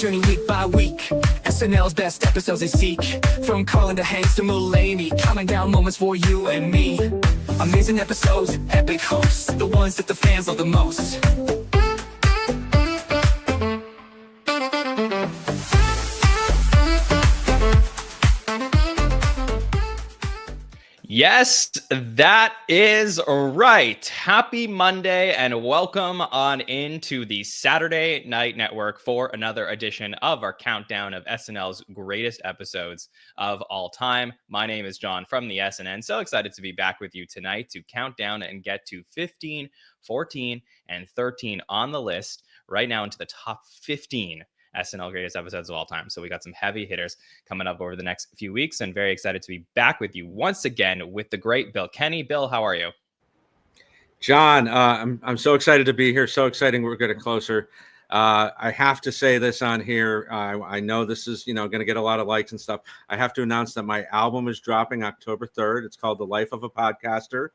journey week by week. SNL's best episodes they seek. From Carlin to Hanks to Mulaney, counting down moments for you and me. Amazing episodes, epic hosts, the ones that the fans love the most. Yes, that is right. Happy Monday and welcome on into the Saturday Night Network for another edition of our countdown of SNL's greatest episodes of all time. My name is John from the SNN. So excited to be back with you tonight to count down and get to 15, 14, and 13 on the list right now into the top 15 SNL greatest episodes of all time. So we got some heavy hitters coming up over the next few weeks, and very excited to be back with you once again with the great Bill Kenny. Bill, how are you? John, I'm so excited to be here. So exciting we're getting closer. I have to say this on here. I know this is, going to get a lot of likes and stuff. I have to announce that my album is dropping October 3rd. It's called The Life of a Podcaster.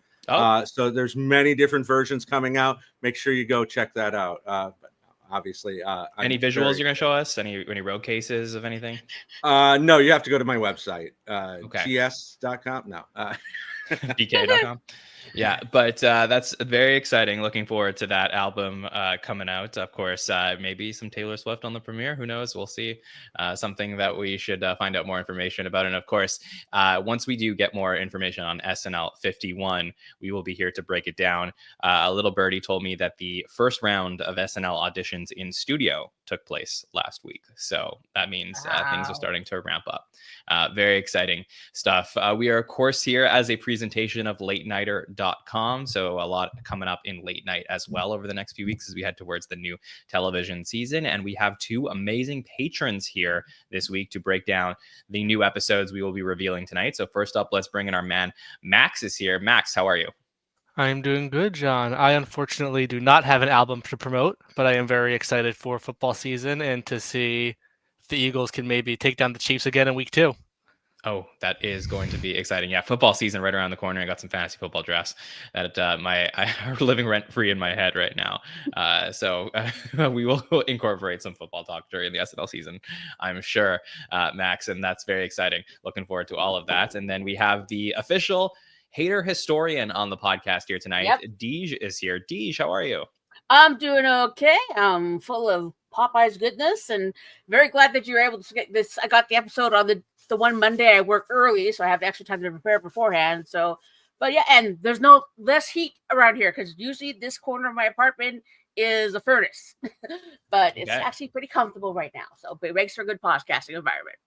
So there's many different versions coming out. Make sure you go check that out. Obviously, any visuals you're gonna show us? Any road cases of anything? No, you have to go to my website, okay. gs.com. No, bk.com. Yeah, but that's very exciting. Looking forward to that album coming out. Of course, maybe some Taylor Swift on the premiere. Who knows? We'll see. Something that we should find out more information about. And of course, once we do get more information on SNL 51, we will be here to break it down. A little birdie told me that the first round of SNL auditions in studio took place last week. So that means things are starting to ramp up. Very exciting stuff. We are, of course, here as a presentation of LateNighter.com. So a lot coming up in late night as well over the next few weeks as we head towards the new television season. And we have two amazing patrons here this week to break down the new episodes we will be revealing tonight. So first up, let's bring in our man, Max is here. Max, how are you? I'm doing good, John. I unfortunately do not have an album to promote, but I am very excited for football season and to see if the Eagles can maybe take down the Chiefs again in week 2. Oh, that is going to be exciting. Yeah, football season right around the corner. I got some fantasy football drafts that are living rent free in my head right now. So we will incorporate some football talk during the SNL season, I'm sure, Max, and that's very exciting. Looking forward to all of that. And then we have the official hater historian on the podcast here tonight. Yep. Deej is here. Deej, how are you? I'm doing okay. I'm full of Popeye's goodness and very glad that you're able to get this. I got the episode on the one Monday. I work early, so I have extra time to prepare beforehand. So, but yeah, and there's no less heat around here because usually this corner of my apartment is a furnace, but it's actually pretty comfortable right now. So it makes for a good podcasting environment.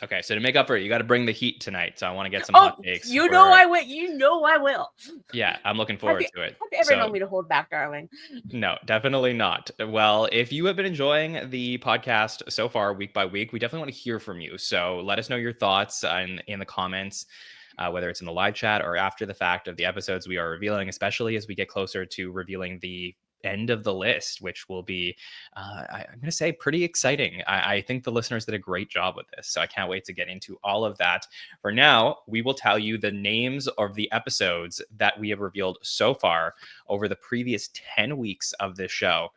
Okay, so to make up for it, you got to bring the heat tonight. So I want to get some hot takes. I will. You know I will. Yeah, I'm looking forward to it. Have you ever known me to hold back, darling? No, definitely not. Well, if you have been enjoying the podcast so far, week by week, we definitely want to hear from you. So let us know your thoughts in the comments. Whether it's in the live chat or after the fact of the episodes we are revealing, especially as we get closer to revealing the end of the list, which will be, I'm going to say, pretty exciting. I think the listeners did a great job with this, so I can't wait to get into all of that. For now, we will tell you the names of the episodes that we have revealed so far over the previous 10 weeks of this show.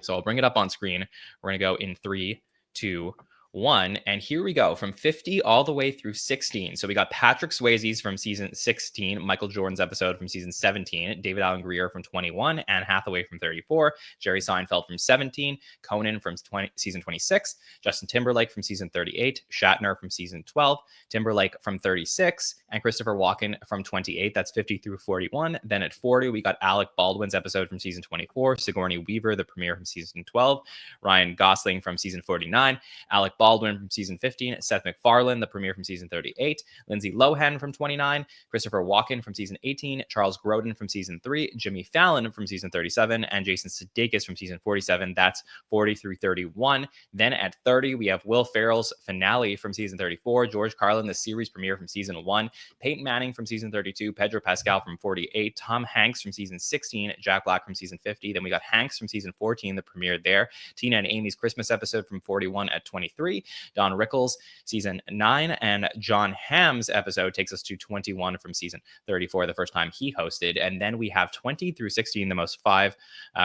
So I'll bring it up on screen. We're going to go in 3, 2, 1, and here we go from 50 all the way through 16. So we got Patrick Swayze's from season 16, Michael Jordan's episode from season 17, David Alan Grier from 21, Anne Hathaway from 34, Jerry Seinfeld from 17, Conan from season 26, Justin Timberlake from season 38, Shatner from season 12, Timberlake from 36, and Christopher Walken from 28. That's 50 through 41. Then at 40, we got Alec Baldwin's episode from season 24, Sigourney Weaver, the premiere from season 12, Ryan Gosling from season 49, Alec Baldwin from season 15, Seth MacFarlane, the premiere from season 38, Lindsay Lohan from 29, Christopher Walken from season 18, Charles Grodin from season 3, Jimmy Fallon from season 37, and Jason Sudeikis from season 47. That's 40 through 31. Then at 30, we have Will Ferrell's finale from season 34, George Carlin, the series premiere from season 1, Peyton Manning from season 32, Pedro Pascal from 48, Tom Hanks from season 16, Jack Black from season 50. Then we got Hanks from season 14, the premiere there, Tina and Amy's Christmas episode from 41 at 23, 23. Don Rickles, season 9. And John Hamm's episode takes us to 21 from season 34, the first time he hosted. And then we have 20 through 16, the most 5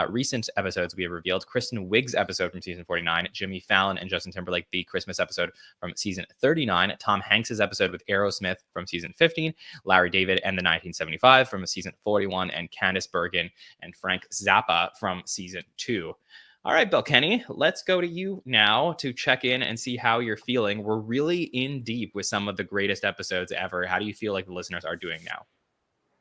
recent episodes we have revealed. Kristen Wiig's episode from season 49, Jimmy Fallon and Justin Timberlake, the Christmas episode from season 39, Tom Hanks's episode with Aerosmith from season 15, Larry David and the 1975 from season 41, and Candice Bergen and Frank Zappa from season 2. All right, Bill Kenny, let's go to you now to check in and see how you're feeling. We're really in deep with some of the greatest episodes ever. How do you feel like the listeners are doing now?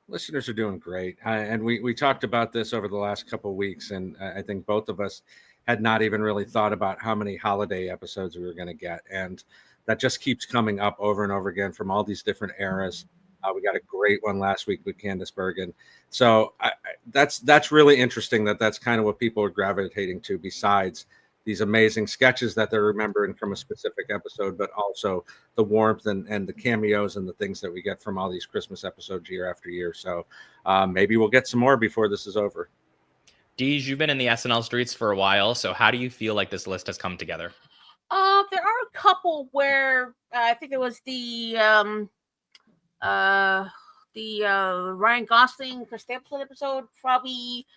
Listeners are doing great. And we talked about this over the last couple of weeks, and I think both of us had not even really thought about how many holiday episodes we were going to get. And that just keeps coming up over and over again from all these different eras. We got a great one last week with Candice Bergen. So that's really interesting that's kind of what people are gravitating to, besides these amazing sketches that they're remembering from a specific episode, but also the warmth and the cameos and the things that we get from all these Christmas episodes year after year. So maybe we'll get some more before this is over. Deej, you've been in the SNL streets for a while, so how do you feel like this list has come together? There are a couple where I think it was the Ryan Gosling Chris Stapleton episode probably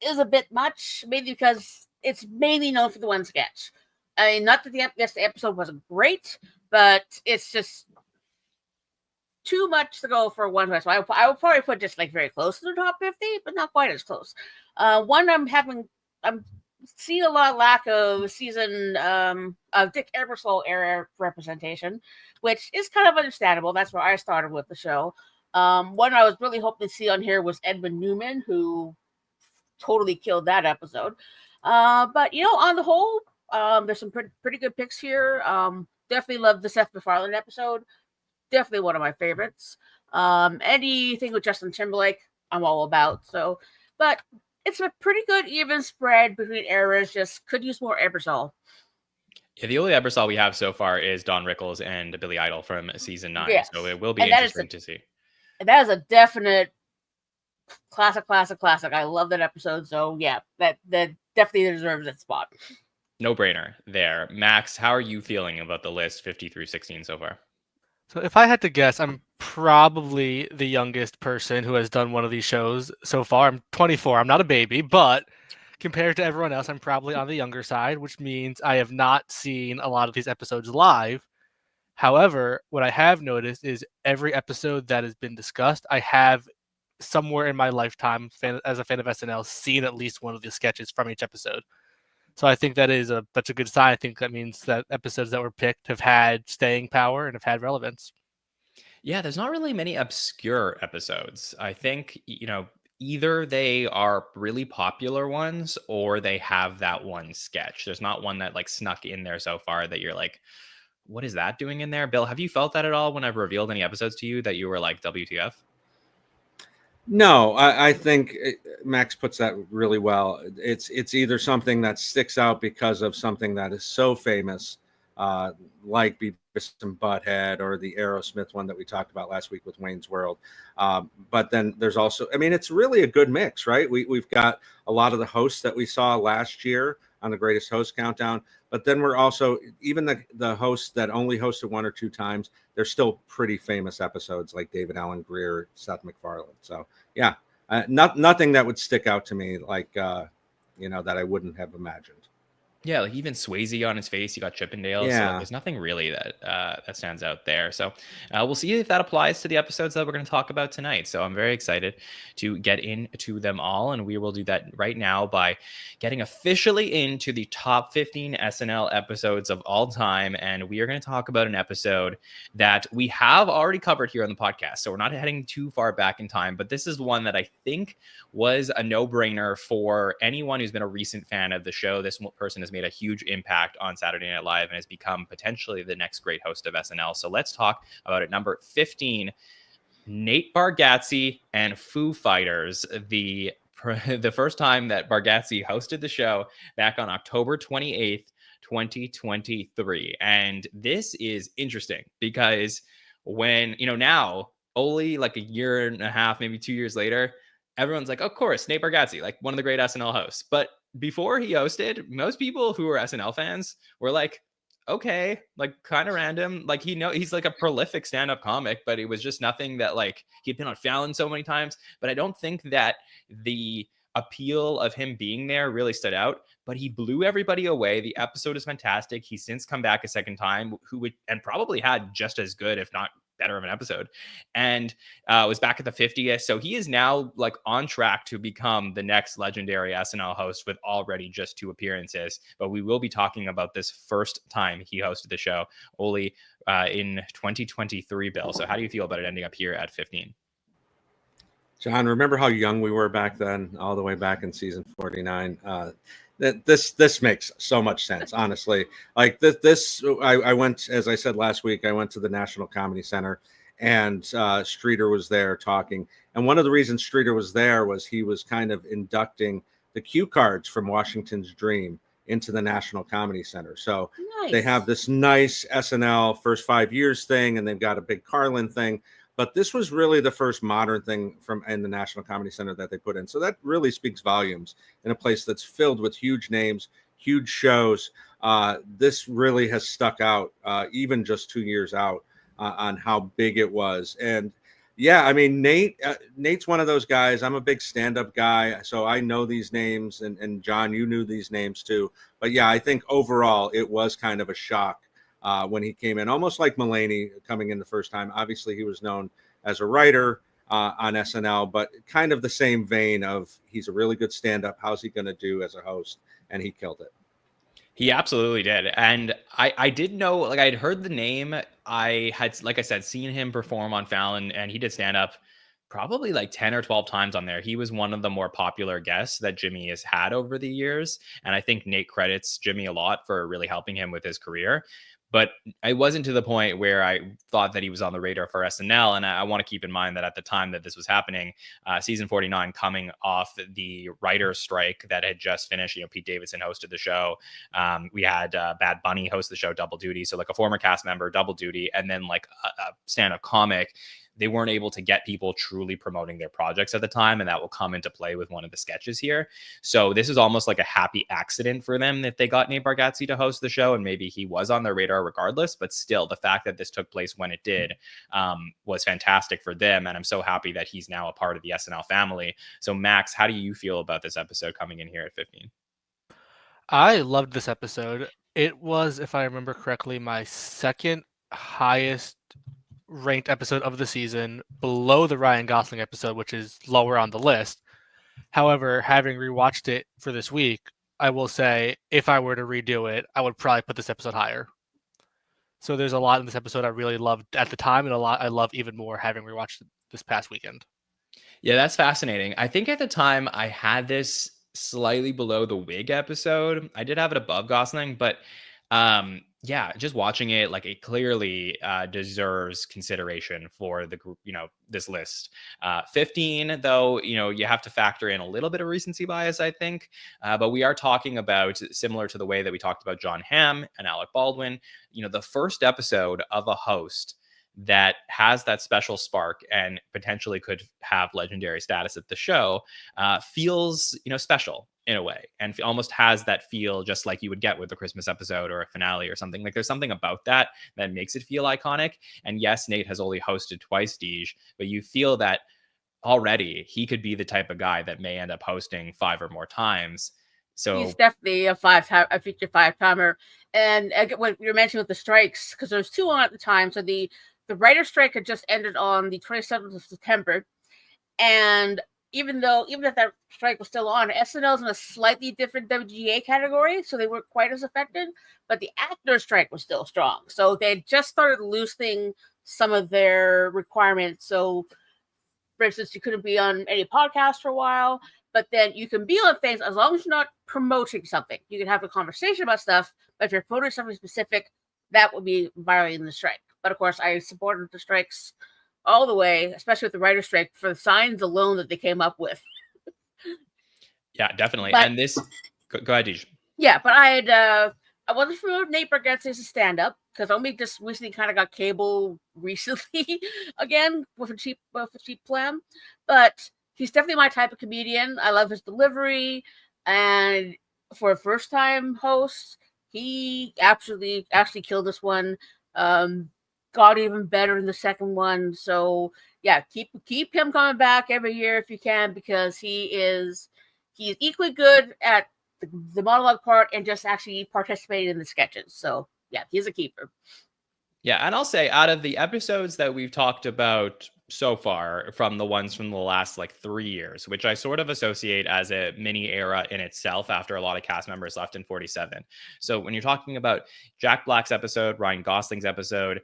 is a bit much, maybe because it's mainly known for the one sketch. I mean, not that the episode wasn't great, but it's just too much to go for one. So I would probably put just like very close to the top 50, but not quite as close. One I'm seeing a lot of lack of season of Dick Ebersol era representation, which is kind of understandable. That's where I started with the show. One I was really hoping to see on here was Edmund Newman, who totally killed that episode. But on the whole, there's some pretty good picks here. Definitely love the Seth MacFarlane episode. Definitely one of my favorites. Anything with Justin Timberlake, I'm all about. So, but it's a pretty good even spread between eras. Just could use more Ebersol. Yeah, the only Ebersol we have so far is Don Rickles and Billy Idol from season 9. Yes. So it will be interesting to see. That is a definite classic. I love that episode. So yeah, that definitely deserves its spot. No brainer there. Max, how are you feeling about the list 50 through 16 so far? So if I had to guess, I'm probably the youngest person who has done one of these shows so far. I'm 24. I'm not a baby, but compared to everyone else, I'm probably on the younger side, which means I have not seen a lot of these episodes live. However, what I have noticed is every episode that has been discussed, I have somewhere in my lifetime, as a fan of SNL, seen at least one of the sketches from each episode. So I think that's a good sign. I think that means that episodes that were picked have had staying power and have had relevance. Yeah, there's not really many obscure episodes. I think, either they are really popular ones or they have that one sketch. There's not one that like snuck in there so far that you're like, what is that doing in there? Bill, have you felt that at all when I've revealed any episodes to you that you were like, WTF? No, I think Max puts that really well. It's either something that sticks out because of something that is so famous, like Beavis and Butthead or the Aerosmith one that we talked about last week with Wayne's World. But then there's also, it's really a good mix, right? We've got a lot of the hosts that we saw last year on the Greatest Host Countdown, but then we're also, even the hosts that only hosted one or two times, they're still pretty famous episodes like David Allen Greer, Seth MacFarlane. So yeah, nothing that would stick out to me like, that I wouldn't have imagined. Yeah, like even Swayze on his face, you got Chippendale. Yeah. So there's nothing really that stands out there. So we'll see if that applies to the episodes that we're going to talk about tonight. So I'm very excited to get into them all. And we will do that right now by getting officially into the top 15 SNL episodes of all time. And we are going to talk about an episode that we have already covered here on the podcast. So we're not heading too far back in time, but this is one that I think was a no-brainer for anyone who's been a recent fan of the show. This person has made a huge impact on Saturday Night Live and has become potentially the next great host of SNL. So let's talk about it. Number 15, Nate Bargatze and Foo Fighters. The first time that Bargatze hosted the show back on October 28th, 2023. And this is interesting because when, now only like a year and a half, maybe 2 years later, everyone's like, of course, Nate Bargatze, like one of the great SNL hosts. But before he hosted, most people who were SNL fans were like, okay, like kind of random. Like he's like a prolific stand-up comic, but it was just nothing that like he'd been on Fallon so many times. But I don't think that the appeal of him being there really stood out. But he blew everybody away. The episode is fantastic. He's since come back a second time, and probably had just as good, if not better of an episode, and was back at the 50th. So he is now like on track to become the next legendary SNL host with already just 2 appearances. But we will be talking about this first time he hosted the show, only in 2023, Bill. So how do you feel about it ending up here at 15? John, remember how young we were back then, all the way back in season 49? This makes so much sense, honestly. Like I went, as I said last week, I went to the National Comedy Center, and Streeter was there talking. And one of the reasons Streeter was there was he was kind of inducting the cue cards from Washington's Dream into the National Comedy Center. So they have this nice SNL first 5 years thing, and they've got a big Carlin thing. But this was really the first modern thing in the National Comedy Center that they put in. So that really speaks volumes in a place that's filled with huge names, huge shows. This really has stuck out, even just 2 years out, on how big it was. And yeah, I mean, Nate's one of those guys. I'm a big stand-up guy, so I know these names. And John, you knew these names too. But yeah, I think overall it was kind of a shock when he came in, almost like Mulaney coming in the first time. Obviously, he was known as a writer on SNL, but kind of the same vein of he's a really good stand-up. How's he going to do as a host? And he killed it. He absolutely did. And I did know, like I'd heard the name. I had, like I said, seen him perform on Fallon, and he did stand up probably like 10 or 12 times on there. He was one of the more popular guests that Jimmy has had over the years. And I think Nate credits Jimmy a lot for really helping him with his career. But I wasn't to the point where I thought that he was on the radar for SNL. And I want to keep in mind that at the time that this was happening, season 49 coming off the writer's strike that had just finished, Pete Davidson hosted the show. We had Bad Bunny host the show, double duty. So like a former cast member, double duty, and then like a stand-up comic. They weren't able to get people truly promoting their projects at the time, and that will come into play with one of the sketches here. So this is almost like a happy accident for them that they got Nate Bargatze to host the show, and maybe he was on their radar regardless, but still the fact that this took place when it did was fantastic for them, and I'm so happy that he's now a part of the SNL family. So Max, how do you feel about this episode coming in here at 15? I loved this episode. It was, if I remember correctly, my second highest ranked episode of the season, below the Ryan Gosling episode, which is lower on the list. However, having rewatched it for this week, I will say if I were to redo it, I would probably put this episode higher. So there's a lot in this episode I really loved at the time, and a lot I love even more having rewatched it this past weekend. Yeah, that's fascinating. I think at the time I had this slightly below the Wig episode. I did have it above Gosling, but yeah, just watching it, like it clearly deserves consideration for the group, this list. 15, though, you have to factor in a little bit of recency bias, I think. But we are talking about, similar to the way that we talked about John Hamm and Alec Baldwin, the first episode of a host that has that special spark and potentially could have legendary status at the show feels, special in a way, and almost has that feel just like you would get with a Christmas episode or a finale or something. Like there's something about that makes it feel iconic. And yes, Nate has only hosted twice, Deej, but you feel that already he could be the type of guy that may end up hosting 5 or more times. So he's definitely a feature 5-timer. And what you mentioned with the strikes, because there's 2 on at the time. So the writer's strike had just ended on the 27th of September. And even if that strike was still on, SNL's in a slightly different WGA category, so they weren't quite as affected, but the actor strike was still strong. So they just started loosening some of their requirements. So, for instance, you couldn't be on any podcast for a while, but then you can be on things as long as you're not promoting something. You can have a conversation about stuff, but if you're promoting something specific, that would be violating the strike. But of course, I supported the strikes all the way, especially with the writer's strike, for the signs alone that they came up with. Yeah, definitely. But, and this, go ahead, Deej. Yeah, but I wasn't familiar with Nate Bargatze as a stand-up because I only just recently kind of got cable recently again with a cheap plan. But he's definitely my type of comedian. I love his delivery, and for a first-time host, he actually killed this one. Got even better in the second one. So yeah, keep him coming back every year if you can, because he's equally good at the monologue part and just actually participating in the sketches. So yeah, he's a keeper. Yeah, and I'll say out of the episodes that we've talked about so far, from the ones from the last like 3 years, which I sort of associate as a mini era in itself after a lot of cast members left in 47. So when you're talking about Jack Black's episode, Ryan Gosling's episode,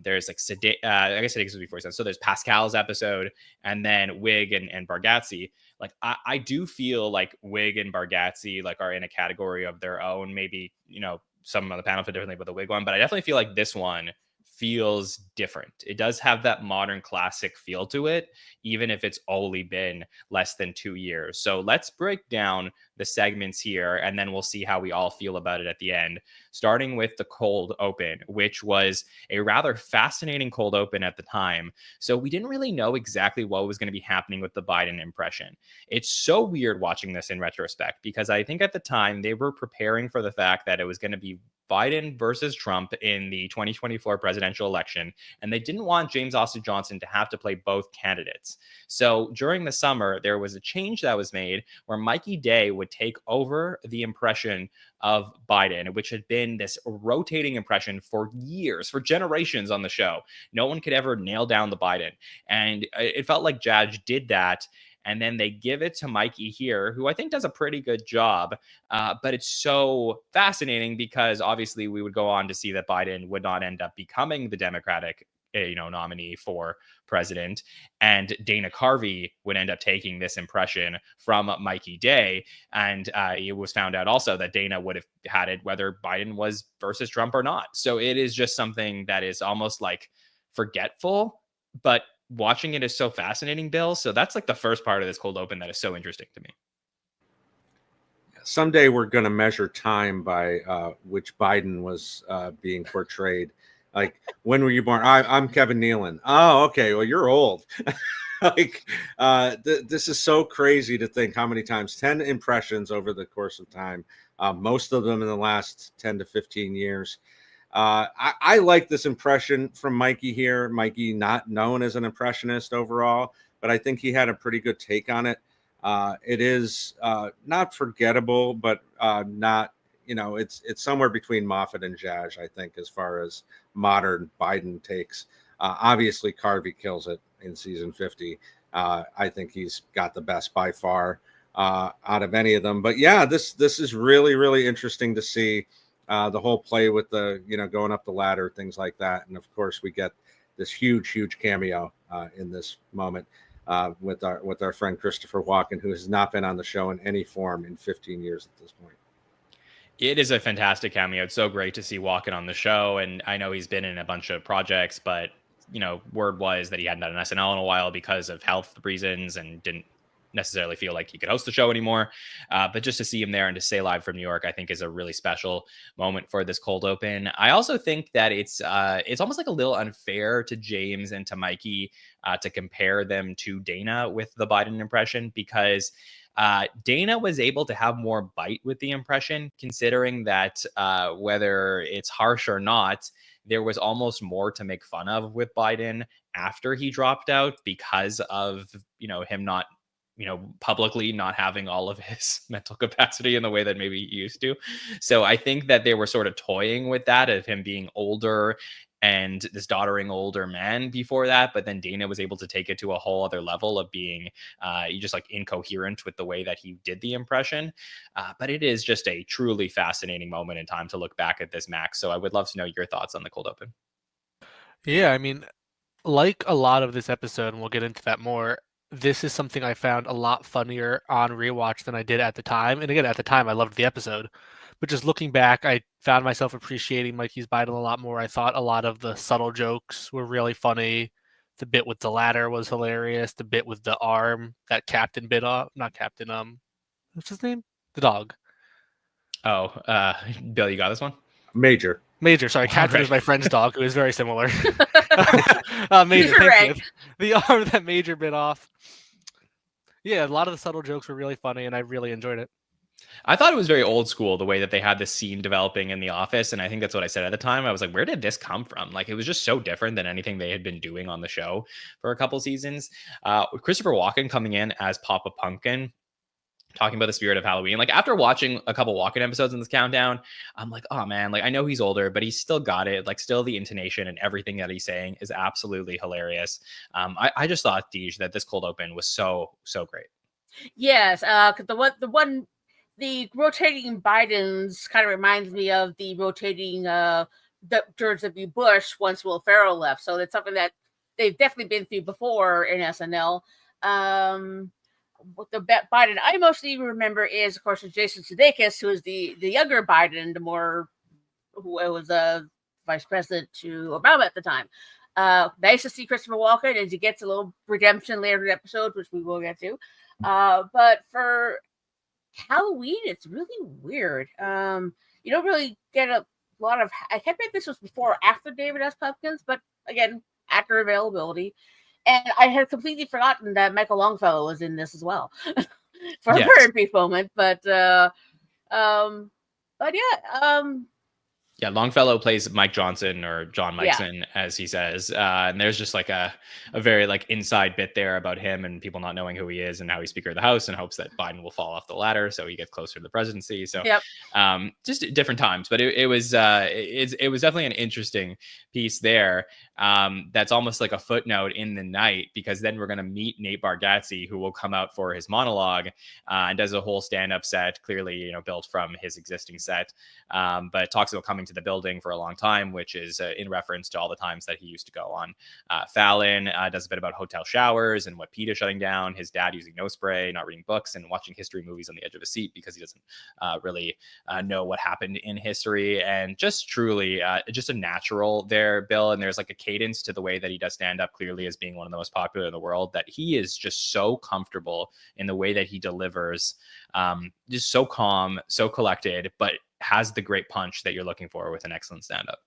there's like I guess Sudeikis was before 47. So there's Pascal's episode, and then Wig and Bargatze. Like I do feel like Wig and Bargatze like are in a category of their own. Maybe, some on the panel feel differently with the Wig one, but I definitely feel like this one feels different. It does have that modern classic feel to it, even if it's only been less than 2 years. So let's break down the segments here, and then we'll see how we all feel about it at the end, starting with the cold open, which was a rather fascinating cold open at the time. So we didn't really know exactly what was going to be happening with the Biden impression. It's so weird watching this in retrospect, because I think at the time they were preparing for the fact that it was going to be Biden versus Trump in the 2024 presidential election, and they didn't want James Austin Johnson to have to play both candidates. So during the summer, there was a change that was made where Mikey Day would take over the impression of Biden, which had been this rotating impression for years, for generations on the show. No one could ever nail down the Biden. And it felt like Judge did that. And then they give it to Mikey here, who I think does a pretty good job. But it's so fascinating because obviously we would go on to see that Biden would not end up becoming the Democratic nominee for president. And Dana Carvey would end up taking this impression from Mikey Day. And it was found out also that Dana would have had it whether Biden was versus Trump or not. So it is just something that is almost like forgetful, but watching it is so fascinating, Bill. So that's like the first part of this cold open that is so interesting to me. Someday we're going to measure time by which Biden was being portrayed. Like, when were you born? I'm Kevin Nealon. Oh, okay. Well, you're old. Like, this is so crazy to think how many times. 10 impressions over the course of time. Most of them in the last 10 to 15 years. I like this impression from Mikey here. Mikey, not known as an impressionist overall, but I think he had a pretty good take on it. It is not forgettable, but not, it's somewhere between Moffat and Zsuzh, I think, as far as modern Biden takes. Obviously, Carvey kills it in season 50. I think he's got the best by far out of any of them. But yeah, this is really, really interesting to see. The whole play with the, going up the ladder, things like that. And of course, we get this huge cameo in this moment with our friend Christopher Walken, who has not been on the show in any form in 15 years at this point. It is a fantastic cameo. It's so great to see Walken on the show. And I know he's been in a bunch of projects, but, word was that he hadn't done an SNL in a while because of health reasons and didn't necessarily feel like he could host the show anymore. But just to see him there and to stay live from New York, I think is a really special moment for this cold open. I also think that it's almost like a little unfair to James and to Mikey to compare them to Dana with the Biden impression, because Dana was able to have more bite with the impression, considering that whether it's harsh or not, there was almost more to make fun of with Biden after he dropped out because of, him not, publicly not having all of his mental capacity in the way that maybe he used to. So I think that they were sort of toying with that of him being older and this doddering older man before that. But then Dana was able to take it to a whole other level of being just like incoherent with the way that he did the impression. But it is just a truly fascinating moment in time to look back at this, Max. So I would love to know your thoughts on the cold open. Yeah, I mean, like a lot of this episode, and we'll get into that more, this is something I found a lot funnier on rewatch than I did at the time. And again, at the time, I loved the episode. But just looking back, I found myself appreciating Mikey's Biden a lot more. I thought a lot of the subtle jokes were really funny. The bit with the ladder was hilarious. The bit with the arm that Captain bit off. Not Captain, what's his name? The dog. Oh, Bill, you got this one? Major, sorry. Captain is my friend's dog, who is very similar. Major, You're thank you. The arm that Major bit off. Yeah, a lot of the subtle jokes were really funny, and I really enjoyed it. I thought it was very old school the way that they had this scene developing in the office, and I think that's what I said at the time. I was like, where did this come from? Like, it was just so different than anything they had been doing on the show for a couple seasons. Christopher Walken coming in as Papa Pumpkin, talking about the spirit of Halloween. Like, after watching a couple Walken episodes in this countdown, I'm like, oh man, like I know he's older, but he's still got it. Like, still the intonation and everything that he's saying is absolutely hilarious. I just thought, Deej, that this cold open was so great. Yes, because the rotating Bidens kind of reminds me of the rotating George W. Bush once Will Ferrell left. So it's something that they've definitely been through before in SNL. What the Biden I mostly remember is, of course, Jason Sudeikis, who is the younger Biden, who was a vice president to Obama at the time. Nice to see Christopher Walken, as he gets a little redemption later in the episode, which we will get to. But for Halloween, it's really weird. You don't really get a lot of. I can't think this was before or after David S. Pumpkins, but again, actor availability. And I had completely forgotten that Michael Longfellow was in this as well for a very brief moment. But yeah. Yeah, Longfellow plays Mike Johnson, or John Mikeson, as he says. And there's just like a very like inside bit there about him and people not knowing who he is and how he's Speaker of the House and hopes that Biden will fall off the ladder so he gets closer to the presidency. So just different times. But it was definitely an interesting piece there. That's almost like a footnote in the night, because then we're going to meet Nate Bargatze, who will come out for his monologue and does a whole stand-up set, clearly built from his existing set, but talks about coming to the building for a long time, which is in reference to all the times that he used to go on Fallon. Does a bit about hotel showers and what PETA shutting down, his dad using no spray, not reading books, and watching history movies on the edge of a seat because he doesn't really know what happened in history. And just truly just a natural there, Bill. And there's like a cadence to the way that he does stand up, clearly as being one of the most popular in the world, that he is just so comfortable in the way that he delivers, just so calm, so collected, but has the great punch that you're looking for with an excellent stand-up.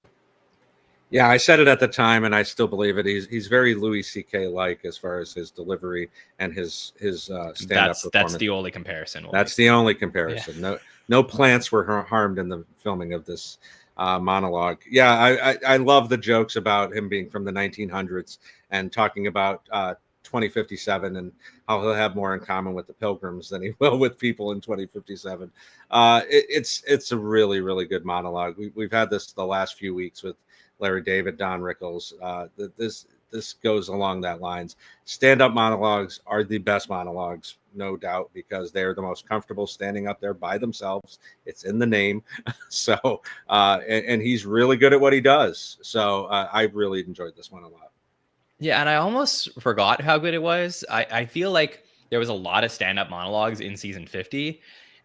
Yeah, I said it at the time, and I still believe it. He's very Louis C.K. like as far as his delivery and his stand-up performance. That's the only comparison. That's the only comparison. Yeah. No plants were harmed in the filming of this monologue. Yeah, I love the jokes about him being from the 1900s and talking about 2057 and how he'll have more in common with the Pilgrims than he will with people in 2057. It's a really, really good monologue. We've had this the last few weeks with Larry David, Don Rickles. This goes along that lines. Stand-up monologues are the best monologues, no doubt, because they're the most comfortable standing up there by themselves. It's in the name. So, and he's really good at what he does. So I really enjoyed this one a lot. Yeah, and I almost forgot how good it was. I feel like there was a lot of stand-up monologues in season 50,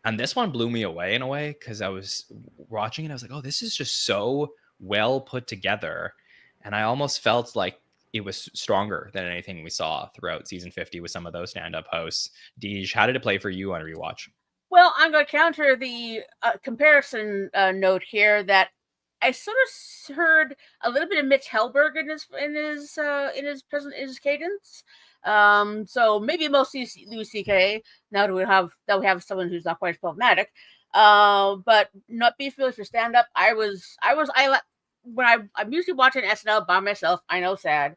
and this one blew me away in a way, because I was watching it. I was like, oh, this is just so well put together. And I almost felt like it was stronger than anything we saw throughout season 50 with some of those stand-up hosts. Deej, how did it play for you on rewatch? Well, I'm going to counter the comparison note here that I sort of heard a little bit of Mitch Helberg in his cadence. So maybe mostly Louis C.K. Now that we have someone who's not quite as problematic. But not be familiar for stand up. I'm usually watching SNL by myself. I know, sad,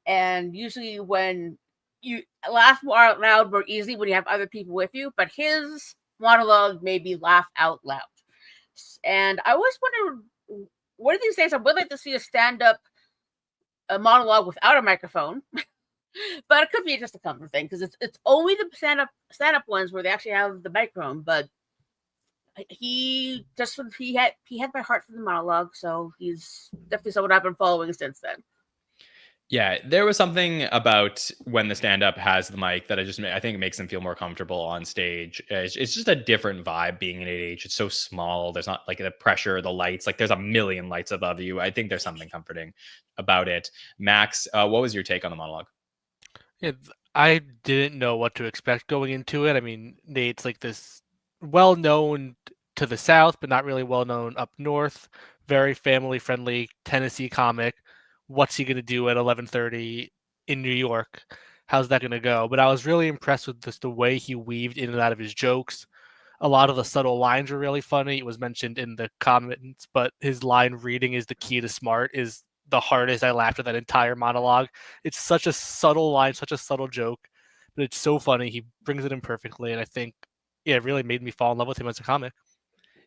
and usually when you laugh more out loud more easily when you have other people with you. But his monologue made me laugh out loud, and I always wonder, one of these days I would like to see a stand-up monologue without a microphone. But it could be just a comfort thing, because it's only the stand-up ones where they actually have the microphone. But he had my heart for the monologue, so he's definitely someone I've been following since then. Yeah, there was something about when the stand-up has the mic that I think it makes them feel more comfortable on stage. It's just a different vibe being in 8H. It's so small. There's not like the pressure, the lights. Like there's a million lights above you. I think there's something comforting about it. Max, what was your take on the monologue? Yeah, I didn't know what to expect going into it. I mean, Nate's like this well-known to the South, but not really well-known up north. Very family-friendly Tennessee comic. What's he going to do at 11:30 in New York? How's that going to go? But I was really impressed with just the way he weaved in and out of his jokes. A lot of the subtle lines were really funny. It was mentioned in the comments, but his line "reading is the key to smart" is the hardest I laughed at that entire monologue. It's such a subtle line, such a subtle joke, but it's so funny. He brings it in perfectly, and I think, yeah, it really made me fall in love with him as a comic.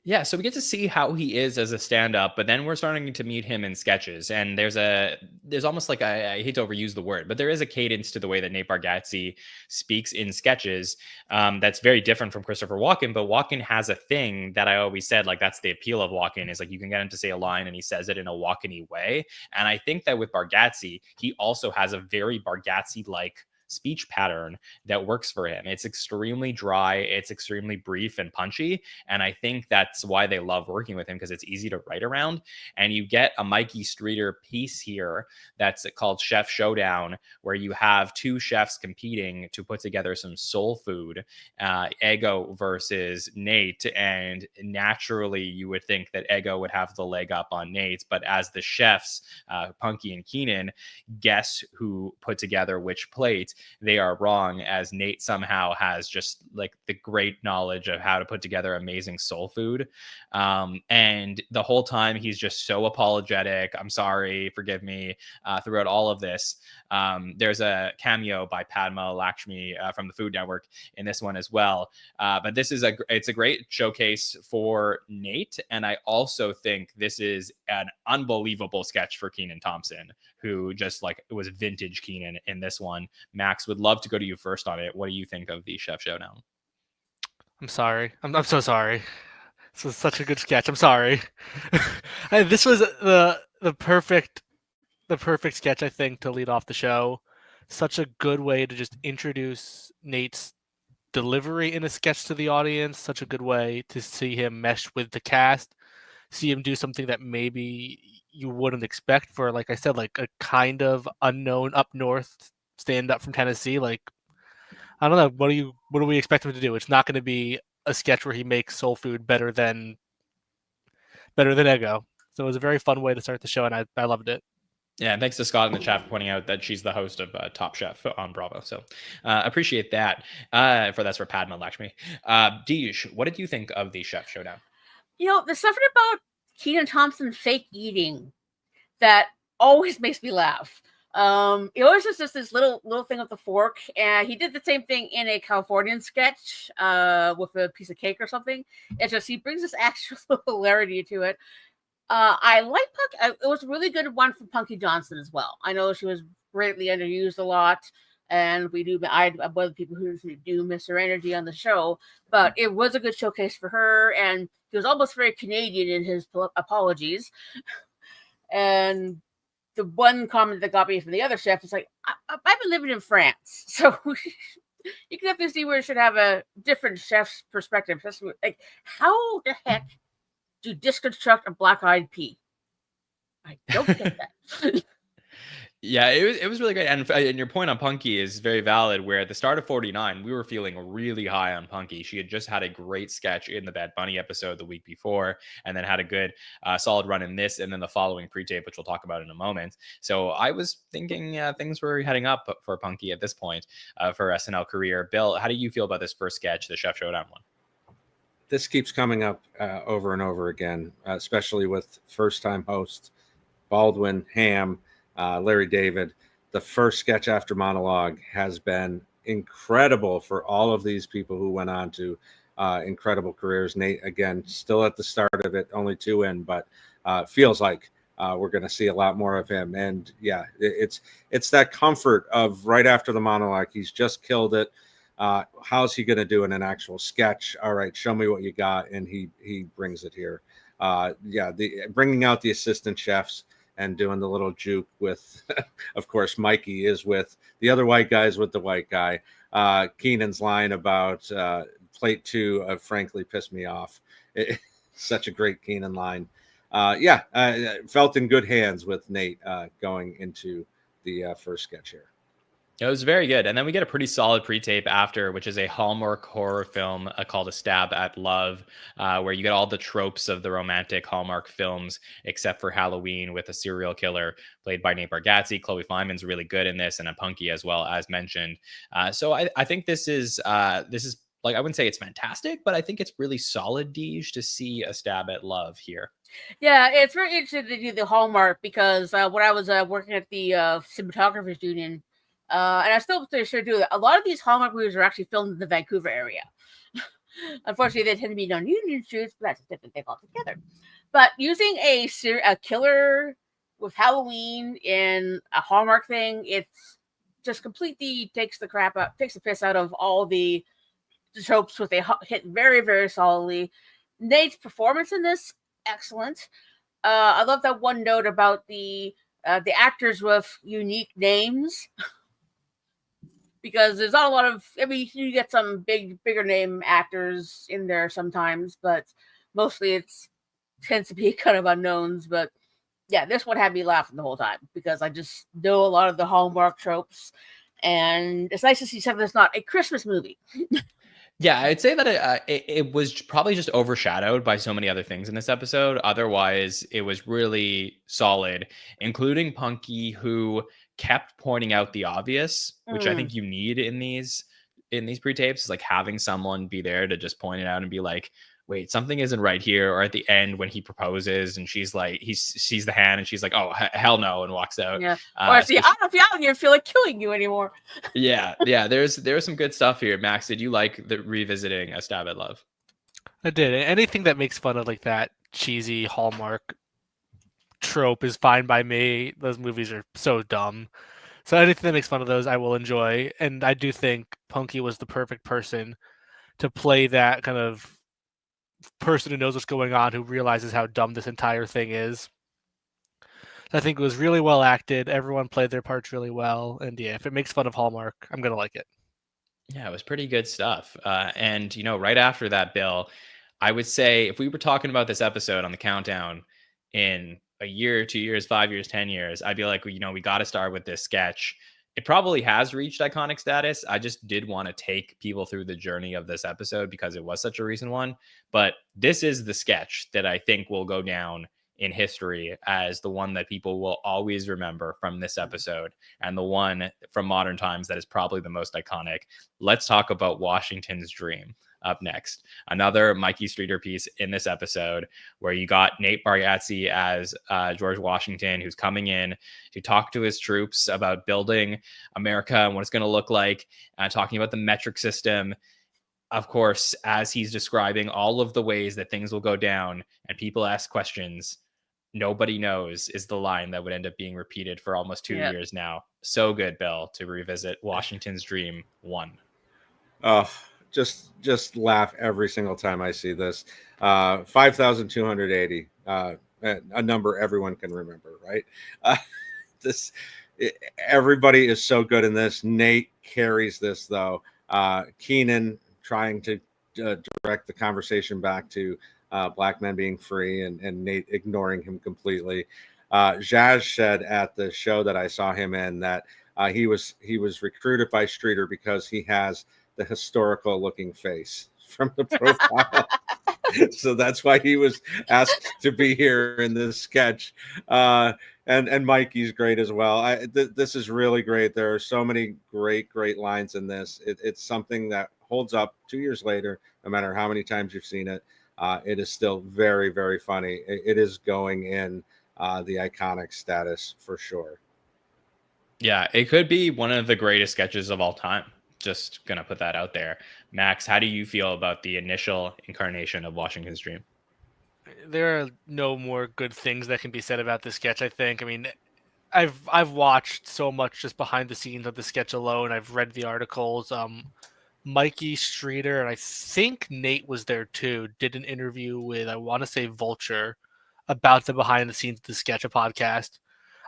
Yeah, so we get to see how he is as a stand-up, but then we're starting to meet him in sketches, and there's almost like I hate to overuse the word, but there is a cadence to the way that Nate Bargatze speaks in sketches that's very different from Christopher Walken. But Walken has a thing that I always said, like that's the appeal of Walken, is like you can get him to say a line and he says it in a Walken-y way, and I think that with Bargatze, he also has a very Bargatze-like speech pattern that works for him. It's extremely dry, it's extremely brief and punchy, and I think that's why they love working with him, because it's easy to write around. And you get a Mikey Streeter piece here that's called Chef Showdown, where you have two chefs competing to put together some soul food, Ego versus Nate, and naturally you would think that Ego would have the leg up on Nate, but as the chefs, Punky and Keenan, guess who put together which plate, they are wrong, as Nate somehow has just like the great knowledge of how to put together amazing soul food. And the whole time he's just so apologetic. I'm sorry, forgive me, throughout all of this. There's a cameo by Padma Lakshmi from the Food Network in this one as well. But this is it's a great showcase for Nate. And I also think this is an unbelievable sketch for Kenan Thompson, who just like it was vintage Kenan in this one. Max, would love to go to you first on it. What do you think of the Chef Showdown? I'm sorry. I'm so sorry. This was such a good sketch. I'm sorry. This was the perfect sketch, I think, to lead off the show. Such a good way to just introduce Nate's delivery in a sketch to the audience. Such a good way to see him mesh with the cast. See him do something that maybe you wouldn't expect for, like I said, like a kind of unknown up north stand up from Tennessee. Like, I don't know, what do we expect him to do? It's not going to be a sketch where he makes soul food better than Ego. So it was a very fun way to start the show, and I loved it. Yeah, and thanks to Scott in the chat for pointing out that she's the host of Top Chef on Bravo. So appreciate that. That's for Padma Lakshmi. Deej, what did you think of the Chef Showdown? You know, there's something about Kenan Thompson fake eating that always makes me laugh. It always is just this little thing with the fork, and he did the same thing in a Californian sketch with a piece of cake or something. It's just he brings this actual hilarity to it. I like Punky. It was a really good one for Punky Johnson as well. I know she was greatly underused a lot, and I'm one of the people who do miss her energy on the show, but it was a good showcase for her, and he was almost very Canadian in his apologies. And the one comment that got me from the other chef is like, I've been living in France, so you can definitely see where it should have a different chef's perspective. Like, how the heck do you deconstruct a black-eyed pea? I don't get that. Yeah, it was really great. And your point on Punky is very valid, where at the start of 49, we were feeling really high on Punky. She had just had a great sketch in the Bad Bunny episode the week before, and then had a good solid run in this, and then the following pre-tape, which we'll talk about in a moment. So I was thinking things were heading up for Punky at this point for SNL career. Bill, how do you feel about this first sketch, the Chef Showdown one? This keeps coming up over and over again, especially with first-time hosts Baldwin, Ham, Larry David. The first sketch after Monologue has been incredible for all of these people who went on to incredible careers. Nate, again, still at the start of it, only 2 in, but feels like we're going to see a lot more of him. And yeah, it's that comfort of right after the monologue, he's just killed it. How's he going to do in an actual sketch? All right, show me what you got. And he brings it here. Bringing out the assistant chefs and doing the little juke with, of course, Mikey is with the other white guys with the white guy. Keenan's line about plate 2 frankly pissed me off. Such a great Keenan line. Felt in good hands with Nate going into the first sketch here. It was very good. And then we get a pretty solid pre-tape after, which is a Hallmark horror film called A Stab at Love, where you get all the tropes of the romantic Hallmark films, except for Halloween with a serial killer played by Nate Bargatze. Chloe Fineman's really good in this, and a Punky as well, as mentioned. So I think this is like, I wouldn't say it's fantastic, but I think it's really solid, Deej, to see a stab at love here. Yeah, it's very interesting to do the Hallmark because when I was working at the cinematographers union, and I still sure do that. A lot of these Hallmark movies are actually filmed in the Vancouver area. Unfortunately, they tend to be non-union shoots, but that's a different thing altogether. But using a killer with Halloween in a Hallmark thing, it's just completely takes the piss out of all the tropes, with they hit very, very solidly. Nate's performance in this, excellent. I love that one note about the actors with unique names. Because there's not a lot of, I mean, you get some bigger name actors in there sometimes, but mostly tends to be kind of unknowns. But yeah, this one had me laughing the whole time because I just know a lot of the Hallmark tropes, and it's nice to see something that's not a Christmas movie. Yeah, I'd say that it was probably just overshadowed by so many other things in this episode. Otherwise, it was really solid, including Punky, who kept pointing out the obvious, which I think you need in these pre-tapes, is like having someone be there to just point it out and be like, wait, something isn't right here. Or at the end when he proposes and she's like, he sees the hand and she's like, oh, hell no, and walks out. Yeah. Or I don't feel like killing you anymore. Yeah. There's some good stuff here. Max, did you like the revisiting A Stab at Love? I did. Anything that makes fun of like that cheesy Hallmark trope is fine by me. Those movies are so dumb. So anything that makes fun of those, I will enjoy. And I do think Punky was the perfect person to play that kind of person who knows what's going on, who realizes how dumb this entire thing is. I think it was really well acted. Everyone played their parts really well. And yeah, if it makes fun of Hallmark, I'm going to like it. Yeah, it was pretty good stuff. And, right after that, Bill, I would say if we were talking about this episode on the countdown in a year, 2 years, 5 years, 10 years, I'd be like, we got to start with this sketch. It probably has reached iconic status. I just did want to take people through the journey of this episode because it was such a recent one. But this is the sketch that I think will go down in history as the one that people will always remember from this episode, and the one from modern times that is probably the most iconic. Let's talk about Washington's Dream up next. Another Mikey Streeter piece in this episode where you got Nate Bargatze as George Washington, who's coming in to talk to his troops about building America and what it's going to look like, talking about the metric system. Of course, as he's describing all of the ways that things will go down and people ask questions, nobody knows is the line that would end up being repeated for almost 2 years now. So good, Bill, to revisit Washington's Dream 1. Oh, just laugh every single time I see this. 5,280, a number everyone can remember, right? Everybody is so good in this. Nate carries this, though. Keenan trying to direct the conversation back to black men being free, and Nate ignoring him completely. Zhaz said at the show that I saw him in that he was recruited by Streeter because he has the historical looking face from the profile. So that's why he was asked to be here in this sketch. And Mikey's great as well. This is really great. There are so many great lines in this. It's something that holds up 2 years later, no matter how many times you've seen it. It is still very, very funny. It is going in the iconic status for sure. Yeah, it could be one of the greatest sketches of all time. Just going to put that out there. Max, how do you feel about the initial incarnation of Washington's Dream? There are no more good things that can be said about this sketch, I think. I mean, I've watched so much just behind the scenes of the sketch alone. I've read the articles. Mikey Streeter, and I think Nate was there too, did an interview with, I want to say, Vulture about the behind the scenes of the sketch, a podcast.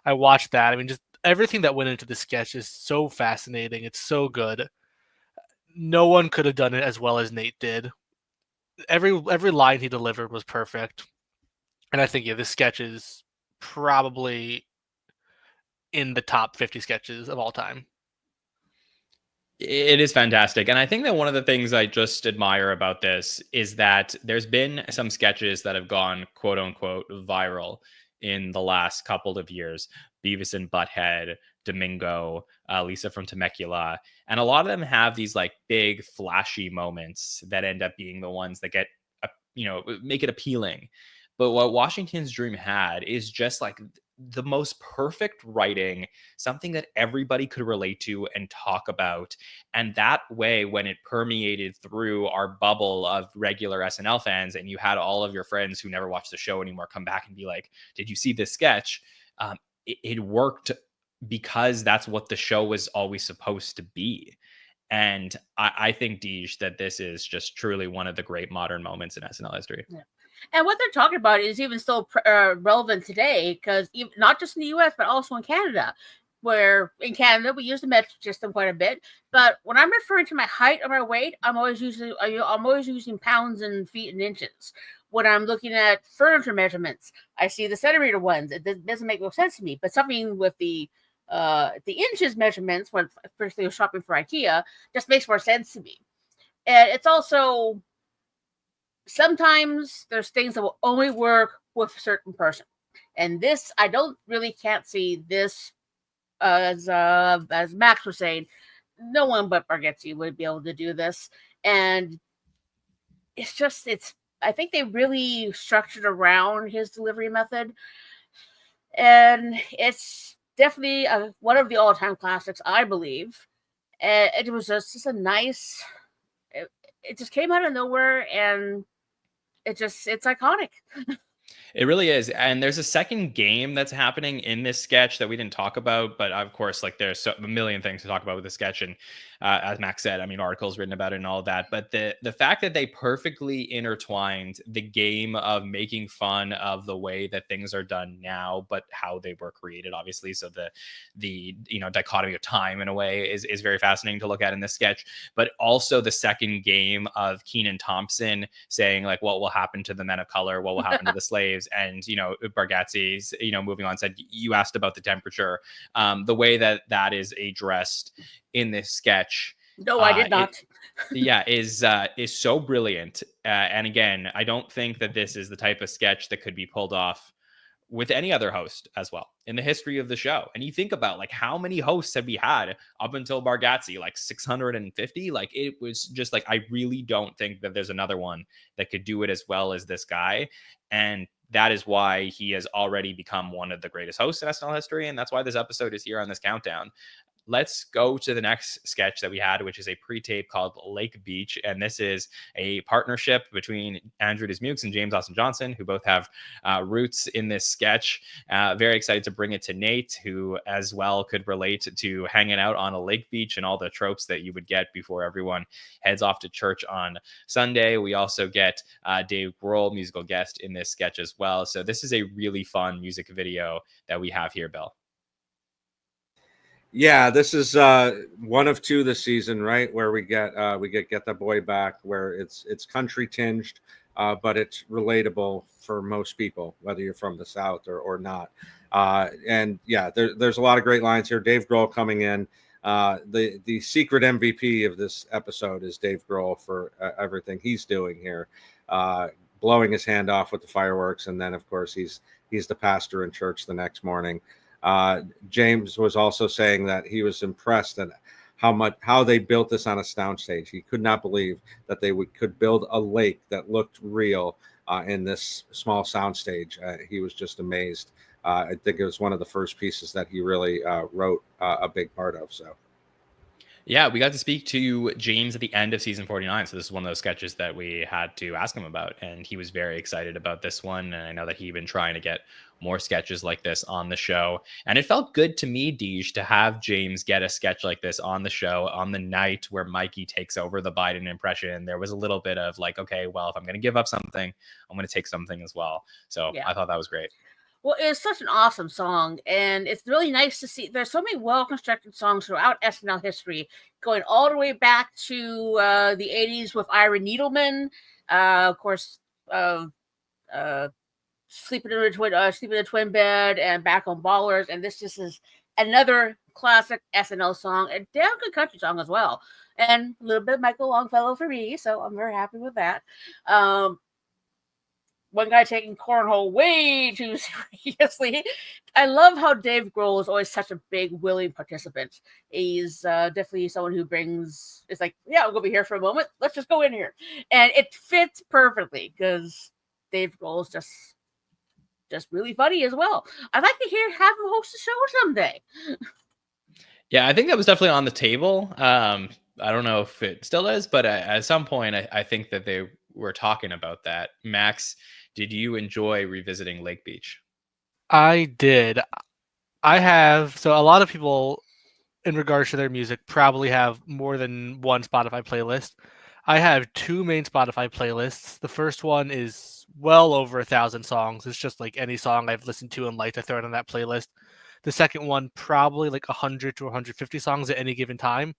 I watched that. I mean, just everything that went into the sketch is so fascinating. It's so good. No one could have done it as well as Nate did. Every line he delivered was perfect. And I think, this sketch is probably in the top 50 sketches of all time. It is fantastic. And I think that one of the things I just admire about this is that there's been some sketches that have gone, quote unquote, viral in the last couple of years. Beavis and Butthead, Domingo, Lisa from Temecula. And a lot of them have these like big flashy moments that end up being the ones that get, make it appealing. But what Washington's Dream had is just like the most perfect writing, something that everybody could relate to and talk about. And that way, when it permeated through our bubble of regular SNL fans, and you had all of your friends who never watch the show anymore come back and be like, did you see this sketch? It worked because that's what the show was always supposed to be. And I think, Deej, that this is just truly one of the great modern moments in SNL history. Yeah. And what they're talking about is even still relevant today, because not just in the U.S., but also in Canada, where in Canada we use the metric system quite a bit. But when I'm referring to my height or my weight, I'm always using pounds and feet and inches. When I'm looking at furniture measurements, I see the centimeter ones. It doesn't make no sense to me. But something with the inches measurements, when especially shopping for IKEA, just makes more sense to me. And it's also, sometimes there's things that will only work with a certain person. And this, I can't see this, as Max was saying, no one but Bargatze would be able to do this. And I think they really structured around his delivery method. And it's definitely one of the all-time classics, I believe. And it was just a nice, it just came out of nowhere, and it's iconic. It really is. And there's a second game that's happening in this sketch that we didn't talk about, but of course, like there's a million things to talk about with the sketch. And as Max said, I mean, articles written about it and all of that. But the fact that they perfectly intertwined the game of making fun of the way that things are done now, but how they were created, obviously. So the dichotomy of time in a way is very fascinating to look at in this sketch. But also the second game of Kenan Thompson saying like, what will happen to the men of color? What will happen to the slaves? And, Bargatze's, moving on, said, you asked about the temperature. The way that is addressed in this sketch. No, I did not. Is so brilliant. And again, I don't think that this is the type of sketch that could be pulled off with any other host as well in the history of the show. And you think about like how many hosts have we had up until Bargatze, like 650. Like it was just like, I really don't think that there's another one that could do it as well as this guy. And that is why he has already become one of the greatest hosts in SNL history. And that's why this episode is here on this countdown. Let's go to the next sketch that we had, which is a pre-tape called Lake Beach. And this is a partnership between Andrew Dismukes and James Austin Johnson, who both have roots in this sketch. Very excited to bring it to Nate, who as well could relate to hanging out on a lake beach and all the tropes that you would get before everyone heads off to church on Sunday. We also get Dave Grohl, musical guest, in this sketch as well. So this is a really fun music video that we have here, Bill. Yeah, this is one of two this season, right? Where we get Get the Boy Back, where it's country tinged, but it's relatable for most people, whether you're from the South or not. And yeah, there's a lot of great lines here. Dave Grohl coming in. The secret MVP of this episode is Dave Grohl for everything he's doing here, blowing his hand off with the fireworks, and then of course he's the pastor in church the next morning. James was also saying that he was impressed at how they built this on a soundstage. He could not believe that they could build a lake that looked real in this small soundstage. He was just amazed. I think it was one of the first pieces that he really wrote a big part of. So. Yeah, we got to speak to James at the end of season 49. So this is one of those sketches that we had to ask him about. And he was very excited about this one. And I know that he'd been trying to get more sketches like this on the show. And it felt good to me, Deej, to have James get a sketch like this on the show on the night where Mikey takes over the Biden impression. There was a little bit of like, okay, well, if I'm going to give up something, I'm going to take something as well. So yeah. I thought that was great. Well, it's such an awesome song, and it's really nice to see. There's so many well-constructed songs throughout SNL history, going all the way back to the 80s with Ira Needleman, of course, Sleeping in a Twin Bed, and Back on Ballers, and this just is another classic SNL song, a damn good country song as well, and a little bit of Michael Longfellow for me, so I'm very happy with that. one guy taking cornhole way too seriously. I love how Dave Grohl is always such a big, willing participant. He's definitely someone who brings, it's like, yeah, we'll be here for a moment. Let's just go in here. And it fits perfectly because Dave Grohl is just really funny as well. I'd like to have him host a show someday. Yeah, I think that was definitely on the table. I don't know if it still is, but at some point, I think that they were talking about that. Max, did you enjoy revisiting Lake Beach? I did. I have, so a lot of people in regards to their music probably have more than one Spotify playlist. I have two main Spotify playlists. The first one is well over 1,000 songs. It's just like any song I've listened to and liked, I throw it on that playlist. The second one, probably like 100 to 150 songs at any given time.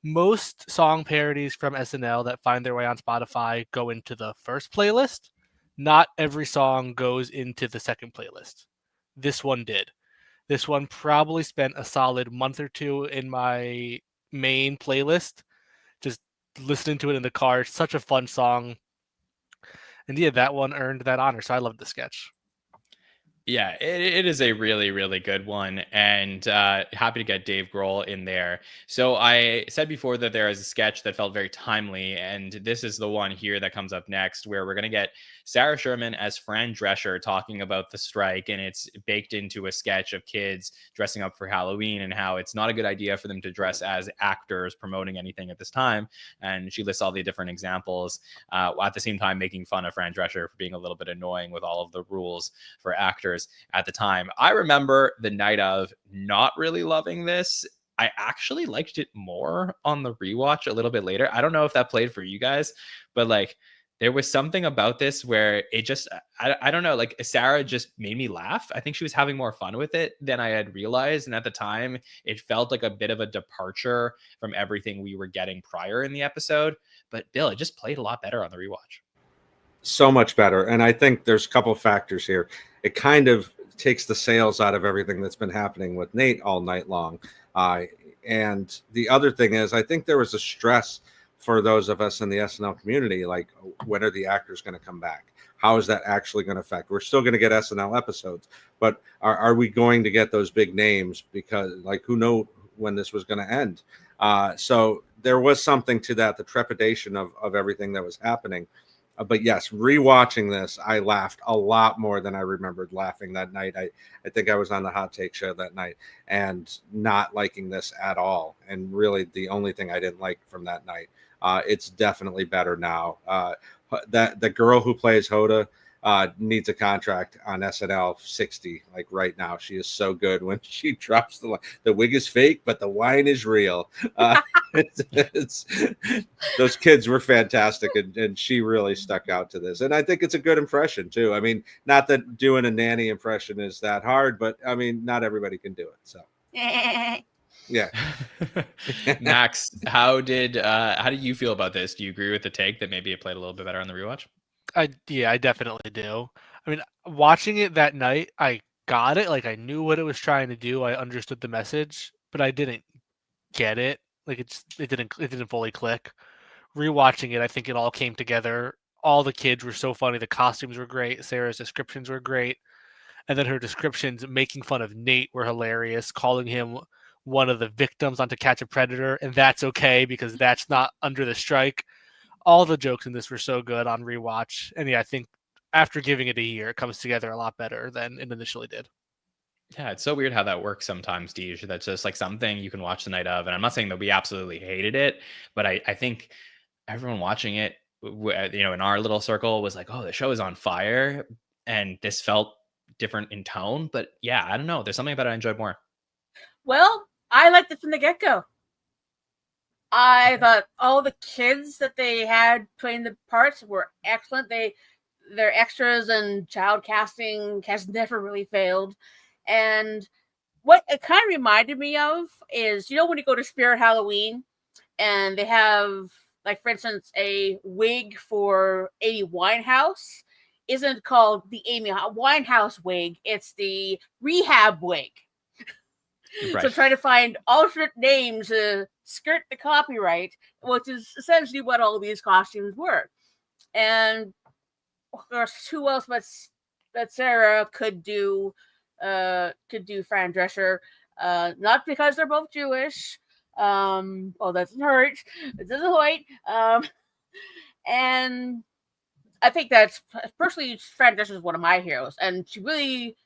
Most song parodies from SNL that find their way on Spotify go into the first playlist. Not every song goes into the second playlist. This one did. This one probably spent a solid month or two in my main playlist, just listening to it in the car. It's such a fun song. And yeah, that one earned that honor. So I love the sketch. Yeah, it is a really, really good one, and happy to get Dave Grohl in there. So I said before that there is a sketch that felt very timely, and this is the one here that comes up next, where we're going to get Sarah Sherman as Fran Drescher talking about the strike, and it's baked into a sketch of kids dressing up for Halloween and how it's not a good idea for them to dress as actors promoting anything at this time. And she lists all the different examples, at the same time making fun of Fran Drescher for being a little bit annoying with all of the rules for actors at the time. I remember the night of not really loving this. I actually liked it more on the rewatch a little bit later. I don't know if that played for you guys, but like there was something about this where it just, I don't know, like Sarah just made me laugh. I think she was having more fun with it than I had realized. And at the time, it felt like a bit of a departure from everything we were getting prior in the episode. But Bill, it just played a lot better on the rewatch. So much better. And I think there's a couple of factors here. It kind of takes the sails out of everything that's been happening with Nate all night long. And the other thing is, I think there was a stress for those of us in the SNL community, like, when are the actors going to come back? How is that actually going to affect? We're still going to get SNL episodes, but are we going to get those big names? Because, like, who knows when this was going to end? So there was something to that, the trepidation of everything that was happening. But yes, rewatching this, I laughed a lot more than I remembered laughing that night. I think I was on the Hot Take show that night and not liking this at all. And really the only thing I didn't like from that night. It's definitely better now. That the girl who plays Hoda needs a contract on SNL 60, like right now. She is so good when she drops the wig is fake, but the wine is real. Those kids were fantastic, and she really stuck out to this. And I think it's a good impression too. I mean, not that doing a nanny impression is that hard, but I mean, not everybody can do it. So yeah. Max, how did you feel about this? Do you agree with the take that maybe it played a little bit better on the rewatch? I definitely do. I mean, watching it that night, I got it. Like, I knew what it was trying to do. I understood the message, but I didn't get it. Like, it didn't fully click. Rewatching it, I think it all came together. All the kids were so funny. The costumes were great. Sarah's descriptions were great. And then her descriptions making fun of Nate were hilarious, calling him one of the victims on To Catch a Predator, and that's okay because that's not under the strike. All the jokes in this were so good on rewatch. And yeah, I think after giving it a year, it comes together a lot better than it initially did. Yeah, it's so weird how that works sometimes, Deej. That's just like something you can watch the night of. And I'm not saying that we absolutely hated it, but I think everyone watching it, in our little circle was like, oh, the show is on fire. And this felt different in tone. But yeah, I don't know. There's something about it I enjoyed more. Well, I liked it from the get-go. I thought all the kids that they had playing the parts were excellent. Their extras and child casting has never really failed. And what it kind of reminded me of is, when you go to Spirit Halloween and they have, like, for instance, a wig for Amy Winehouse isn't called the Amy Winehouse wig. It's the rehab wig. Right. So try to find alternate names to skirt the copyright, which is essentially what all these costumes were. And of course, who else but Sarah could do Fran Drescher, not because they're both Jewish. Well, that doesn't hurt. It doesn't hurt. And I think that's personally Fran Drescher is one of my heroes, and she really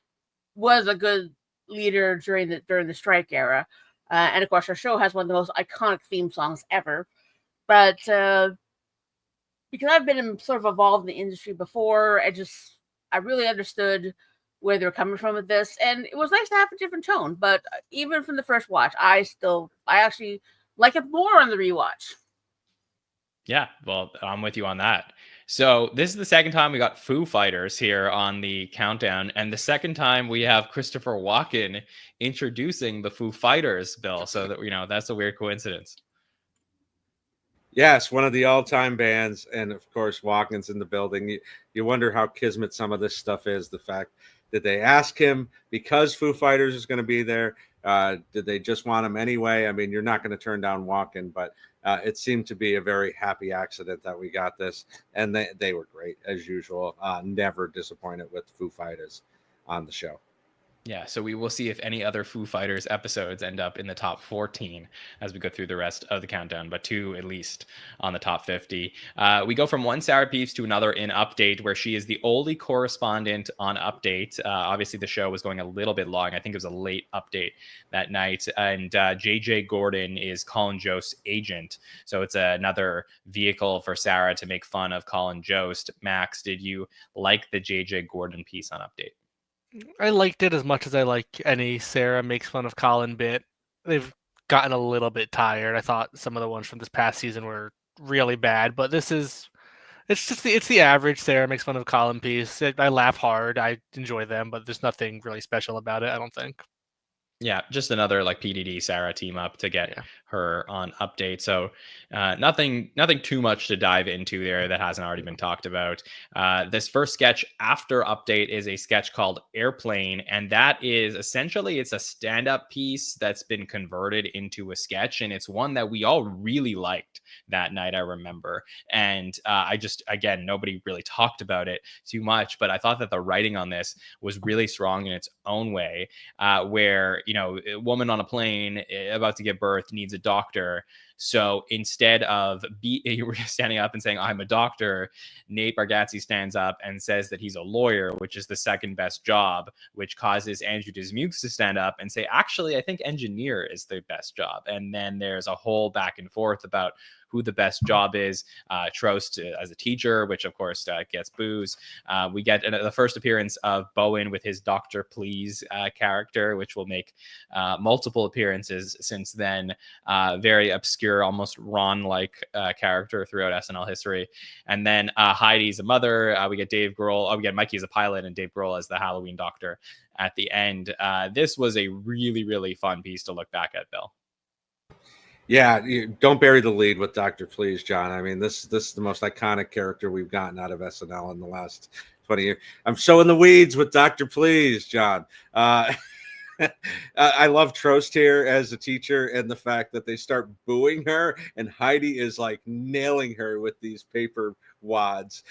was a good leader during the strike era. And of course, her show has one of the most iconic theme songs ever. But because I've been sort of involved in the industry before, I really understood where they were coming from with this, and it was nice to have a different tone. But even from the first watch, I actually like it more on the rewatch. Yeah, well, I'm with you on that. So this is the second time we got Foo Fighters here on the countdown, and the second time we have Christopher Walken introducing the Foo Fighters, Bill. So that that's a weird coincidence. Yes, one of the all-time bands, and of course, Walken's in the building. You wonder how kismet some of this stuff is. The fact that they ask him because Foo Fighters is going to be there. Did they just want him anyway? I mean, you're not going to turn down Walken, but it seemed to be a very happy accident that we got this, and they were great as usual. Never disappointed with Foo Fighters on the show. Yeah, so we will see if any other Foo Fighters episodes end up in the top 14 as we go through the rest of the countdown, but 2 at least on the top 50. We go from one Sarah Peeves to another in Update, where she is the only correspondent on Update. Obviously, the show was going a little bit long. I think it was a late update that night. And JJ Gordon is Colin Jost's agent. So it's another vehicle for Sarah to make fun of Colin Jost. Max, did you like the JJ Gordon piece on Update? I liked it as much as I like any Sarah makes fun of Colin bit. They've gotten a little bit tired. I thought some of the ones from this past season were really bad, but it's the average Sarah makes fun of Colin piece. I laugh hard. I enjoy them, but there's nothing really special about it, I don't think. Yeah, just another like PDD Sarah team up to get her on Update. So nothing too much to dive into there that hasn't already been talked about. This first sketch after Update is a sketch called Airplane, and that is essentially it's a stand-up piece that's been converted into a sketch, and it's one that we all really liked that night, I remember. And again, nobody really talked about it too much, but I thought that the writing on this was really strong in its own way, where a woman on a plane about to give birth needs a doctor. So instead of standing up and saying, I'm a doctor, Nate Bargatze stands up and says that he's a lawyer, which is the second best job, which causes Andrew Dismukes to stand up and say, actually, I think engineer is the best job. And then there's a whole back and forth about who the best job is. Trost as a teacher, which of course gets boos. We get the first appearance of Bowen with his Dr. Please character, which will make multiple appearances since then. Very obscure, almost Ron-like character throughout SNL history. And then Heidi's a mother. We get Dave Grohl. We get Mikey as a pilot and Dave Grohl as the Halloween doctor at the end. This was a really, really fun piece to look back at, Bill. Yeah, don't bury the lead with Dr. Please, John. I mean, this is the most iconic character we've gotten out of SNL in the last 20 years. I'm so in the weeds with Dr. Please, John. I love Trost here as a teacher, and the fact that they start booing her, and Heidi is like nailing her with these paper wads.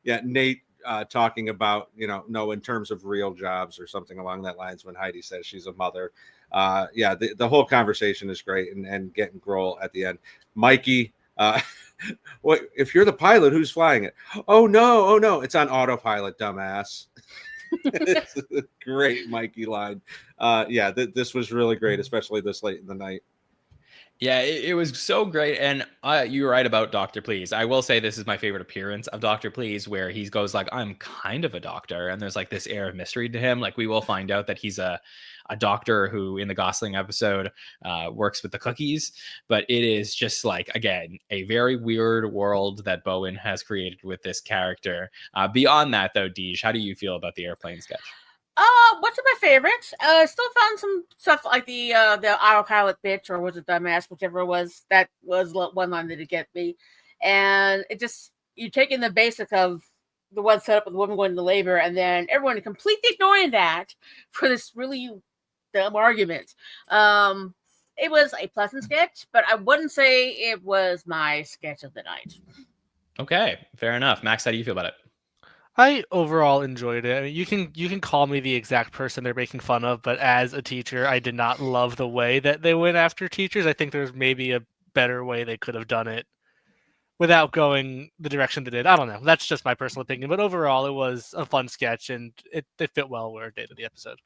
Nate talking about, no, in terms of real jobs or something along that lines when Heidi says she's a mother. The whole conversation is great, and getting Grohl at the end. Mikey, what if you're the pilot? Who's flying it? Oh no, it's on autopilot, dumbass. It's a great Mikey line. This was really great, especially this late in the night. Yeah, it was so great. And you're right about Dr. Please. I will say this is my favorite appearance of Dr. Please, where he goes like, I'm kind of a doctor. And there's like this air of mystery to him. Like we will find out that he's a doctor who in the Gosling episode works with the cookies. But it is just like, again, a very weird world that Bowen has created with this character. Beyond that, though, Deej, how do you feel about the airplane sketch? What's my favorites? Still found some stuff like the autopilot bitch, or was it dumbass, whichever it was. That was one line that did get me. And it just, you take in the basic of the one set up with the woman going into labor, and then everyone completely ignoring that for this really dumb argument. It was a pleasant sketch, but I wouldn't say it was my sketch of the night. Okay, fair enough. Max, how do you feel about it? I overall enjoyed it. I mean, you can call me the exact person they're making fun of, but as a teacher, I did not love the way that they went after teachers. I think there's maybe a better way they could have done it without going the direction they did. I don't know. That's just my personal opinion. But overall, it was a fun sketch, and it fit well where it did in the episode.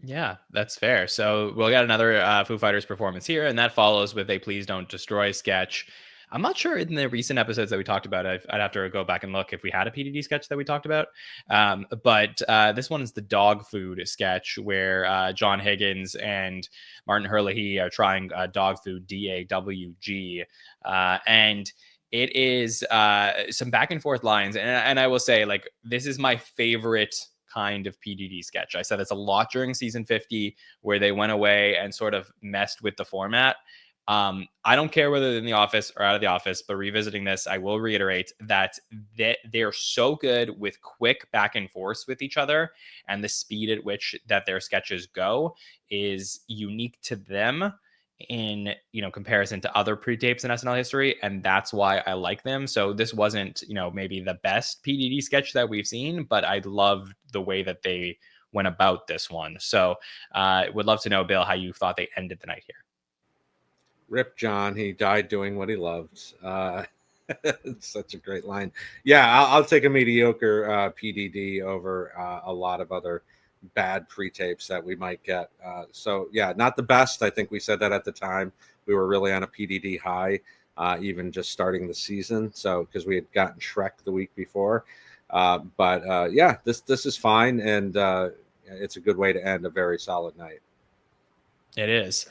Yeah, that's fair. So we'll get another Foo Fighters performance here, and that follows with a "Please Don't Destroy" sketch. I'm not sure in the recent episodes that we talked about. I'd have to go back and look if we had a PDD sketch that we talked about. But this one is the dog food sketch where John Higgins and Martin Herlihy are trying dog food, DAWG, and it is some back and forth lines. And I will say, like, this is my favorite kind of PDD sketch. I said this a lot during season 50, where they went away and sort of messed with the format. I don't care whether they're in the office or out of the office, but revisiting this, I will reiterate that they're so good with quick back and forth with each other, and the speed at which that their sketches go is unique to them in comparison to other pre-tapes in SNL history, and that's why I like them. So this wasn't maybe the best PDD sketch that we've seen, but I loved the way that they went about this one. So would love to know, Bill, how you thought they ended the night here. Rip John, he died doing what he loved. It's such a great line. Yeah, I'll take a mediocre PDD over a lot of other bad pre-tapes that we might get. So yeah, not the best. I think we said that at the time. We were really on a PDD high, even just starting the season. So because we had gotten Shrek the week before, but yeah, this is fine, and it's a good way to end a very solid night. It is.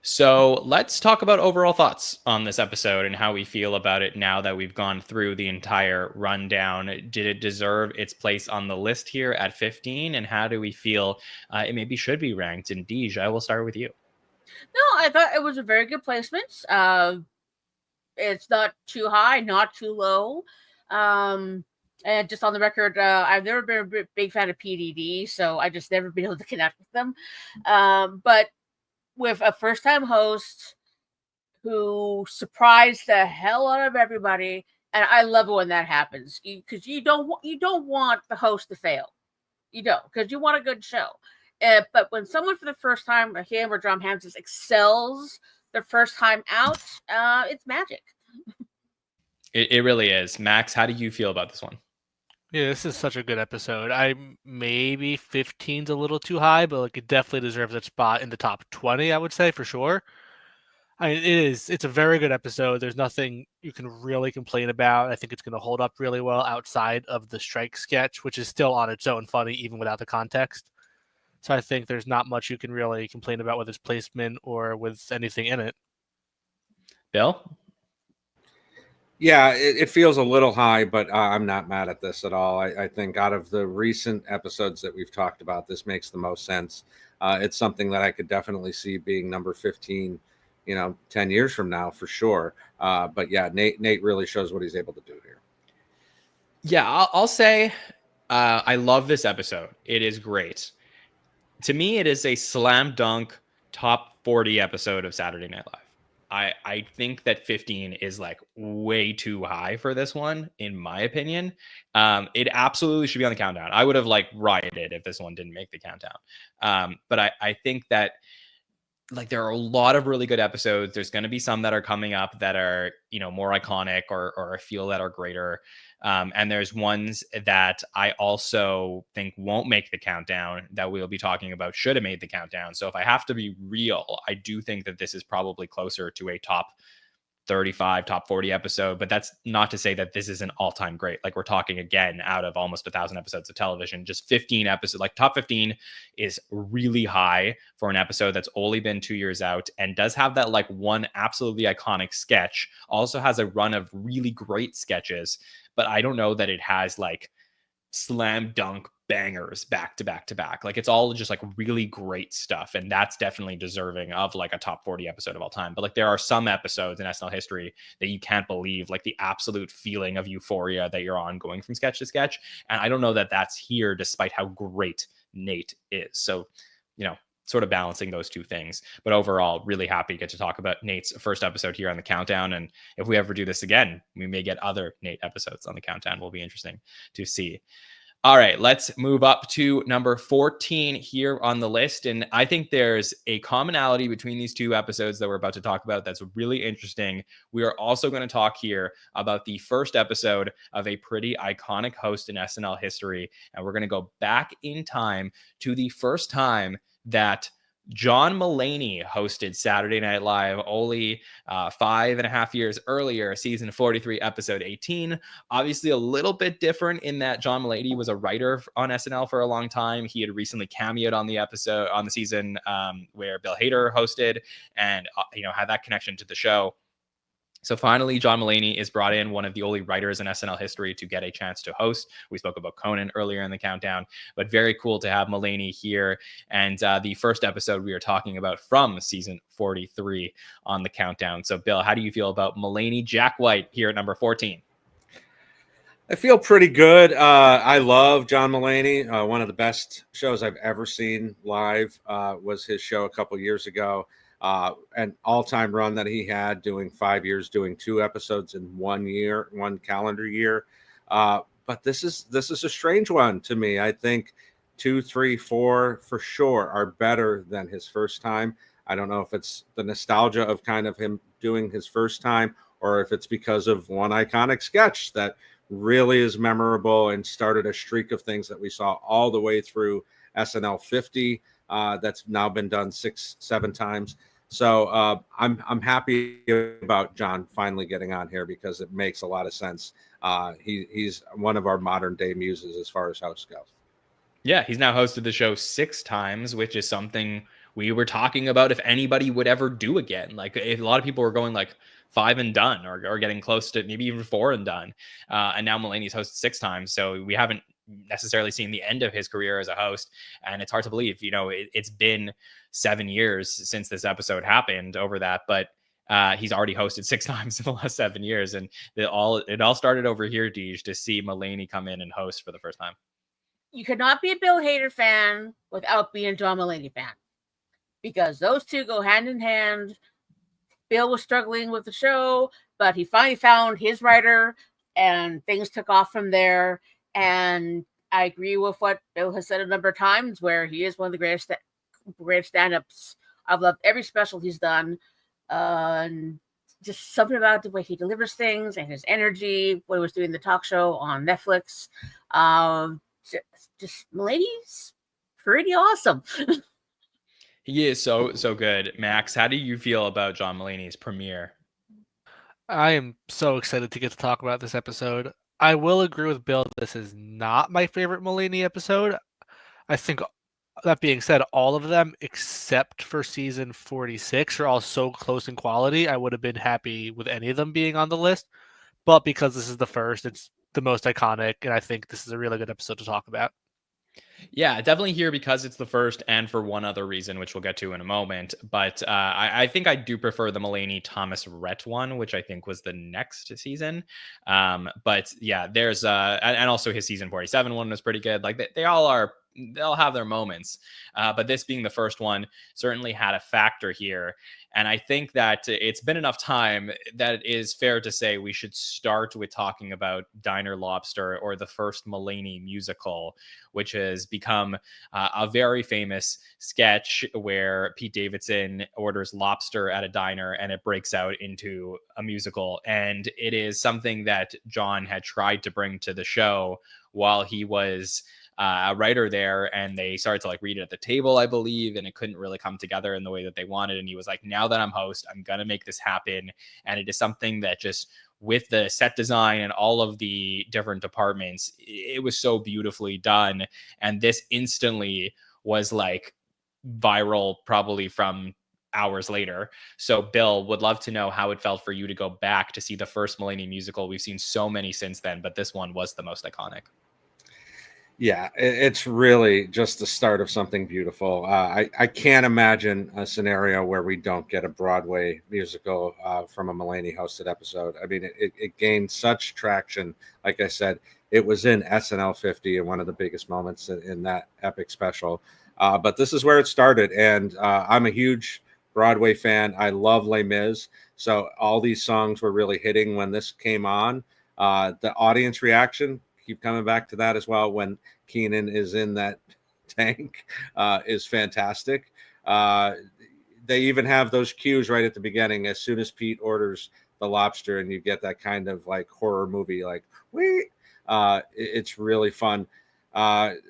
So let's talk about overall thoughts on this episode and how we feel about it now that we've gone through the entire rundown. Did it deserve its place on the list here at 15? And how do we feel it maybe should be ranked? And Deej, I will start with you. No, I thought it was a very good placement. It's not too high, not too low. And just on the record, I've never been a big fan of PDD, so I just never been able to connect with them. But with a first-time host who surprised the hell out of everybody, and I love it when that happens, because you don't want the host to fail, because you want a good show. But when someone for the first time, him or Drum Ham, just excels their first time out, it's magic. It really is. Max, how do you feel about this one? Yeah, this is such a good episode. I maybe 15's a little too high, but like it definitely deserves its spot in the top 20, I would say, for sure. I mean, it's a very good episode. There's nothing you can really complain about. I think it's going to hold up really well outside of the strike sketch, which is still on its own funny, even without the context. So I think there's not much you can really complain about with its placement or with anything in it. Bill? Yeah, it feels a little high, but I'm not mad at this at all. I think out of the recent episodes that we've talked about, this makes the most sense. It's something that I could definitely see being number 15, 10 years from now for sure. But yeah, Nate really shows what he's able to do here. Yeah, I'll say I love this episode. It is great. To me, it is a slam dunk top 40 episode of Saturday Night Live. I think that 15 is like way too high for this one, in my opinion. It absolutely should be on the countdown. I would have like rioted if this one didn't make the countdown. But I think that like there are a lot of really good episodes. There's going to be some that are coming up that are, more iconic or I feel that are greater. And there's ones that I also think won't make the countdown that we'll be talking about should have made the countdown. So if I have to be real, I do think that this is probably closer to a top 35, top 40 episode, but that's not to say that this is an all-time great. Like we're talking again out of almost 1,000 episodes of television, just 15 episodes, like top 15 is really high for an episode that's only been 2 years out and does have that like one absolutely iconic sketch, also has a run of really great sketches, but I don't know that it has like slam dunk bangers back to back to back. Like it's all just like really great stuff. And that's definitely deserving of like a top 40 episode of all time. But like there are some episodes in SNL history that you can't believe, like the absolute feeling of euphoria that you're on going from sketch to sketch. And I don't know that that's here despite how great Nate is. So, sort of balancing those two things. But overall, really happy to get to talk about Nate's first episode here on the countdown. And if we ever do this again, we may get other Nate episodes on the countdown. Will be interesting to see. All right, let's move up to number 14 here on the list. And I think there's a commonality between these two episodes that we're about to talk about that's really interesting. We are also going to talk here about the first episode of a pretty iconic host in SNL history. And we're going to go back in time to the first time that John Mulaney hosted Saturday Night Live only 5.5 years earlier, season 43, episode 18. Obviously, a little bit different in that John Mulaney was a writer on SNL for a long time. He had recently cameoed on the season where Bill Hader hosted, and had that connection to the show. So finally, John Mulaney is brought in, one of the only writers in SNL history to get a chance to host. We spoke about Conan earlier in the countdown, but very cool to have Mulaney here. And the first episode we are talking about from season 43 on the countdown. So Bill, how do you feel about Mulaney Jack White here at number 14? I feel pretty good. I love John Mulaney. One of the best shows I've ever seen live was his show a couple years ago. An all-time run that he had, doing 5 years, doing 2 episodes in 1 year, 1 calendar year. But this is a strange one to me. I think 2, 3, 4 for sure are better than his first time. I don't know if it's the nostalgia of kind of him doing his first time, or if it's because of one iconic sketch that really is memorable and started a streak of things that we saw all the way through SNL 50. That's now been done 6, 7 times. So I'm happy about John finally getting on here because it makes a lot of sense. He's one of our modern day muses as far as hosts go. Yeah, he's now hosted the show 6 times, which is something we were talking about if anybody would ever do again. Like, a lot of people were going like 5 and done, or getting close to maybe even 4 and done. And now Mulaney's hosted 6 times. So we haven't necessarily seen the end of his career as a host. And it's hard to believe, it's been 7 years since this episode happened over that, but he's already hosted 6 times in the last 7 years. And it all started over here, Deej, to see Mulaney come in and host for the first time. You could not be a Bill Hader fan without being a John Mulaney fan, because those two go hand in hand. Bill was struggling with the show, but he finally found his writer and things took off from there. And I agree with what Bill has said a number of times, where he is one of the greatest stand-ups. I've loved every special he's done. And just something about the way he delivers things and his energy when he was doing the talk show on Netflix. Just Mulaney's pretty awesome. He is so good. Max, how do you feel about John Mulaney's premiere? I am so excited to get to talk about this episode. I will agree with Bill, this is not my favorite Mulaney episode. I think, that being said, all of them except for season 46 are all so close in quality. I would have been happy with any of them being on the list. But because this is the first, it's the most iconic, and I think this is a really good episode to talk about. Yeah, definitely here because it's the first, and for one other reason, which we'll get to in a moment. But I think I do prefer the Mulaney Thomas Rhett one, which I think was the next season. But yeah, there's and also his season 47 one was pretty good. Like they'll have their moments. But this being the first one certainly had a factor here. And I think that it's been enough time that it is fair to say we should start with talking about Diner Lobster, or the first Mulaney musical, which has become a very famous sketch where Pete Davidson orders lobster at a diner and it breaks out into a musical. And it is something that John had tried to bring to the show while he was a writer there, and they started to read it at the table, I believe, and it couldn't really come together in the way that they wanted. And he was like, now that I'm host, I'm going to make this happen. And it is something that just, with the set design and all of the different departments, it was so beautifully done. And this instantly was viral, probably from hours later. So Bill, would love to know how it felt for you to go back to see the first Mulaney musical. We've seen so many since then, but this one was the most iconic. Yeah, it's really just the start of something beautiful. I can't imagine a scenario where we don't get a Broadway musical from a Mulaney hosted episode. I mean, it gained such traction. Like I said, it was in SNL 50 and one of the biggest moments in that epic special. But this is where it started, and I'm a huge Broadway fan. I love Les Mis, so all these songs were really hitting when this came on. The audience reaction, keep coming back to that as well, when Keenan is in that tank, is fantastic. They even have those cues right at the beginning as soon as Pete orders the lobster, and you get that kind of like horror movie, like wait. It's really fun.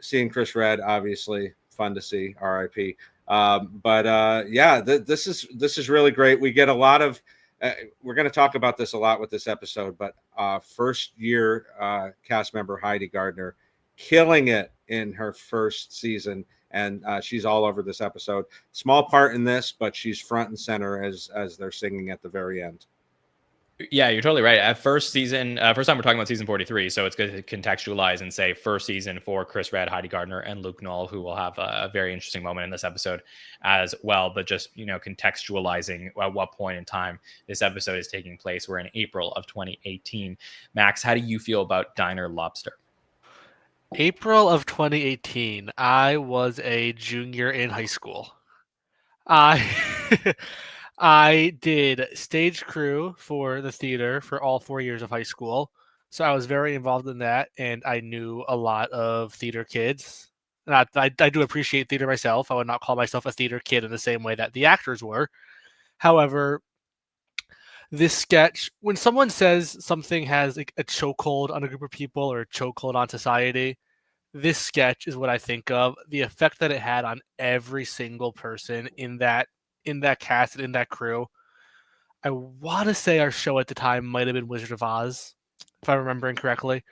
Seeing Chris Redd, obviously fun to see. R.I.P. This is really great. We get a lot of. We're going to talk about this a lot with this episode, but first year cast member Heidi Gardner killing it in her first season, and she's all over this episode. Small part in this, but she's front and center as they're singing at the very end. Yeah, you're totally right. At first time we're talking about season 43, so it's good to contextualize and say first season for Chris Redd, Heidi Gardner, and Luke Knoll, who will have a very interesting moment in this episode as well. But just, contextualizing at what point in time this episode is taking place. We're in April of 2018. Max, how do you feel about Diner Lobster? April of 2018, I was a junior in high school. I I did stage crew for the theater for all 4 years of high school. So I was very involved in that, and I knew a lot of theater kids. I do appreciate theater myself. I would not call myself a theater kid in the same way that the actors were. However, this sketch, when someone says something has like a chokehold on a group of people or a chokehold on society, this sketch is what I think of. The effect that it had on every single person in that cast and in that crew. I want to say our show at the time might have been Wizard of Oz, if I'm remembering correctly.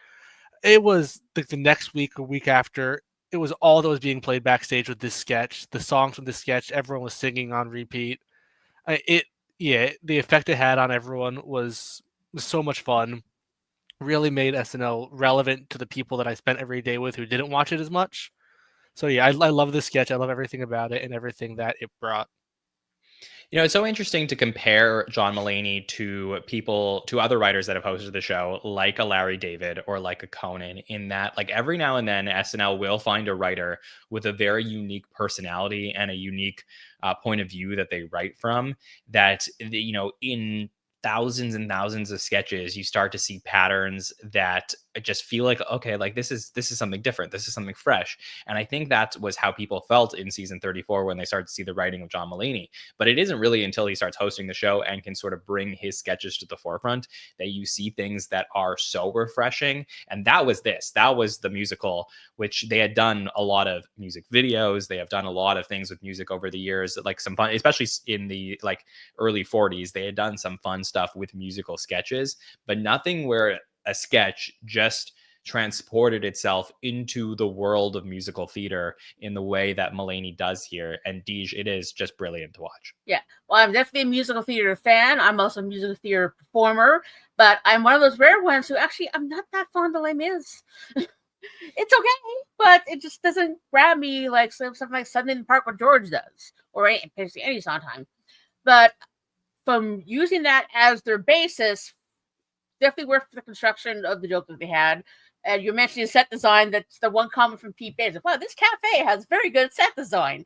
It was like the next week or week after. It was all that was being played backstage with this sketch. The songs from this sketch, everyone was singing on repeat. The effect it had on everyone was so much fun. Really made SNL relevant to the people that I spent every day with who didn't watch it as much. So yeah, I love this sketch. I love everything about it and everything that it brought. It's so interesting to compare John Mulaney to other writers that have hosted the show, like a Larry David or like a Conan, in that like every now and then SNL will find a writer with a very unique personality and a unique point of view that they write from that, in thousands and thousands of sketches, you start to see patterns that just feel like, okay, like this is something different. This is something fresh. And I think that was how people felt in season 34 when they started to see the writing of John Mulaney. But it isn't really until he starts hosting the show and can sort of bring his sketches to the forefront that you see things that are so refreshing. And that was the musical, which they had done a lot of music videos. They have done a lot of things with music over the years, like some fun, especially in the like early 40s, they had done some fun stuff with musical sketches, but nothing where a sketch just transported itself into the world of musical theater in the way that Mulaney does here. And Deej, it is just brilliant to watch. Yeah, well, I'm definitely a musical theater fan. I'm also a musical theater performer, but I'm one of those rare ones who actually I'm not that fond of Les Mis. It's okay, but it just doesn't grab me like something like Sunday in the Park with George does, or basically any Sondheim. But from using that as their basis, definitely worth the construction of the joke that they had. And you're mentioning set design. That's the one comment from Pete Bates. Wow, this cafe has very good set design.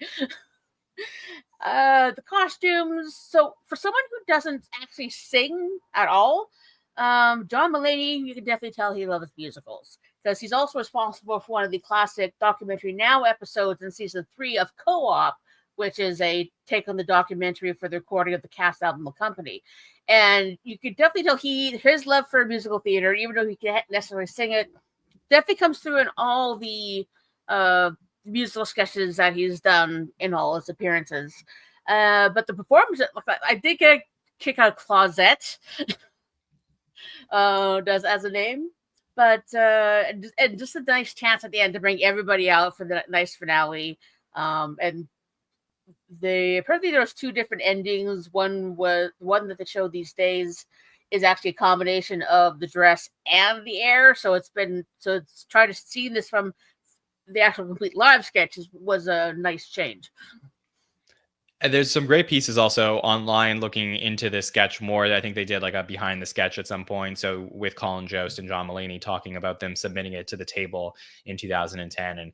The costumes. So for someone who doesn't actually sing at all, John Mulaney, you can definitely tell he loves musicals because he's also responsible for one of the classic Documentary Now episodes in season 3 of Co-op, which is a take on the documentary for the recording of the cast album The Company. And you could definitely tell his love for musical theater, even though he can't necessarily sing it, definitely comes through in all the musical sketches that he's done in all his appearances. But the performance, I did get a kick out of Clausette, does as a name. But and just a nice chance at the end to bring everybody out for the nice finale. And apparently there was 2 different endings. One that they showed these days is actually a combination of the dress and the air. So it's trying to see this from the actual complete live sketches was a nice change. And there's some great pieces also online looking into this sketch more. I think they did like a behind the sketch at some point. So with Colin Jost and John Mulaney talking about them submitting it to the table in 2010 and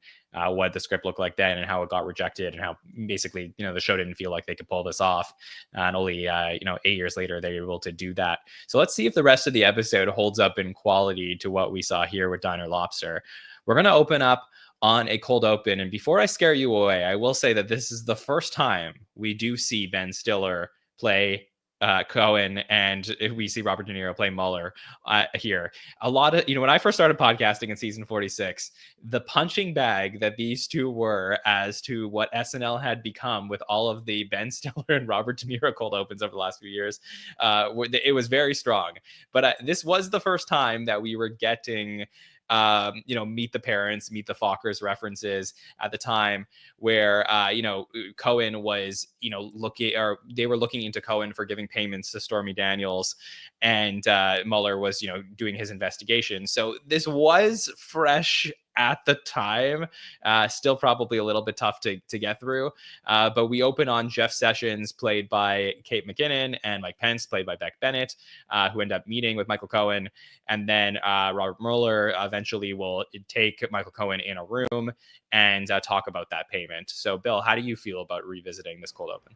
what the script looked like then and how it got rejected and how basically, the show didn't feel like they could pull this off. And only, 8 years later, they were able to do that. So let's see if the rest of the episode holds up in quality to what we saw here with Diner Lobster. We're going to open up on a cold open. And before I scare you away, I will say that this is the first time we do see Ben Stiller play Cohen and we see Robert De Niro play Mueller here. A lot of, when I first started podcasting in season 46, the punching bag that these two were as to what SNL had become with all of the Ben Stiller and Robert De Niro cold opens over the last few years, it was very strong. But this was the first time that we were getting meet the parents, meet the Fockers references at the time where, Cohen was, they were looking into Cohen for giving payments to Stormy Daniels and Mueller was, doing his investigation. So this was fresh at the time, still probably a little bit tough to get through. But we open on Jeff Sessions, played by Kate McKinnon, and Mike Pence, played by Beck Bennett, who end up meeting with Michael Cohen. And then Robert Mueller eventually will take Michael Cohen in a room and talk about that payment. So, Bill, how do you feel about revisiting this cold open?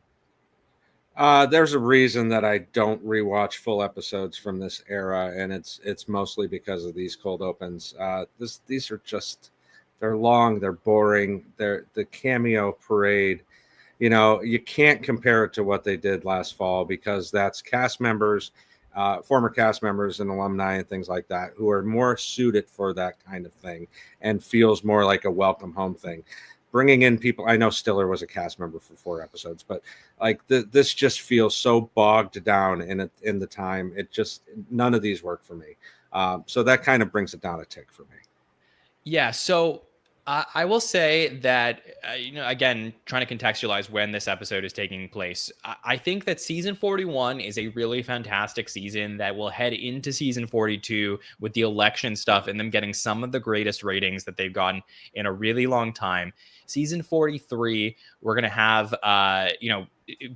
There's a reason that I don't rewatch full episodes from this era, and it's mostly because of these cold opens. These are just, they're long, they're boring, they're the cameo parade. You can't compare it to what they did last fall because that's cast members, former cast members and alumni and things like that who are more suited for that kind of thing and feels more like a welcome home thing. Bringing in people, I know Stiller was a cast member for 4 episodes, but like this just feels so bogged down in the time. It just, none of these work for me. So that kind of brings it down a tick for me. Yeah. So I will say that, again, trying to contextualize when this episode is taking place, I think that season 41 is a really fantastic season that will head into season 42 with the election stuff and them getting some of the greatest ratings that they've gotten in a really long time. Season 43, we're going to have,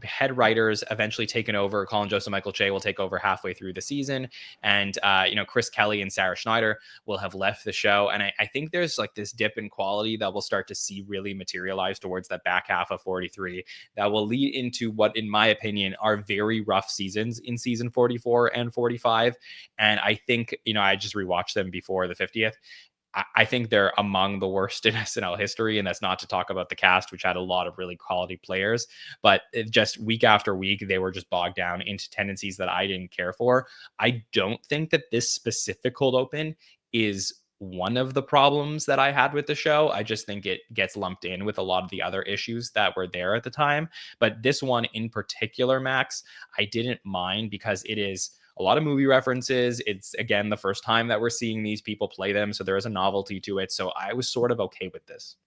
head writers eventually taken over. Colin Jost and Michael Che will take over halfway through the season. And, Chris Kelly and Sarah Schneider will have left the show. And I think there's like this dip in quality that we'll start to see really materialize towards that back half of 43 that will lead into what, in my opinion, are very rough seasons in season 44 and 45. And I think, I just rewatched them before the 50th. I think they're among the worst in SNL history. And that's not to talk about the cast, which had a lot of really quality players. But just week after week, they were just bogged down into tendencies that I didn't care for. I don't think that this specific cold open is one of the problems that I had with the show. I just think it gets lumped in with a lot of the other issues that were there at the time. But this one in particular, Max, I didn't mind because it is a lot of movie references. It's, again, the first time that we're seeing these people play them. So there is a novelty to it. So I was sort of okay with this.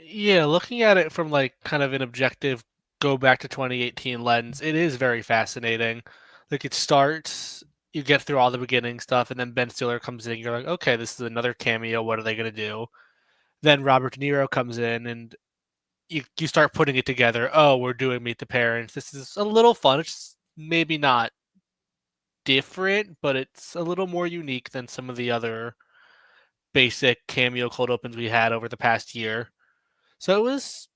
Yeah, looking at it from like kind of an objective, go back to 2018 lens, it is very fascinating. Like it starts, you get through all the beginning stuff, and then Ben Stiller comes in. You're like, okay, this is another cameo. What are they going to do? Then Robert De Niro comes in, and you start putting it together. Oh, we're doing Meet the Parents. This is a little fun. It's maybe not different, but it's a little more unique than some of the other basic cameo cold opens we had over the past year. So it was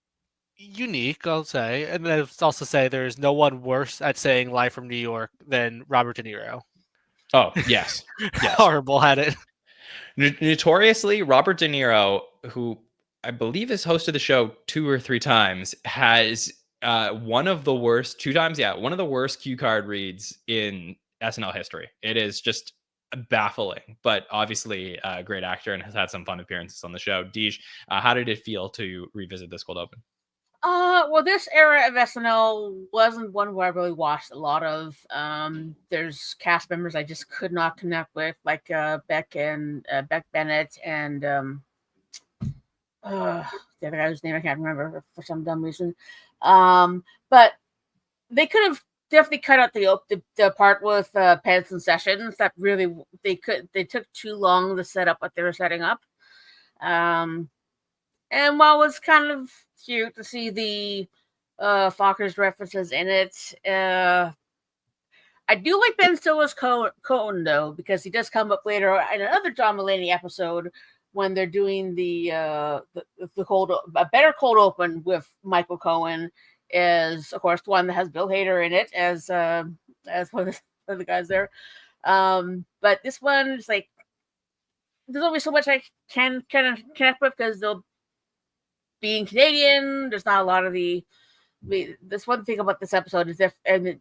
unique, I'll say. And then I'll also say there's no one worse at saying Live from New York than Robert De Niro. Oh, yes. Yes. Horrible at it. Notoriously, Robert De Niro, who I believe has hosted the show 2 or 3 times, has one of the worst cue card reads in SNL history. It is just baffling, but obviously a great actor and has had some fun appearances on the show. Deej, how did it feel to revisit this cold open? Well, this era of SNL wasn't one where I really watched a lot of. There's cast members I just could not connect with, like Beck Bennett and the other guy whose name I can't remember for some dumb reason. But they could have definitely cut out the part with Pence and Sessions. That really they took too long to set up what they were setting up. And while it was kind of cute to see the Foster's references in it. I do like Ben Stiller's Cohen though, because he does come up later in another John Mulaney episode when they're doing the better cold open with Michael Cohen, is of course the one that has Bill Hader in it as one of the guys there. But this one is like, there's only so much I can kind of connect with, because they'll being Canadian, there's not a lot of this one thing about this episode is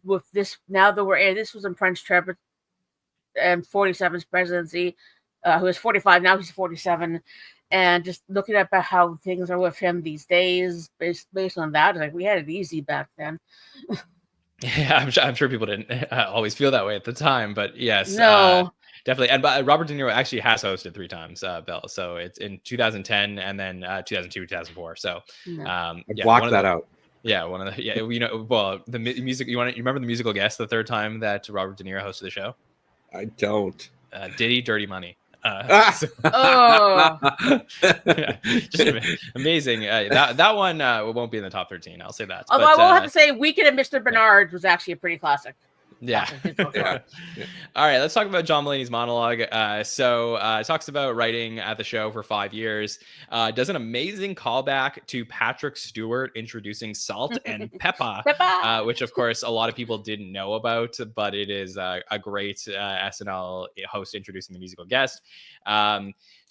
with this, now that we're in, this was in Prince Trevor and 47's presidency, who is 45 now, he's 47, and just looking at how things are with him these days, based on that, like we had it easy back then. Yeah, I'm sure people didn't always feel that way at the time, but yes, No. definitely. And Robert De Niro actually has hosted 3 times, Bill. So it's in 2010 and then 2002, 2004. So I blocked that out. Yeah, one of the well, the music. You remember the musical guest the third time that Robert De Niro hosted the show? I don't. Diddy, Dirty Money. Oh, Yeah, just amazing. That one won't be in the top 13. I'll say that. Although I will have to say, Weekend at Mr. Bernard's was actually a pretty classic. Yeah. All right, let's talk about John Mulaney's monologue. It talks about writing at the show for 5 years. Does an amazing callback to Patrick Stewart introducing salt and pepper, which of course a lot of people didn't know about, but it is a great SNL host introducing the musical guest.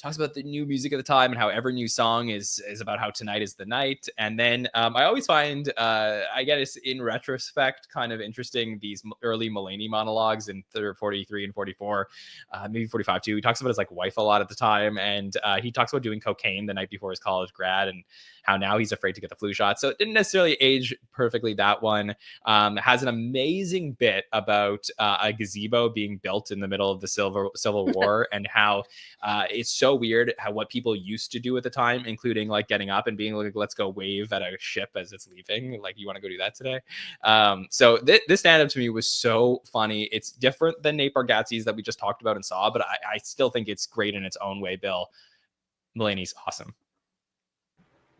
Talks about the new music at the time and how every new song is about how tonight is the night. And then I always find, I guess in retrospect, kind of interesting, these early Mulaney monologues in 43 and 44, maybe 45 too. He talks about his like wife a lot at the time. And he talks about doing cocaine the night before his college grad and how now he's afraid to get the flu shot. So it didn't necessarily age perfectly, that one. Has an amazing bit about a gazebo being built in the middle of the Civil War and how it's so weird how what people used to do at the time, including like getting up and being like, let's go wave at a ship as it's leaving. Like, you want to go do that today? So this stand-up to me was so funny. It's different than Nate Bargatze's that we just talked about and saw, but I still think it's great in its own way. Bill, Mulaney's awesome.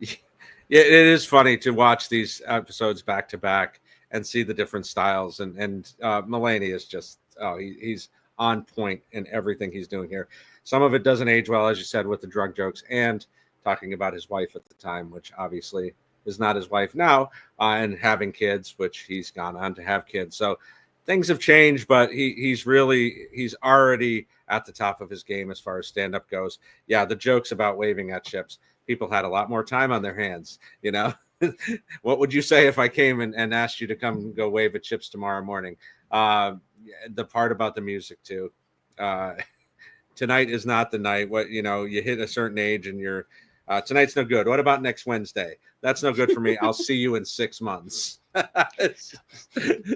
Yeah, it is funny to watch these episodes back to back and see the different styles. And Mulaney is just, he's on point in everything he's doing here. Some of it doesn't age well, as you said, with the drug jokes and talking about his wife at the time, which obviously is not his wife now, and having kids, which he's gone on to have kids. So things have changed, but he's already at the top of his game as far as stand-up goes. Yeah, the jokes about waving at ships. People had a lot more time on their hands, you know. What would you say if I came and asked you to come go wave at ships tomorrow morning? The part about the music too. Tonight is not the night. What, you know, you hit a certain age and you're tonight's no good. What about next Wednesday? That's no good for me. I'll see you in 6 months.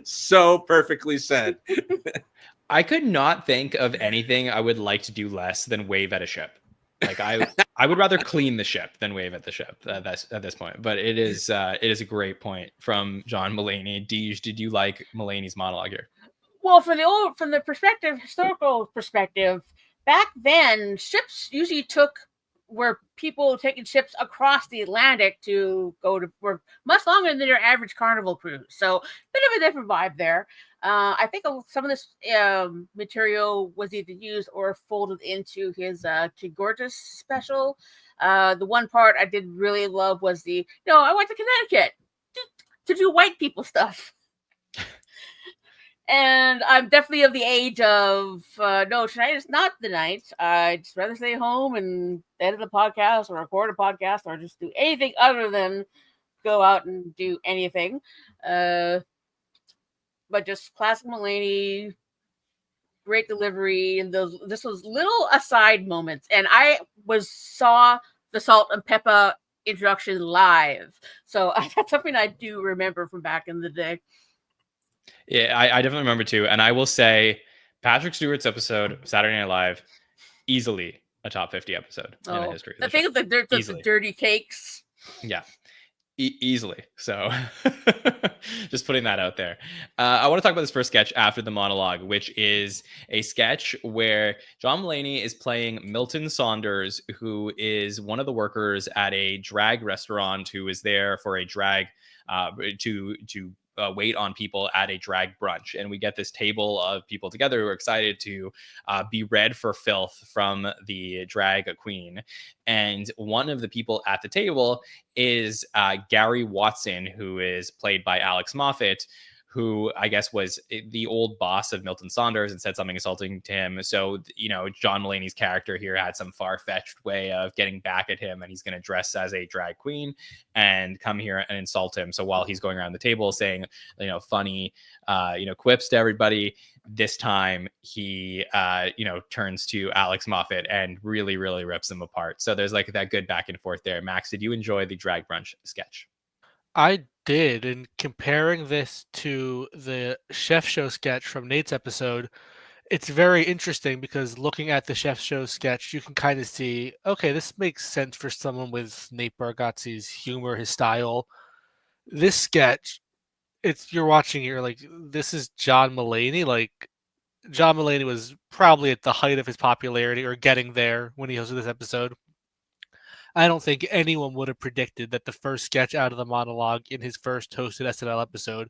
So perfectly said. I could not think of anything I would like to do less than wave at a ship. Like I would rather clean the ship than wave at the ship at this point. But it is a great point from John Mulaney. Deej, did you like Mulaney's monologue here? Well, from the historical perspective, back then ships usually were people taking ships across the Atlantic to go to were much longer than your average carnival cruise. So bit of a different vibe there. I think some of this material was either used or folded into his Kid Gorgeous special. The one part I did really love was I went to Connecticut to do white people stuff. And I'm definitely of the age of, no, tonight is not the night. I'd just rather stay home and edit a podcast or record a podcast or just do anything other than go out and do anything. But just classic Mulaney, great delivery, and this was little aside moments. And I saw the salt and pepper introduction live, so that's something I do remember from back in the day. Yeah, I definitely remember too. And I will say, Patrick Stewart's episode of Saturday Night Live, easily a top 50 episode in the history. I think of the dirty cakes. Yeah. Easily. So just putting that out there. I want to talk about this first sketch after the monologue, which is a sketch where John Mulaney is playing Milton Saunders, who is one of the workers at a drag restaurant who is there for a drag to wait on people at a drag brunch. And we get this table of people together who are excited to be read for filth from the drag queen. And one of the people at the table is Gary Watson, who is played by Alex Moffat, who I guess was the old boss of Milton Saunders and said something insulting to him. So, John Mulaney's character here had some far-fetched way of getting back at him, and he's going to dress as a drag queen and come here and insult him. So while he's going around the table saying, funny, quips to everybody, this time he, turns to Alex Moffat and really, really rips him apart. So there's like that good back and forth there. Max, did you enjoy the drag brunch sketch? I did, and comparing this to the chef show sketch from Nate's episode, it's very interesting because looking at the chef show sketch, you can kind of see, okay, this makes sense for someone with Nate Bargatze's humor, his style. This sketch, you're watching, you're like, this is John Mulaney. Like, John Mulaney was probably at the height of his popularity or getting there when he hosted this episode. I don't think anyone would have predicted that the first sketch out of the monologue in his first hosted SNL episode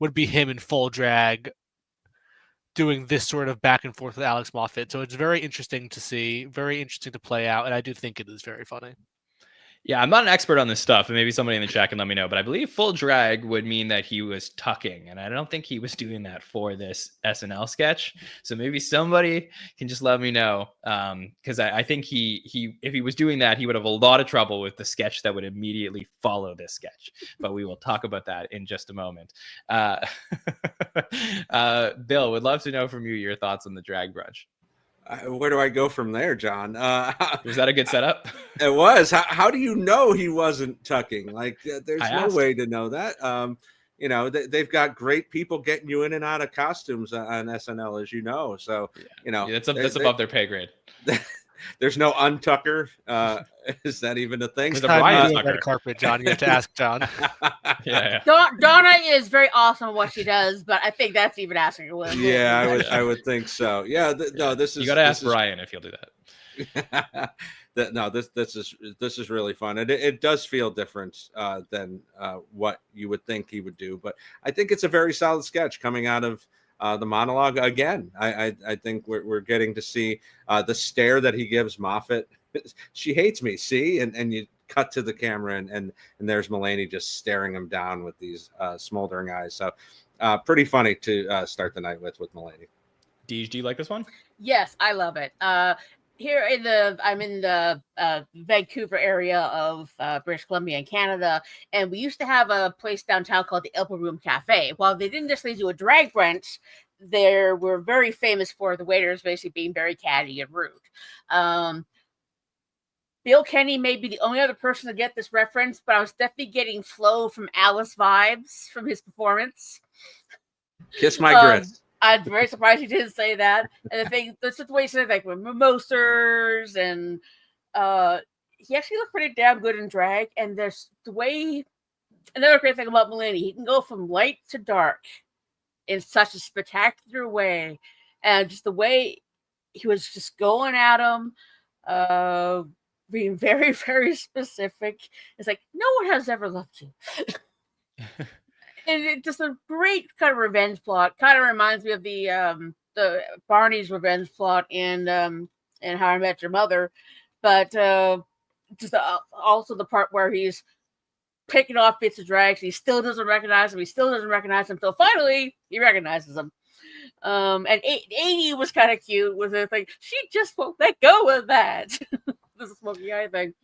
would be him in full drag doing this sort of back and forth with Alex Moffat. So it's very interesting to see, very interesting to play out, and I do think it is very funny. Yeah, I'm not an expert on this stuff, and maybe somebody in the chat can let me know, but I believe full drag would mean that he was tucking, and I don't think he was doing that for this SNL sketch. So maybe somebody can just let me know, because I think he if he was doing that, he would have a lot of trouble with the sketch that would immediately follow this sketch. But we will talk about that in just a moment. Bill, would love to know from you your thoughts on the drag brunch. Where do I go from there, John? Was that a good setup? It was. How do you know he wasn't tucking? Like, there's no way to know that. They've got great people getting you in and out of costumes on SNL, as you know. So, that's above their pay grade. There's no untucker. Is that even a thing? There's a Brian red carpet, John. You have to ask John. Yeah. Donna is very awesome at what she does, but I think that's even asking a little. Yeah, I would think so. Yeah, no, this is. You got to ask Brian if he'll do that. This is really fun. It does feel different than what you would think he would do, but I think it's a very solid sketch coming out of the monologue. Again, I think we're getting to see the stare that he gives Moffat. She hates me, see, and you cut to the camera and there's Mulaney just staring him down with these smoldering eyes. So pretty funny to start the night with Mulaney. Deej, do you like this one? Yes, I love it. Here I'm in the Vancouver area of British Columbia in Canada, and we used to have a place downtown called the Elbow Room Cafe. While they didn't necessarily do a drag brunch, they were very famous for the waiters basically being very catty and rude. Bill Kenny may be the only other person to get this reference, but I was definitely getting Flo from Alice vibes from his performance. Kiss my grits. I'm very surprised he didn't say that. And the situation like with mimosas and he actually looked pretty damn good in drag. And there's another great thing about Mulaney, he can go from light to dark in such a spectacular way. And just the way he was just going at him, being very, very specific. It's like, no one has ever loved you. And it's just a great kind of revenge plot. Kind of reminds me of the Barney's revenge plot in How I Met Your Mother. But just also the part where he's picking off bits of drags. He still doesn't recognize him. He still doesn't recognize him until finally he recognizes him. And 80 was kind of cute with it. Like, she just won't let go of that. This is smoky eye thing.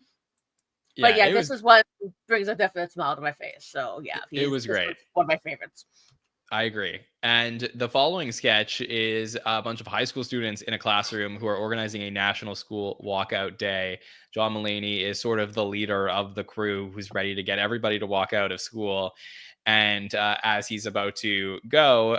But yeah, this is what brings a definite smile to my face. So yeah, it was great. One of my favorites. I agree. And the following sketch is a bunch of high school students in a classroom who are organizing a national school walkout day. John Mulaney is sort of the leader of the crew who's ready to get everybody to walk out of school. And as he's about to go,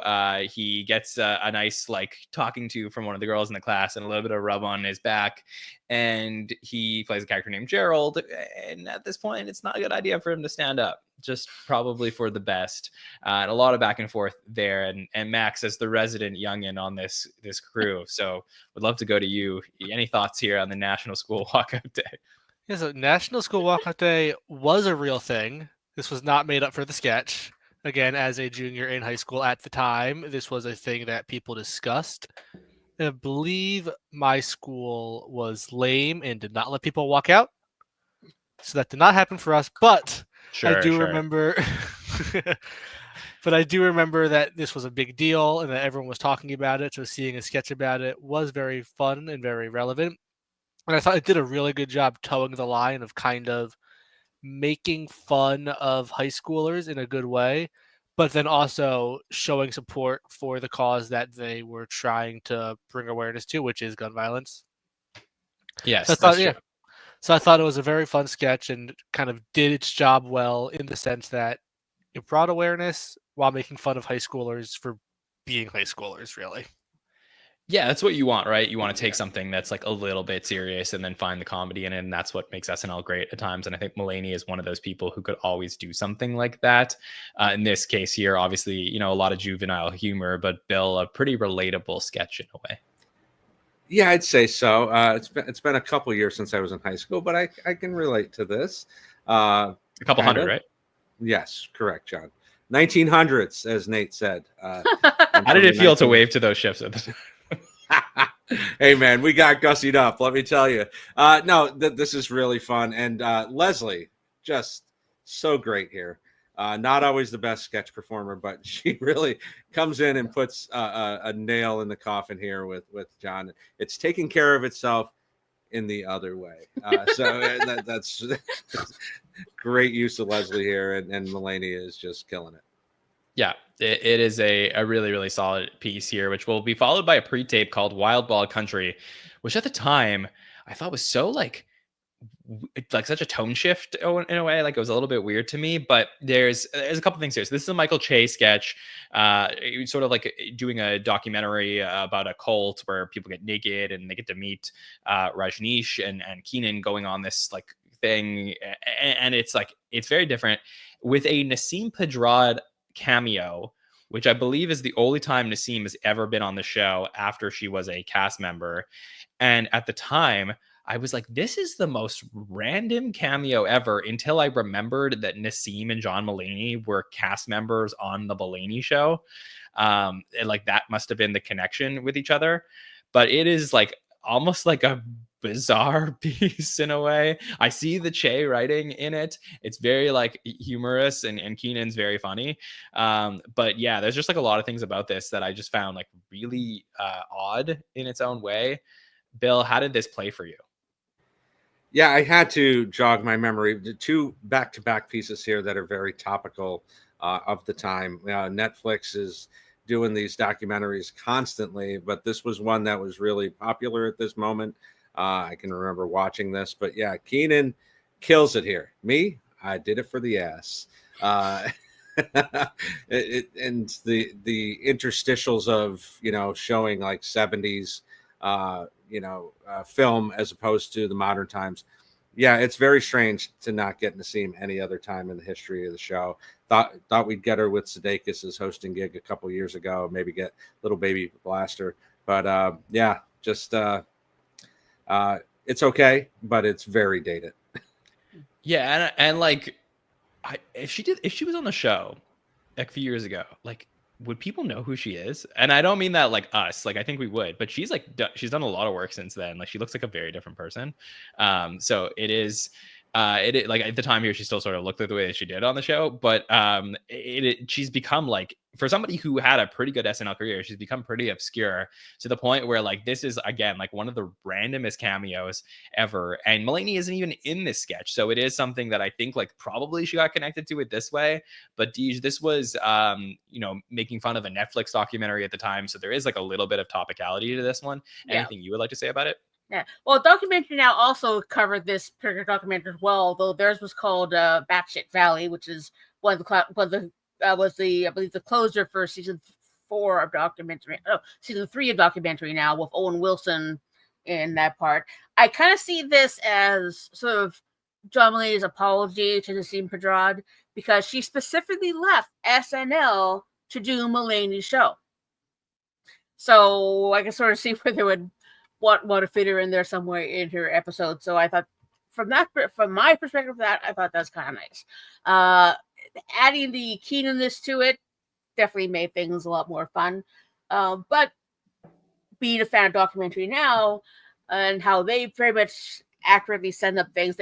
he gets a nice like talking to from one of the girls in the class and a little bit of rub on his back. And he plays a character named Gerald. And at this point, it's not a good idea for him to stand up, just probably for the best. And a lot of back and forth there. And Max as the resident youngin on this crew. So would love to go to you. Any thoughts here on the National School Walkout Day? Yeah, so National School Walkout Day was a real thing. This was not made up for the sketch. Again, as a junior in high school at the time, this was a thing that people discussed. I believe my school was lame and did not let people walk out. So that did not happen for us, but I do remember but I do remember that this was a big deal and that everyone was talking about it. So seeing a sketch about it was very fun and very relevant. And I thought it did a really good job towing the line of kind of making fun of high schoolers in a good way, but then also showing support for the cause that they were trying to bring awareness to, which is gun violence. Yes, so that's true. So I thought it was a very fun sketch and kind of did its job well in the sense that it brought awareness while making fun of high schoolers for being high schoolers, really. Yeah, that's what you want, right? You want to take something that's like a little bit serious and then find the comedy in it. And that's what makes SNL great at times. And I think Mulaney is one of those people who could always do something like that. In this case here, obviously, you know, a lot of juvenile humor, but Bill, a pretty relatable sketch in a way. Yeah, I'd say so. It's been a couple years since I was in high school, but I can relate to this. A couple hundred, right? Yes, correct, John. 1900s, as Nate said. How did it feel to wave to those ships at the time? Hey man, we got gussied up, let me tell you. No, this is really fun, and Leslie, just so great here. Not always the best sketch performer, but she really comes in and puts a nail in the coffin here with John. It's taking care of itself in the other way. So that's great use of Leslie here, and Mulaney is just killing it. Yeah, it is a really, really solid piece here, which will be followed by a pre-tape called Wild Wild Country, which at the time I thought was so like such a tone shift in a way. Like it was a little bit weird to me, but there's a couple things here. So this is a Michael Che sketch, sort of like doing a documentary about a cult where people get naked and they get to meet Rajneesh and Keenan going on this like thing. And it's like, it's very different with a Nasim Pedrad cameo, which I believe is the only time Nasim has ever been on the show after she was a cast member. And at the time, I was like, this is the most random cameo ever until I remembered that Nasim and John Mulaney were cast members on the Mulaney show. And like that must have been the connection with each other. But it is like almost like a bizarre piece in a way. I see the Che writing in it. It's very like humorous and Keenan's very funny. But yeah, there's just like a lot of things about this that I just found like really odd in its own way. Bill, how did this play for you? Yeah, I had to jog my memory. The two back-to-back pieces here that are very topical of the time. Netflix is doing these documentaries constantly, but this was one that was really popular at this moment. I can remember watching this, but yeah, Keenan kills it here. Me, I did it for the ass. And the interstitials of, you know, showing like 70s, film as opposed to the modern times. Yeah, it's very strange to not get Nasim any other time in the history of the show. Thought we'd get her with Sudeikis' hosting gig a couple years ago, maybe get Little Baby Blaster. But yeah, just it's okay, but it's very dated. Yeah, and like if she was on the show like a few years ago, like would people know who she is? And I don't mean that like us, like I think we would, but she's done a lot of work since then. Like she looks like a very different person. So it is like at the time here, she still sort of looked the way that she did on the show, but she's become like for somebody who had a pretty good SNL career, she's become pretty obscure to the point where like this is again like one of the randomest cameos ever. And Mulaney isn't even in this sketch, so it is something that I think like probably she got connected to it this way. But Deej, this was making fun of a Netflix documentary at the time, so there is like a little bit of topicality to this one. Yeah. Anything you would like to say about it? Yeah. Well, documentary now also covered this particular documentary as well, though theirs was called Batshit Valley, which is was the I believe the closer for season 4 of documentary. Oh, season 3 of documentary now with Owen Wilson in that part. I kind of see this as sort of John Mulaney's apology to Nassim Pedrad because she specifically left SNL to do Mulaney's show. So I can sort of see where they would want to fit her in there somewhere in her episode. So I thought from my perspective, I thought that's kind of nice. Adding the Keenanness to it definitely made things a lot more fun. But being a fan of documentary now and how they very much accurately send up things,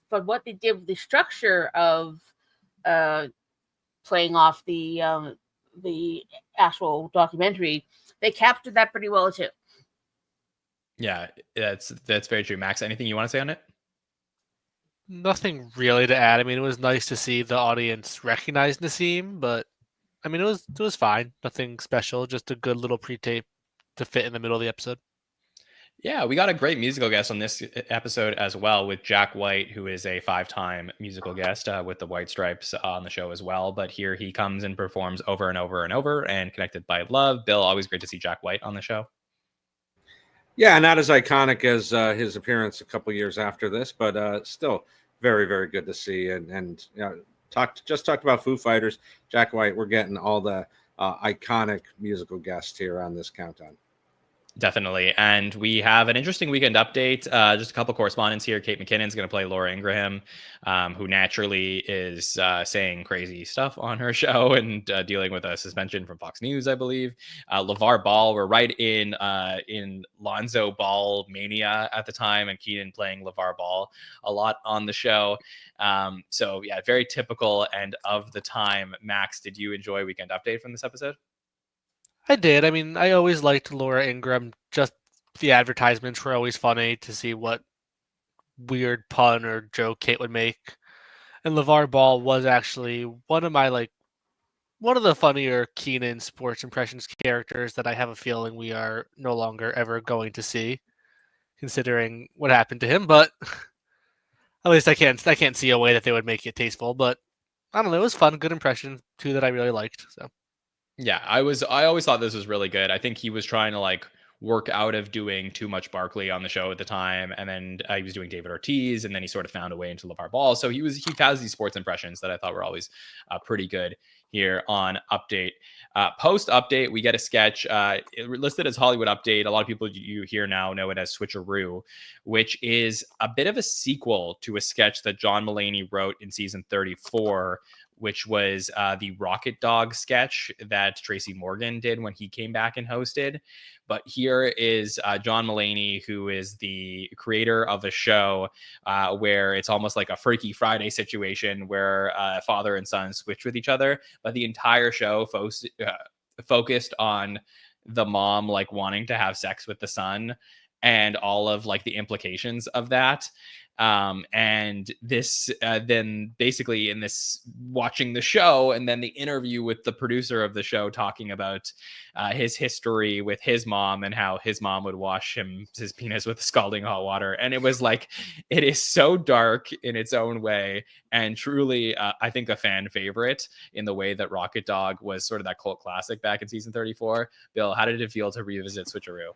from what they did with the structure of playing off the actual documentary, they captured that pretty well too. Yeah, that's very true. Max, anything you want to say on it? Nothing really to add. I mean, it was nice to see the audience recognize Nassim, but I mean, it was fine. Nothing special. Just a good little pre-tape to fit in the middle of the episode. Yeah, we got a great musical guest on this episode as well with Jack White, who is a 5-time musical guest with the White Stripes on the show as well. But here he comes and performs over and over and over and Connected by Love. Bill, always great to see Jack White on the show. Yeah, not as iconic as his appearance a couple years after this, but still very, very good to see. And you know, talked about Foo Fighters, Jack White. We're getting all the iconic musical guests here on this countdown. Definitely. And we have an interesting weekend update. Just a couple correspondents here. Kate McKinnon's going to play Laura Ingraham, who naturally is saying crazy stuff on her show and dealing with a suspension from Fox News, I believe. LeVar Ball, we're right in Lonzo Ball mania at the time, and Keenan playing LeVar Ball a lot on the show. So yeah, very typical and of the time. Max, did you enjoy weekend update from this episode? I did. I mean, I always liked Laura Ingraham. Just the advertisements were always funny to see what weird pun or joke Kate would make. And LeVar Ball was actually one of the funnier Keenan sports impressions characters that I have a feeling we are no longer ever going to see, considering what happened to him. But at least I can't see a way that they would make it tasteful. But I don't know. It was fun, good impression too that I really liked. So. Yeah, I always thought this was really good. I think he was trying to like work out of doing too much Barkley on the show at the time, and then he was doing David Ortiz, and then he sort of found a way into LeVar Ball. So he has these sports impressions that I thought were always pretty good here on Update. Post Update, we get a sketch listed as Hollywood Update. A lot of people you hear now know it as Switcheroo, which is a bit of a sequel to a sketch that John Mulaney wrote in season 34, which was the Rocket Dog sketch that Tracy Morgan did when he came back and hosted. But here is John Mulaney, who is the creator of a show where it's almost like a Freaky Friday situation where father and son switch with each other. But the entire show focused on the mom like wanting to have sex with the son and all of like the implications of that. And this then basically in this watching the show and then the interview with the producer of the show talking about his history with his mom and how his mom would wash his penis with scalding hot water. And it was like, it is so dark in its own way and truly I think a fan favorite in the way that Rocket Dog was sort of that cult classic back in season 34. Bill, how did it feel to revisit Switcheroo?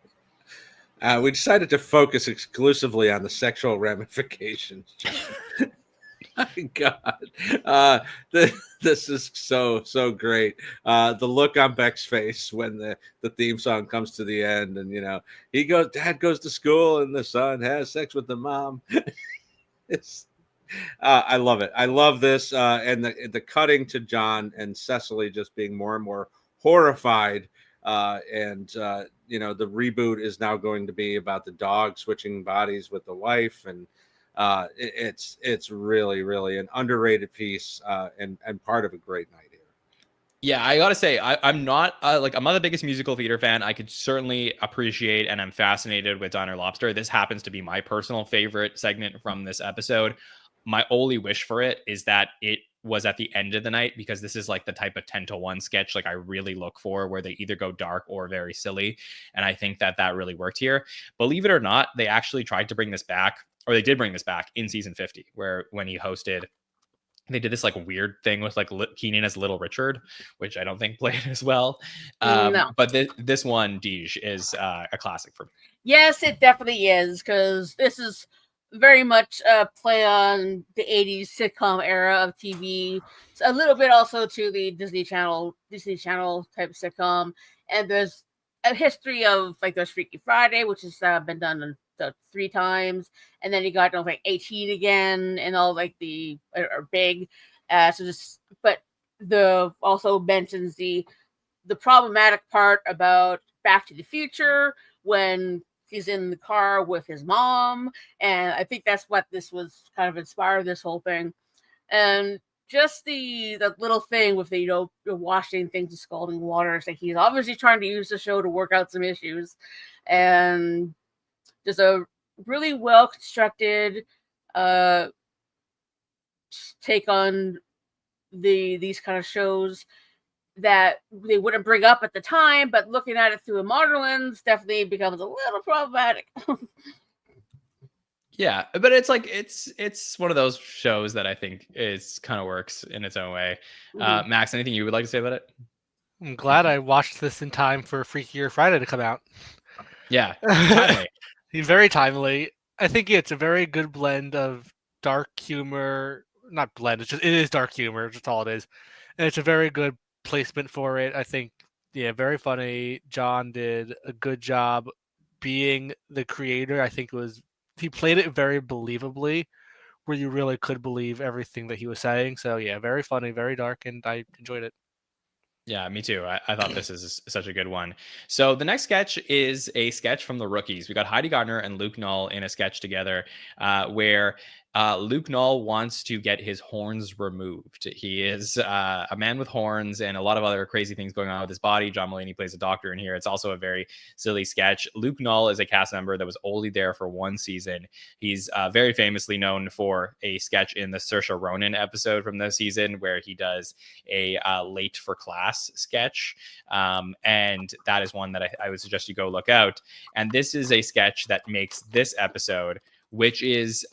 We decided to focus exclusively on the sexual ramifications. My God, this is so great. The look on Beck's face when the theme song comes to the end, and you know Dad goes to school, and the son has sex with the mom. I love it. I love this, and the cutting to John and Cecily just being more and more horrified. You know, the reboot is now going to be about the dog switching bodies with the wife, and it's really an underrated piece and part of a great night here. Yeah, I gotta say, I'm not I'm not the biggest musical theater fan. I could certainly appreciate and I'm fascinated with Diner Lobster. This happens to be my personal favorite segment from this episode. My only wish for it is that it was at the end of the night, because this is like the type of 10 to 1 sketch like I really look for, where they either go dark or very silly. And I think that that really worked here. Believe it or not, they actually tried to bring this back, or they did bring this back in season 50, where when he hosted, they did this like weird thing with like Keenan as Little Richard, which I don't think played as well. No. But this one, Deej, is a classic for me. Yes, it definitely is, because this is very much a play on the 80s sitcom era of TV. It's a little bit also to the Disney Channel type sitcom. And there's a history of like there's Freaky Friday, which has been done 3 times, and then you got like 18 again, and all like the are big. So just but the also mentions the problematic part about Back to the Future when he's in the car with his mom, and I think that's what this was kind of inspired this whole thing. And just the little thing with the washing things in scalding water, it's like he's obviously trying to use the show to work out some issues, and just a really well constructed take on these kind of shows that they wouldn't bring up at the time, but looking at it through a modern lens definitely becomes a little problematic. Yeah, but it's like it's one of those shows that I think is kind of works in its own way. Max, anything you would like to say about it? I'm glad I watched this in time for Freakier Friday to come out. Yeah, timely. Very timely. I think it's a very good blend of dark humor. Not blend, it is dark humor. That's all it is. And it's a very good placement for it. I think, yeah, very funny. John did a good job being the creator. I think he played it very believably, where you really could believe everything that he was saying. So yeah, very funny, very dark, and I enjoyed it. Yeah, me too. I thought this is such a good one. So the next sketch is a sketch from the rookies. We got Heidi Gardner and Luke Null in a sketch together, where Luke Null wants to get his horns removed. He is a man with horns and a lot of other crazy things going on with his body. John Mulaney plays a doctor in here. It's also a very silly sketch. Luke Null is a cast member that was only there for 1 season. He's very famously known for a sketch in the Saoirse Ronan episode from the season, where he does a late for class sketch. And that is one that I would suggest you go look out. And this is a sketch that makes this episode, which is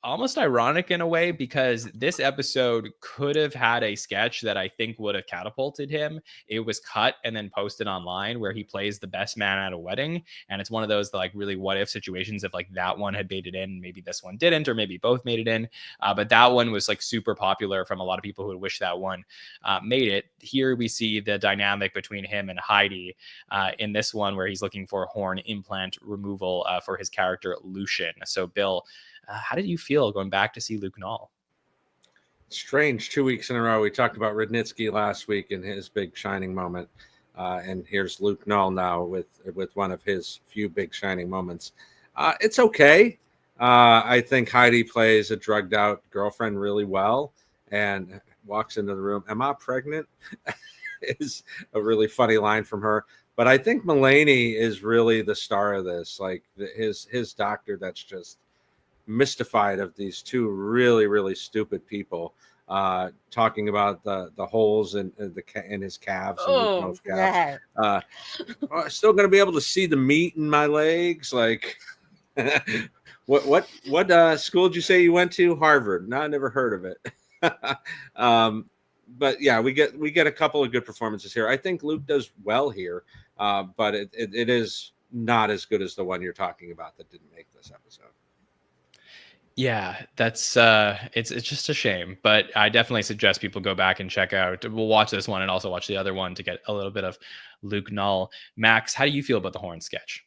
almost ironic in a way, because this episode could have had a sketch that I think would have catapulted him. It was cut and then posted online, where he plays the best man at a wedding. And it's one of those like really what if situations, if like that one had made it in, maybe this one didn't, or maybe both made it in. But that one was like super popular from a lot of people who would wish that one made it. Here we see the dynamic between him and Heidi in this one, where he's looking for horn implant removal for his character Lucian. So Bill, how did you feel going back to see Luke Null? Strange, 2 weeks in a row. We talked about Rudnitsky last week and his big shining moment, and here's Luke Null now with one of his few big shining moments. It's okay. I think Heidi plays a drugged out girlfriend really well, and walks into the room. "Am I pregnant?" is a really funny line from her. But I think Mulaney is really the star of this. Like his doctor, that's just mystified of these two really, really stupid people talking about the holes in his calves. Oh, calves. Still going to be able to see the meat in my legs. Like, what school did you say you went to? Harvard. No, I never heard of it. But yeah, we get a couple of good performances here. I think Luke does well here, but it is not as good as the one you're talking about that didn't make this episode. Yeah, that's it's just a shame, but I definitely suggest people go back and check out. We'll watch this one and also watch the other one to get a little bit of Luke Null. Max, how do you feel about the horn sketch?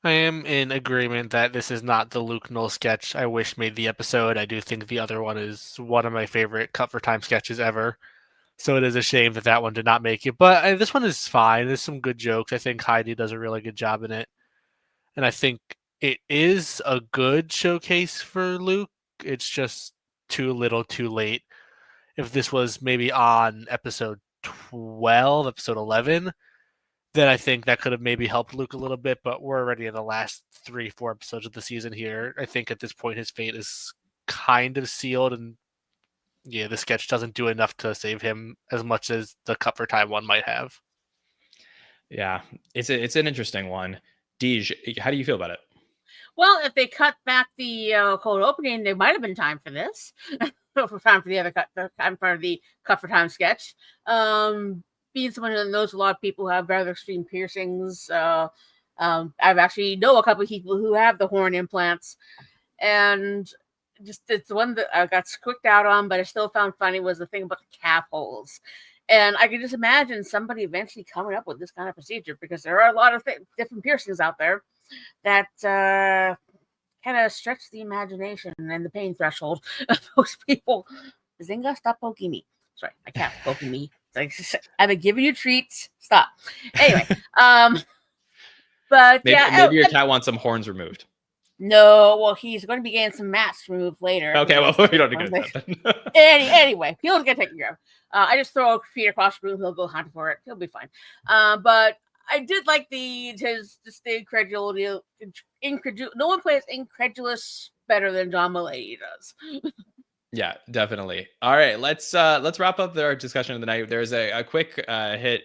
I am in agreement that this is not the Luke Null sketch I wish made the episode. I do think the other one is one of my favorite cut for time sketches ever. So it is a shame that that one did not make it. But this one is fine. There's some good jokes. I think Heidi does a really good job in it. And I think it is a good showcase for Luke. It's just too little too late. If this was maybe on episode 12, episode 11, then I think that could have maybe helped Luke a little bit. But we're already in the last 3-4 episodes of the season here. I think at this point his fate is kind of sealed, and yeah, the sketch doesn't do enough to save him as much as the Cut for Time one might have. Yeah, it's an interesting one. Deej, how do you feel about it? Well, if they cut back the cold opening, there might have been time for this. For time for the other time for the Cut for Time sketch. Being someone who knows a lot of people who have rather extreme piercings, I've actually know a couple of people who have the horn implants, and just it's the one that I got squicked out on, but I still found funny was the thing about the calf holes. And I can just imagine somebody eventually coming up with this kind of procedure, because there are a lot of different piercings out there that kind of stretch the imagination and the pain threshold of those people. Zinga, stop poking me. Sorry, my cat's poking me. I've been giving you treats. Stop. Anyway, but maybe your cat wants some horns removed. No, well, he's going to be getting some masks removed later. Okay, well, we don't need to get that. Anyway, he'll get taken care of. I just throw a feet across the room. He'll go hunt for it. He'll be fine. But I did like the incredulity. No one plays incredulous better than John Mulaney does. Yeah, definitely. All right, let's wrap up our discussion of the night. There's a quick hit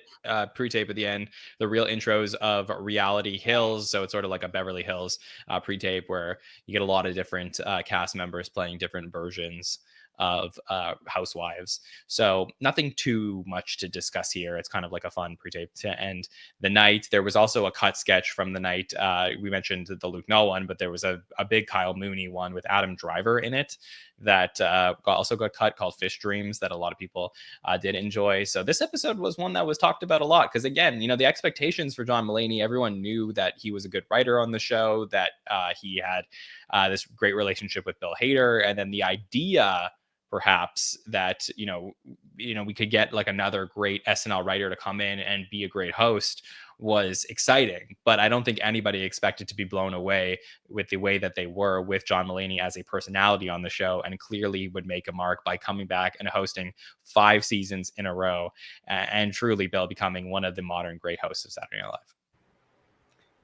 pre-tape at the end, the real intros of Reality Hills. So it's sort of like a Beverly Hills pre-tape where you get a lot of different cast members playing different versions of housewives. So nothing too much to discuss here. It's kind of like a fun pre-tape to end the night. There was also a cut sketch from the night. We mentioned the Luke Null one, but there was a big Kyle Mooney one with Adam Driver in it that also got cut, called Fish Dreams, that a lot of people did enjoy. So this episode was one that was talked about a lot, because again, the expectations for John Mulaney, everyone knew that he was a good writer on the show, that he had this great relationship with Bill Hader, and then the idea perhaps that we could get like another great SNL writer to come in and be a great host was exciting. But I don't think anybody expected to be blown away with the way that they were with John Mulaney as a personality on the show, and clearly would make a mark by coming back and hosting 5 seasons in a row, and truly Bill becoming one of the modern great hosts of Saturday Night Live.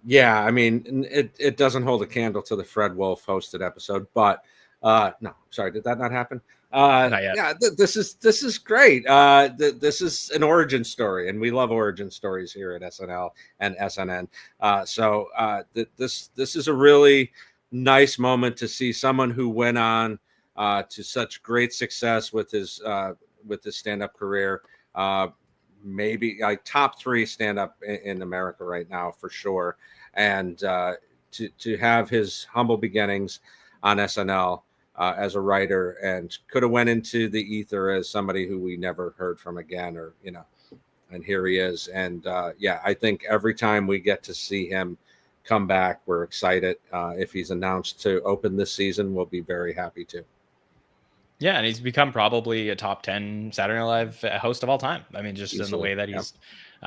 Yeah, I mean, it doesn't hold a candle to the Fred Wolf hosted episode, but no, sorry, did that not happen? Not yet. Yeah, this is great. This is an origin story, and we love origin stories here at SNL and SNN. So this is a really nice moment to see someone who went on to such great success with his stand-up career. Maybe like top 3 stand-up in America right now for sure, and to have his humble beginnings on SNL. As a writer, and could have went into the ether as somebody who we never heard from again, or and here he is. And I think every time we get to see him come back, we're excited. If he's announced to open this season, we'll be very happy to. Yeah, and he's become probably a top 10 Saturday Night Live host of all time. I mean, just easily, in the way that he's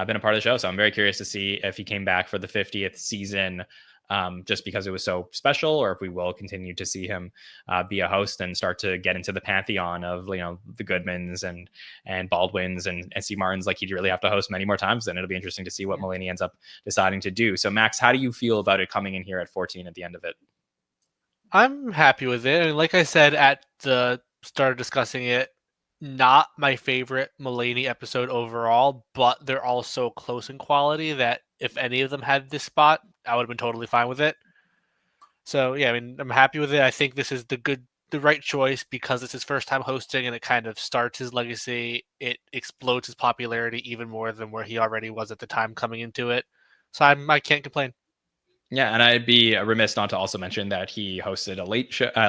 been a part of the show. So I'm very curious to see if he came back for the 50th season, just because it was so special, or if we will continue to see him be a host and start to get into the pantheon of the Goodmans and Baldwins and Steve Martins. Like, he'd really have to host many more times. Then it'll be interesting to see what Mulaney ends up deciding to do. So Max, how do you feel about it coming in here at 14 at the end of it? I'm happy with it. And like I said at the start of discussing it, not my favorite Mulaney episode overall, but they're all so close in quality that if any of them had this spot, I would have been totally fine with it. So yeah, I mean, I'm happy with it. I think this is the right choice, because it's his first time hosting, and it kind of starts his legacy. It explodes his popularity even more than where he already was at the time coming into it. So I can't complain. Yeah, and I'd be remiss not to also mention that he hosted a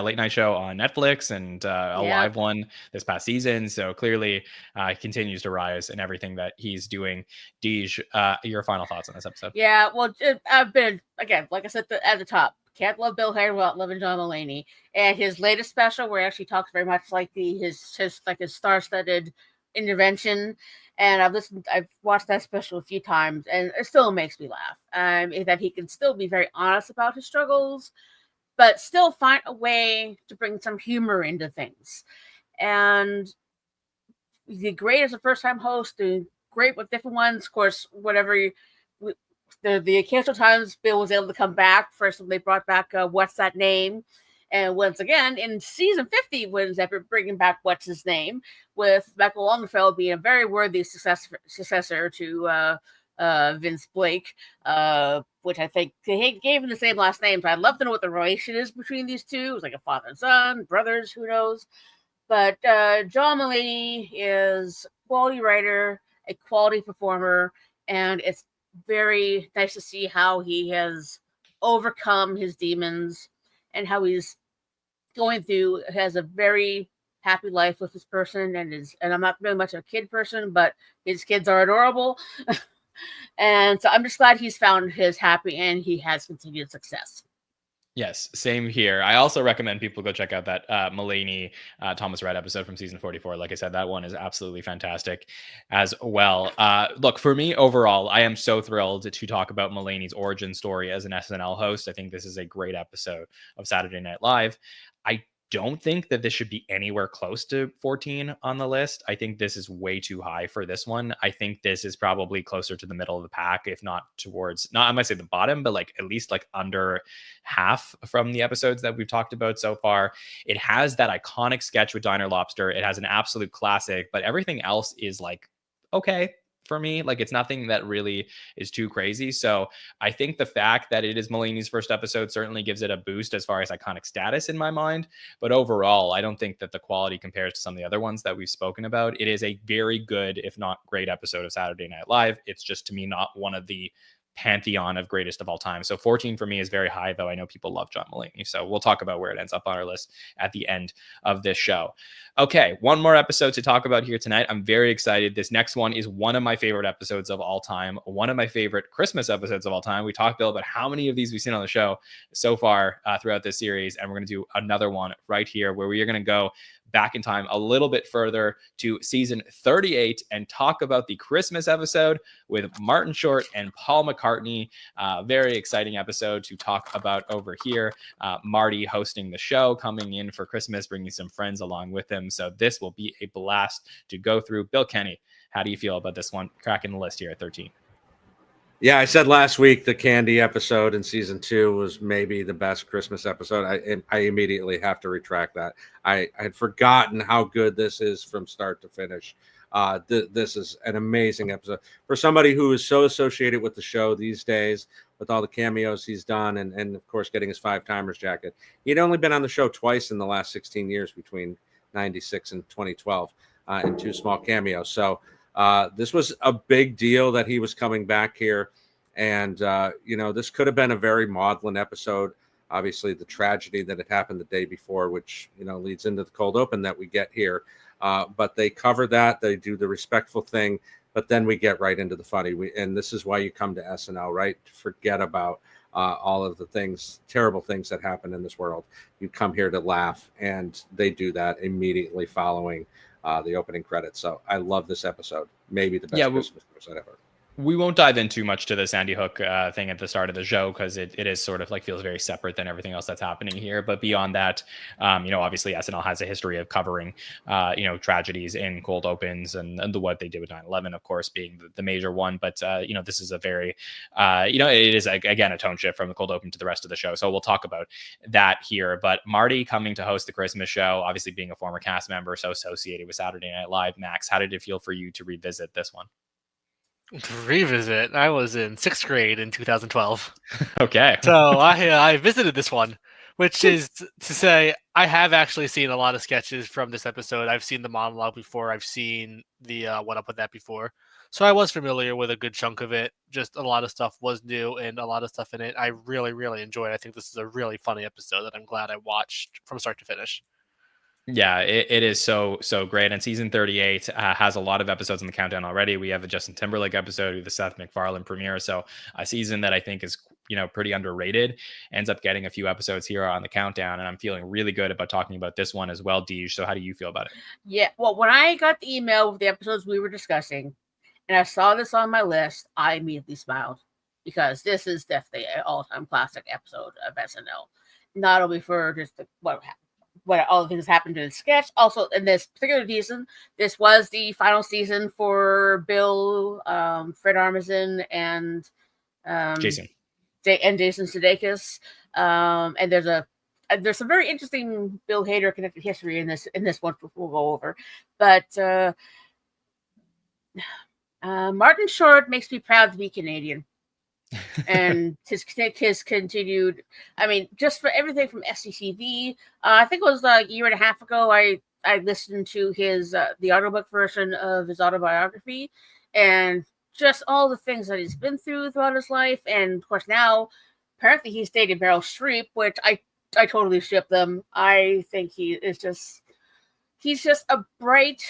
late night show on Netflix, and a live one this past season. So clearly, he continues to rise in everything that he's doing. Deej, your final thoughts on this episode? Yeah, well, I've been, again, like I said at the top, can't love Bill Hader without loving John Mulaney. And his latest special, where he actually talks very much like his star-studded intervention. And I've watched that special a few times, and it still makes me laugh. That he can still be very honest about his struggles, but still find a way to bring some humor into things. And he did great as a first-time host, doing great with different ones. Of course, the occasional times Bill was able to come back. First, they brought back What's That Name? And once again, in season 50, when they're bringing back What's His Name, with Michael Longfellow being a very worthy successor to Vince Blake, which I think they gave him the same last name. So I'd love to know what the relation is between these two. It's like a father and son, brothers, who knows? But John Mulaney is a quality writer, a quality performer, and it's very nice to see how he has overcome his demons and how he's has a very happy life with this person, and I'm not really much of a kid person, but his kids are adorable. And so I'm just glad he's found his happy and he has continued success. Yes, same here. I also recommend people go check out that Mulaney Thomas Rhett episode from season 44. Like I said, that one is absolutely fantastic as well. Look, for me overall, I am so thrilled to talk about Mulaney's origin story as an SNL host. I think this is a great episode of Saturday Night Live. I don't think that this should be anywhere close to 14 on the list. I think this is way too high for this one. I think this is probably closer to the middle of the pack, if not towards, not I might say the bottom, but like at least like under half from the episodes that we've talked about so far. It has that iconic sketch with Diner Lobster. It has an absolute classic, but everything else is like, okay, for me. Like, it's nothing that really is too crazy. So I think the fact that it is Mulaney's first episode certainly gives it a boost as far as iconic status in my mind. But overall, I don't think that the quality compares to some of the other ones that we've spoken about. It is a very good, if not great, episode of Saturday Night Live. It's just, to me, not one of the pantheon of greatest of all time. So 14 for me is very high, though I know people love John Mulaney. So we'll talk about where it ends up on our list at the end of this show. Okay, one more episode to talk about here tonight. I'm very excited. This next one is one of my favorite episodes of all time, one of my favorite Christmas episodes of all time. We talked, Bill, about how many of these we've seen on the show so far throughout this series, and we're going to do another one right here where we are going to go back in time a little bit further to season 38 and talk about the Christmas episode with Martin Short and Paul McCartney. Very exciting episode to talk about over here. Marty hosting the show, coming in for Christmas, bringing some friends along with him. So this will be a blast to go through. Bill Kenny, how do you feel about this one? Cracking the list here at 13. Yeah, I said last week the Candy episode in season 2 was maybe the best Christmas episode. I immediately have to retract that. I had forgotten how good this is from start to finish. This is an amazing episode for somebody who is so associated with the show these days, with all the cameos he's done, and of course getting his 5-timers jacket. He'd only been on the show twice in the last 16 years between 96 and 2012 in 2 small cameos. So this was a big deal that he was coming back here. And, this could have been a very maudlin episode. Obviously, the tragedy that had happened the day before, which, leads into the cold open that we get here. But they cover that. They do the respectful thing. But then we get right into the funny. And this is why you come to SNL, right? Forget about all of the terrible things that happen in this world. You come here to laugh. And they do that immediately following the opening credits. So I love this episode. Maybe the best Christmas episode ever. We won't dive in too much to the Sandy Hook thing at the start of the show because it is sort of like feels very separate than everything else that's happening here. But beyond that, obviously SNL has a history of covering, tragedies in cold opens and what they did with 9/11, of course, being the major one. But, this is a very, it is, again, a tone shift from the cold open to the rest of the show. So we'll talk about that here. But Marty coming to host the Christmas show, obviously being a former cast member, so associated with Saturday Night Live. Max, how did it feel for you to revisit this one? Revisit. I was in 6th grade in 2012. Okay. So I visited this one, which is to say I have actually seen a lot of sketches from this episode. I've seen the monologue before. I've seen the What Up With That before. So I was familiar with a good chunk of it. Just a lot of stuff was new and a lot of stuff in it I really, really enjoyed. I think this is a really funny episode that I'm glad I watched from start to finish. Yeah, it is so great. And season 38 has a lot of episodes in the countdown already. We have a Justin Timberlake episode with the Seth MacFarlane premiere. So a season that I think is, pretty underrated, ends up getting a few episodes here on the countdown. And I'm feeling really good about talking about this one as well, Deej. So how do you feel about it? Yeah, well, when I got the email with the episodes we were discussing and I saw this on my list, I immediately smiled because this is definitely an all-time classic episode of SNL. Not only for just what happened, what all the things happened in the sketch. Also, in this particular season, this was the final season for Bill, Fred Armisen, and Jason Sudeikis. And there's some very interesting Bill Hader connected history in this one, which we'll go over. But Martin Short makes me proud to be Canadian. And his continued, I mean, just for everything from SCTV. I think it was a year and a half ago, I listened to his the audiobook version of his autobiography, and just all the things that he's been throughout his life. And of course now apparently he's dating Meryl Streep, which I totally ship them. I think he's just a bright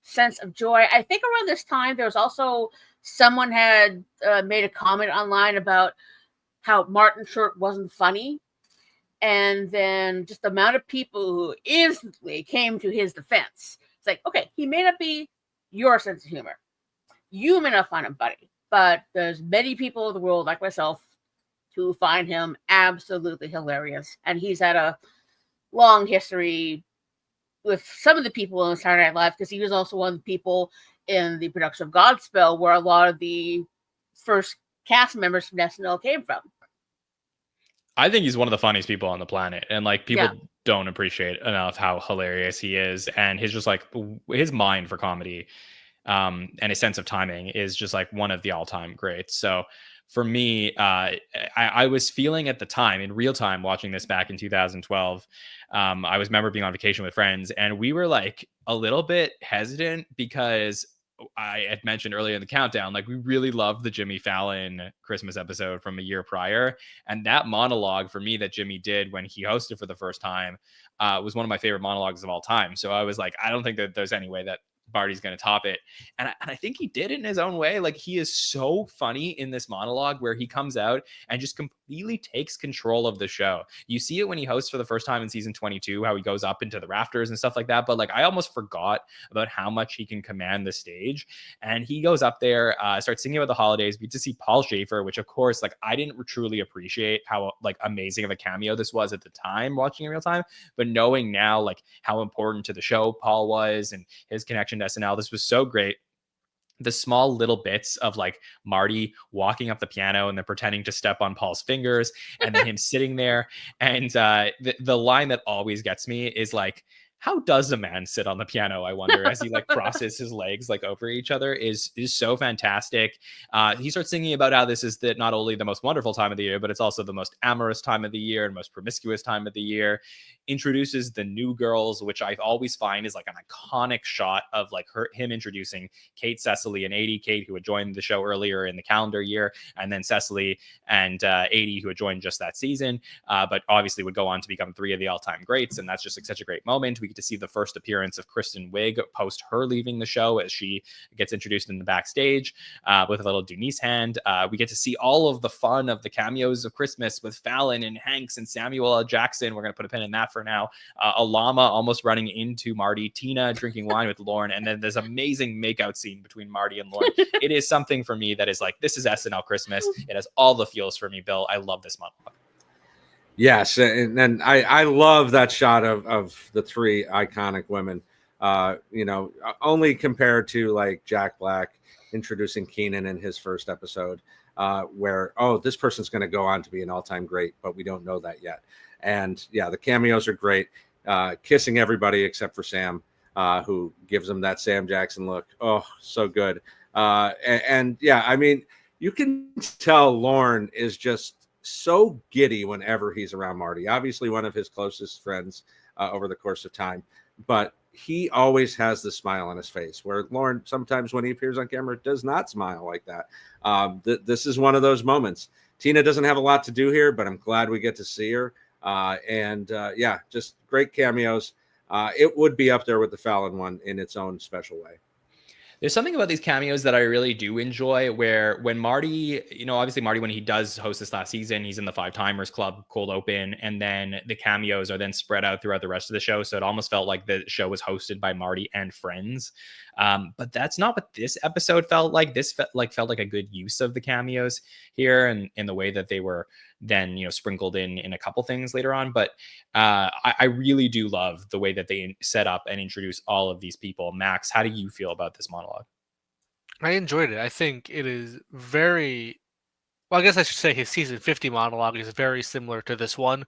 sense of joy. I think around this time there was also someone had made a comment online about how Martin Short wasn't funny, and then just the amount of people who instantly came to his defense. It's like, okay, he may not be your sense of humor, you may not find him funny, but there's many people in the world like myself who find him absolutely hilarious. And he's had a long history with some of the people in Saturday Night Live, because he was also one of the people in the production of Godspell, where a lot of the first cast members from SNL came from. I think he's one of the funniest people on the planet, and like people don't appreciate enough how hilarious he is, and his just like his mind for comedy and his sense of timing is just like one of the all-time greats. So for me, I was feeling at the time, in real time, watching this back in 2012. I remember being on vacation with friends, and we were like a little bit hesitant because I had mentioned earlier in the countdown, like we really loved the Jimmy Fallon Christmas episode from a year prior. And that monologue for me that Jimmy did when he hosted for the first time was one of my favorite monologues of all time. So I was like, I don't think that there's any way that Barty's going to top it. And I think he did it in his own way. Like, he is so funny in this monologue where he comes out and just completely takes control of the show. You see it when he hosts for the first time in season 22, how he goes up into the rafters and stuff like that. But like, I almost forgot about how much he can command the stage. And he goes up there, starts singing about the holidays. We get to see Paul Schaefer, which of course, like, I didn't truly appreciate how like amazing of a cameo this was at the time watching in real time. But knowing now, like, how important to the show Paul was and his connection to SNL, this was so great. The small little bits of like Marty walking up the piano and then pretending to step on Paul's fingers, and then him sitting there. And the line that always gets me is like, how does a man sit on the piano, I wonder, as he like crosses his legs like over each other, is so fantastic. He starts singing about how this is not only the most wonderful time of the year, but it's also the most amorous time of the year and most promiscuous time of the year. Introduces the new girls, which I always find is like an iconic shot of like him introducing Kate, Cecily, and 80. Kate, who had joined the show earlier in the calendar year, and then Cecily and 80, who had joined just that season, but obviously would go on to become three of the all-time greats. And that's just like such a great moment. We get to see the first appearance of Kristen Wiig post her leaving the show, as she gets introduced in the backstage with a little Denise hand. We get to see all of the fun of the cameos of Christmas with Fallon and Hanks and Samuel L. Jackson. We're going to put a pin in that for now. A llama almost running into Marty, Tina drinking wine with Lauren, and then there's amazing makeout scene between Marty and Lauren. It is something for me that is like, this is SNL Christmas. It has all the feels for me, Bill. I love this monologue. Yes, and I love that shot of the three iconic women, you know, only compared to like Jack Black introducing Keenan in his first episode, where, oh, this person's going to go on to be an all-time great, but we don't know that yet. And yeah, the cameos are great, kissing everybody except for Sam, who gives him that Sam Jackson look. Oh, so good. And yeah, I mean, you can tell Lorne is just so giddy whenever he's around Marty. Obviously one of his closest friends over the course of time, but he always has the smile on his face, where Lorne sometimes when he appears on camera does not smile like that. This is one of those moments. Tina doesn't have a lot to do here, but I'm glad we get to see her. Yeah, just great cameos. It would be up there with the Fallon one in its own special way. There's something about these cameos that I really do enjoy, where when Marty, you know, obviously Marty, when he does host this last season, he's in the Five Timers Club cold open, and then the cameos are then spread out throughout the rest of the show. So it almost felt like the show was hosted by Marty and friends. But that's not what this episode felt like. This felt like a good use of the cameos here, and in the way that they were then sprinkled in a couple things later on. But I really do love the way that they set up and introduce all of these people. Max, how do you feel about this monologue? I enjoyed it. I think it is very well. I guess I should say his season 50 monologue is very similar to this one,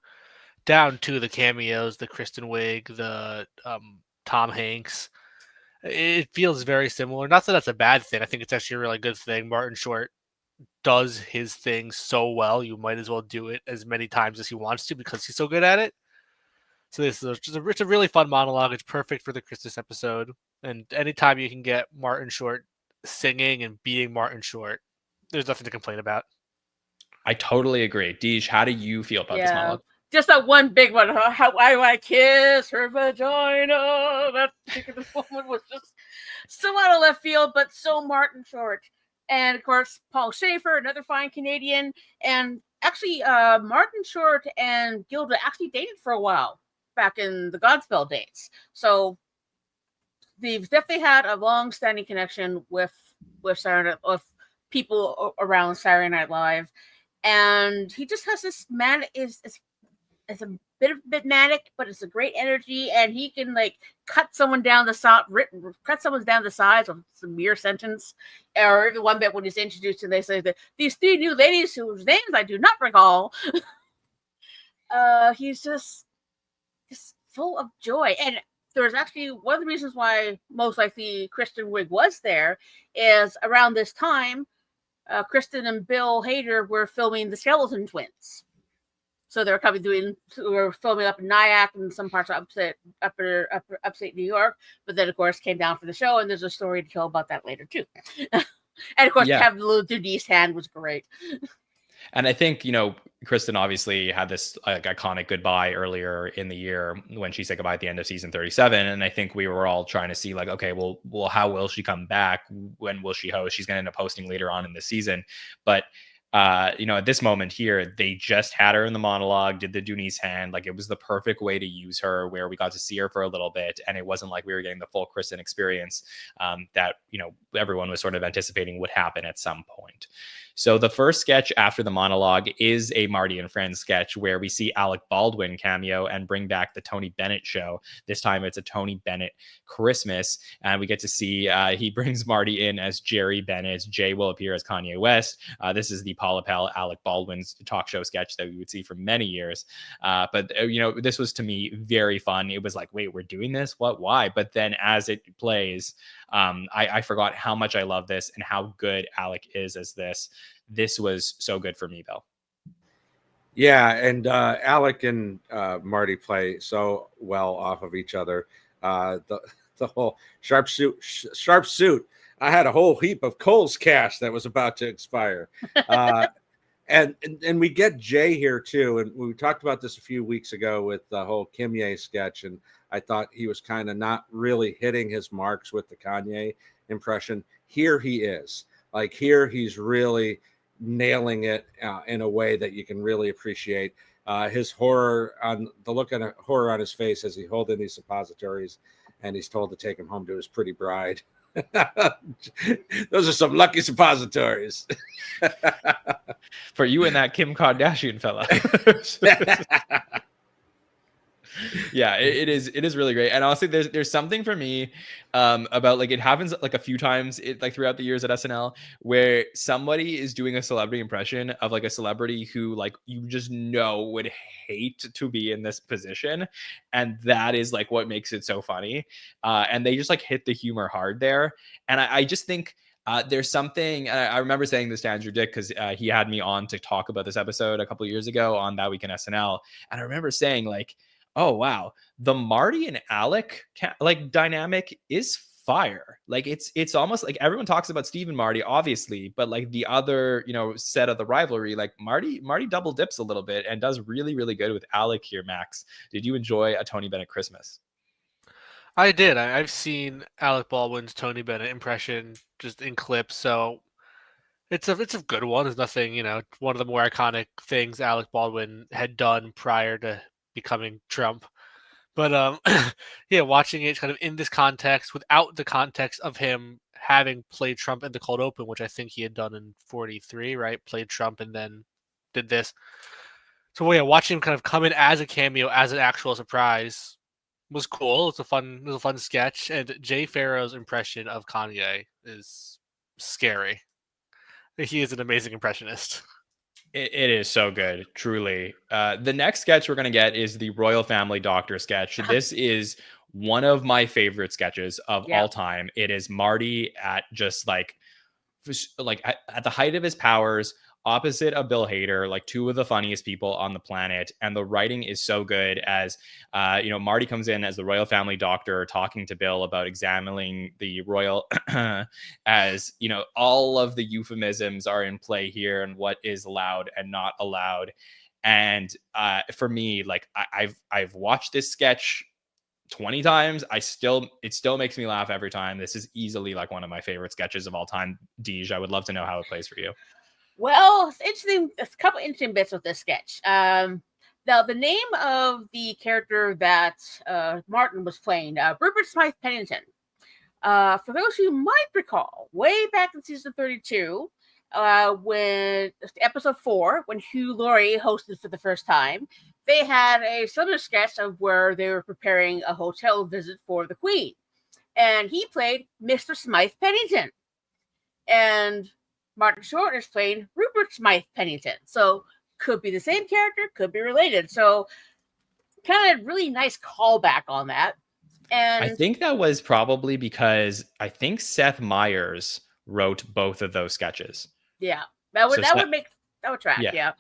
down to the cameos, the Kristen Wiig, the Tom Hanks. It feels very similar. Not that that's a bad thing. I think it's actually a really good thing. Martin Short does his thing so well. You might as well do it as many times as he wants to because he's so good at it. So this is it's a really fun monologue. It's perfect for the Christmas episode. And anytime you can get Martin Short singing and being Martin Short, there's nothing to complain about. I totally agree. Deej, how do you feel about this monologue? Just that one big one. How I kiss her vagina. That particular moment was just so out of left field, but so Martin Short. And of course, Paul Schaefer, another fine Canadian. And actually, Martin Short and Gilda actually dated for a while back in the Godspell days. So they've definitely had a long-standing connection with people around Saturday Night Live. And he just has this it's a bit manic, but it's a great energy, and he can cut someone down the size of some mere sentence, or even one bit when he's introduced and they say that these 3 new ladies whose names I do not recall. He's just full of joy, and there's actually one of the reasons why most likely Kristen Wiig was there is around this time, Kristen and Bill Hader were filming the Skeleton Twins. So they were filming up in Nyack and some parts of upstate New York, but then of course came down for the show, and there's a story to tell about that later too. And of course, having the little Denise hand was great. And I think, Kristen obviously had this iconic goodbye earlier in the year when she said goodbye at the end of season 37. And I think we were all trying to see okay, well, how will she come back? When will she host? She's going to end up hosting later on in the season. But at this moment here, they just had her in the monologue, did the Denise hand. It was the perfect way to use her, where we got to see her for a little bit. And it wasn't like we were getting the full Kristen experience that, everyone was sort of anticipating would happen at some point. So the first sketch after the monologue is a Marty and Friends sketch where we see Alec Baldwin cameo and bring back the Tony Bennett show. This time it's a Tony Bennett Christmas, and we get to see he brings Marty in as Jerry Bennett. Jay will appear as Kanye West. This is the Paula Pell, Alec Baldwin's talk show sketch that we would see for many years. But this was, to me, very fun. It was wait, we're doing this? What? Why? But then as it plays, I forgot how much I love this and how good Alec is as this. This was so good for me, Bill. Yeah, and Alec and Marty play so well off of each other. The whole sharp suit. I had a whole heap of Kohl's cash that was about to expire. And we get Jay here too, and we talked about this a few weeks ago with the whole Kimye sketch, and I thought he was kind of not really hitting his marks with the Kanye impression. Here he is. Here he's really nailing it in a way that you can really appreciate. His look of horror on his face as he holds in these suppositories, and he's told to take him home to his pretty bride. Those are some lucky suppositories. For you and that Kim Kardashian fella. Yeah, it is really great. And honestly, there's something for me about it happens a few times throughout the years at SNL where somebody is doing a celebrity impression of a celebrity who you just would hate to be in this position, and that is what makes it so funny. And they just hit the humor hard there. And I just think there's something, I remember saying this to Andrew Dick because he had me on to talk about this episode a couple of years ago on That Week in SNL, and I remember saying oh wow, the Marty and Alec dynamic is fire. It's almost everyone talks about Steve and Marty, obviously, but the other set of the rivalry, Marty double dips a little bit and does really, really good with Alec here. Max, did you enjoy a Tony Bennett Christmas? I did. I've seen Alec Baldwin's Tony Bennett impression just in clips, so it's a good one. It's nothing, one of the more iconic things Alec Baldwin had done prior to becoming Trump. But yeah, watching it kind of in this context without the context of him having played Trump in the cold open, which I think he had done in 43, right? Played Trump and then did this. So yeah, watching him kind of come in as a cameo, as an actual surprise, was cool. It was a fun sketch, and Jay Farrow's impression of Kanye is scary. He is an amazing impressionist. It is so good, truly. The next sketch we're going to get is the Royal Family Doctor sketch. This is one of my favorite sketches of all time. It is Marty at just like at the height of his powers, opposite of Bill Hader, like two of the funniest people on the planet. And the writing is so good as, Marty comes in as the royal family doctor talking to Bill about examining the royal, as, all of the euphemisms are in play here and what is allowed and not allowed. And for me, like I've watched this sketch 20 times. It still makes me laugh every time. This is easily like one of my favorite sketches of all time. Deej, I would love to know how it plays for you. Well, it's interesting. A couple interesting bits with this sketch. Now, the name of the character that Martin was playing, Rupert Smythe Pennington. For those who might recall, way back in season 32, when episode 4, when Hugh Laurie hosted for the first time, they had a similar sketch of where they were preparing a hotel visit for the Queen, and he played Mr. Smythe Pennington, and Martin Short is playing Rupert Smythe Pennington. So could be the same character, could be related. So kind of really nice callback on that. And I think that was probably because I think Seth Meyers wrote both of those sketches. Yeah, that would track. Yeah.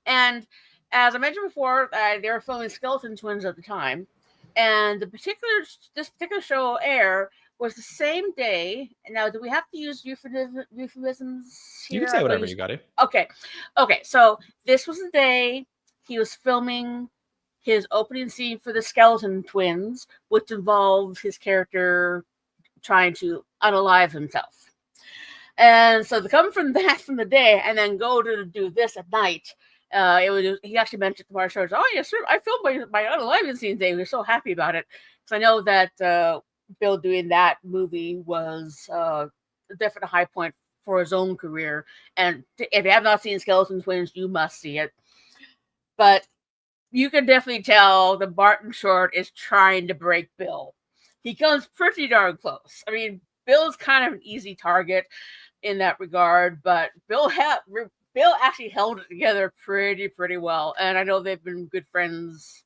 And as I mentioned before, they were filming Skeleton Twins at the time, and this particular show air was the same day. Now, do we have to use euphemisms here? You can say whatever you got to. Okay. So this was the day he was filming his opening scene for the Skeleton Twins, which involved his character trying to unalive himself. And so to come from the day and then go to do this at night, he actually mentioned to Marshall, "Oh yes, sir, I filmed my unaliving scene today. We're so happy about it." Because I know that Bill doing that movie was definitely a high point for his own career. And if you have not seen Skeleton Twins, you must see it. But you can definitely tell that Martin Short is trying to break Bill. He comes pretty darn close. I mean, Bill's kind of an easy target in that regard, but Bill actually held it together pretty well. And I know they've been good friends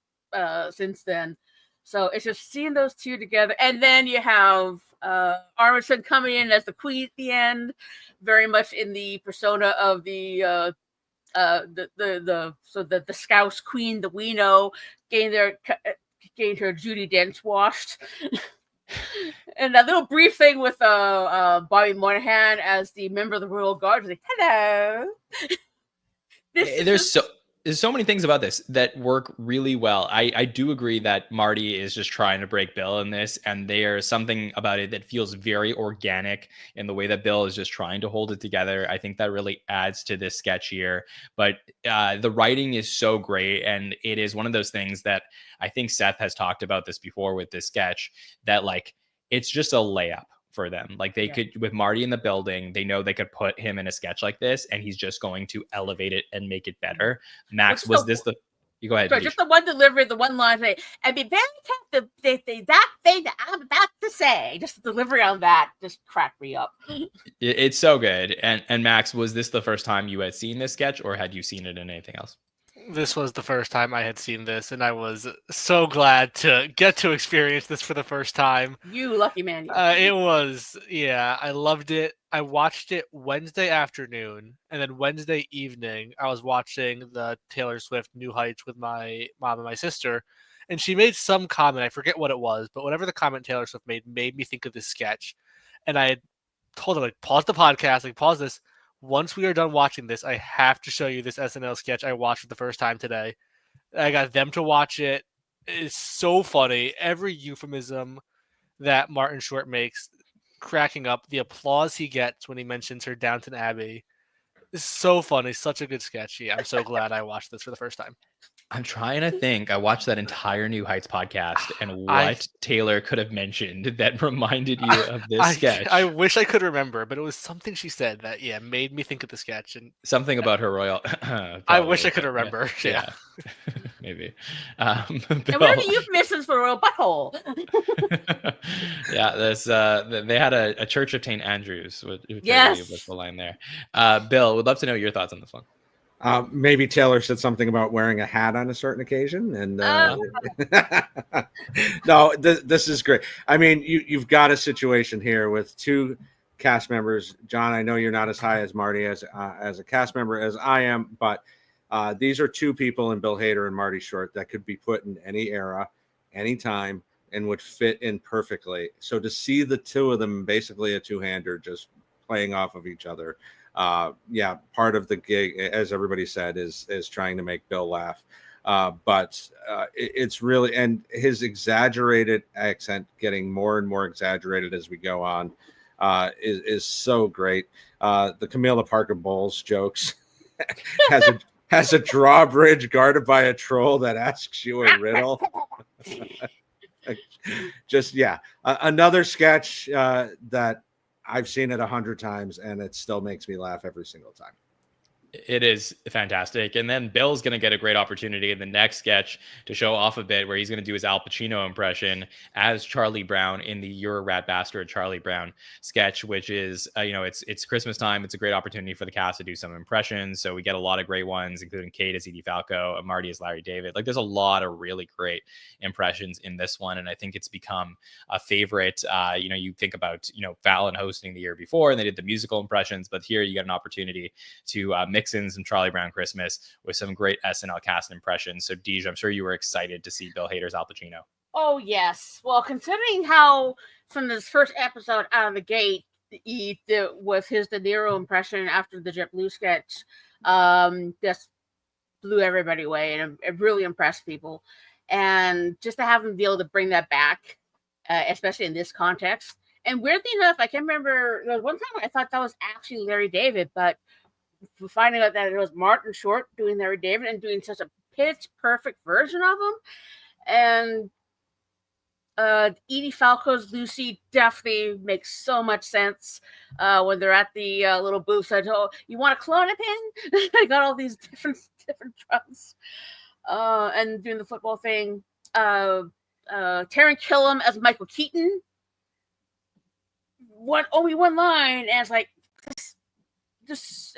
since then. So it's just seeing those two together. And then you have Armison coming in as the Queen at the end, very much in the persona of the Scouse Queen that we know, getting her Judi Dench washed. And a little brief thing with Bobby Moynihan as the member of the Royal Guard. Like, hello. There's so many things about this that work really well. I do agree that Marty is just trying to break Bill in this, and there's something about it that feels very organic in the way that Bill is just trying to hold it together. I think that really adds to this sketch here. But the writing is so great, and it is one of those things that I think Seth has talked about this before with this sketch, that like it's just a layup for them. Like they could, with Marty in the building, they know they could put him in a sketch like this and he's just going to elevate it and make it better. Max, you go ahead. Sorry, just the one delivery, the one line, and be very careful. That thing that I'm about to say, just the delivery on that just cracked me up. It's so good. And Max, was this the first time you had seen this sketch, or had you seen it in anything else? This was the first time I had seen this, and I was so glad to get to experience this for the first time. You lucky man. I loved it. I watched it Wednesday afternoon, and then Wednesday evening, I was watching the Taylor Swift New Heights with my mom and my sister, and she made some comment. I forget what it was, but whatever the comment Taylor Swift made me think of this sketch. And I had told her, like, pause the podcast, like, pause this. Once we are done watching this, I have to show you this SNL sketch I watched for the first time today. I got them to watch it. It's so funny. Every euphemism that Martin Short makes, cracking up. The applause he gets when he mentions her Downton Abbey is so funny. Such a good sketch. Yeah, I'm so glad I watched this for the first time. I'm trying to think. I watched that entire New Heights podcast, and I- what Taylor could have mentioned that reminded you of this sketch. I wish I could remember, but it was something she said that made me think of the sketch. And Something about her royal. I wish probably, I could but remember. Yeah. Maybe. And what are Bill, the euphemisms for a butthole? yeah, there's they had a Church of St. Andrews, which I Yes. believe was the line there. Bill, would love to know your thoughts on this one. Maybe Taylor said something about wearing a hat on a certain occasion, and no, this is great. I mean, you've got a situation here with two cast members. John, I know you're not as high as Marty as a cast member as I am, but these are two people in Bill Hader and Marty Short that could be put in any era, anytime, and would fit in perfectly. So to see the two of them, basically a two-hander, just playing off of each other. Part of the gig, as everybody said, is trying to make Bill laugh. But it's really, and his exaggerated accent getting more and more exaggerated as we go on is so great. The Camila Parker Bowles jokes has a drawbridge guarded by a troll that asks you a riddle. Another sketch that I've seen it 100 times, and it still makes me laugh every single time. It is fantastic. And then Bill's going to get a great opportunity in the next sketch to show off a bit, where he's going to do his Al Pacino impression as Charlie Brown in the You're a Rat Bastard Charlie Brown sketch, which is, it's Christmas time. It's a great opportunity for the cast to do some impressions. So we get a lot of great ones, including Kate as Edie Falco, Marty as Larry David. Like, there's a lot of really great impressions in this one. And I think it's become a favorite. You think about, Fallon hosting the year before, and they did the musical impressions, but here you get an opportunity to mix in some Charlie Brown Christmas with some great SNL cast impressions. So, Deej, I'm sure you were excited to see Bill Hader's Al Pacino. Oh, yes. Well, considering how from this first episode out of the gate, with his De Niro impression after the JetBlue sketch, just blew everybody away, and it really impressed people. And just to have him be able to bring that back, especially in this context. And weirdly enough, I can remember there was one time I thought that was actually Larry David, but finding out that it was Martin Short doing Larry David and doing such a pitch perfect version of him. And Edie Falco's Lucy definitely makes so much sense when they're at the little booth. Said, "Oh, you want a clone of him?" I got all these different drums. And doing the football thing. Taron Killam as Michael Keaton. Only one line, and it's like Crushed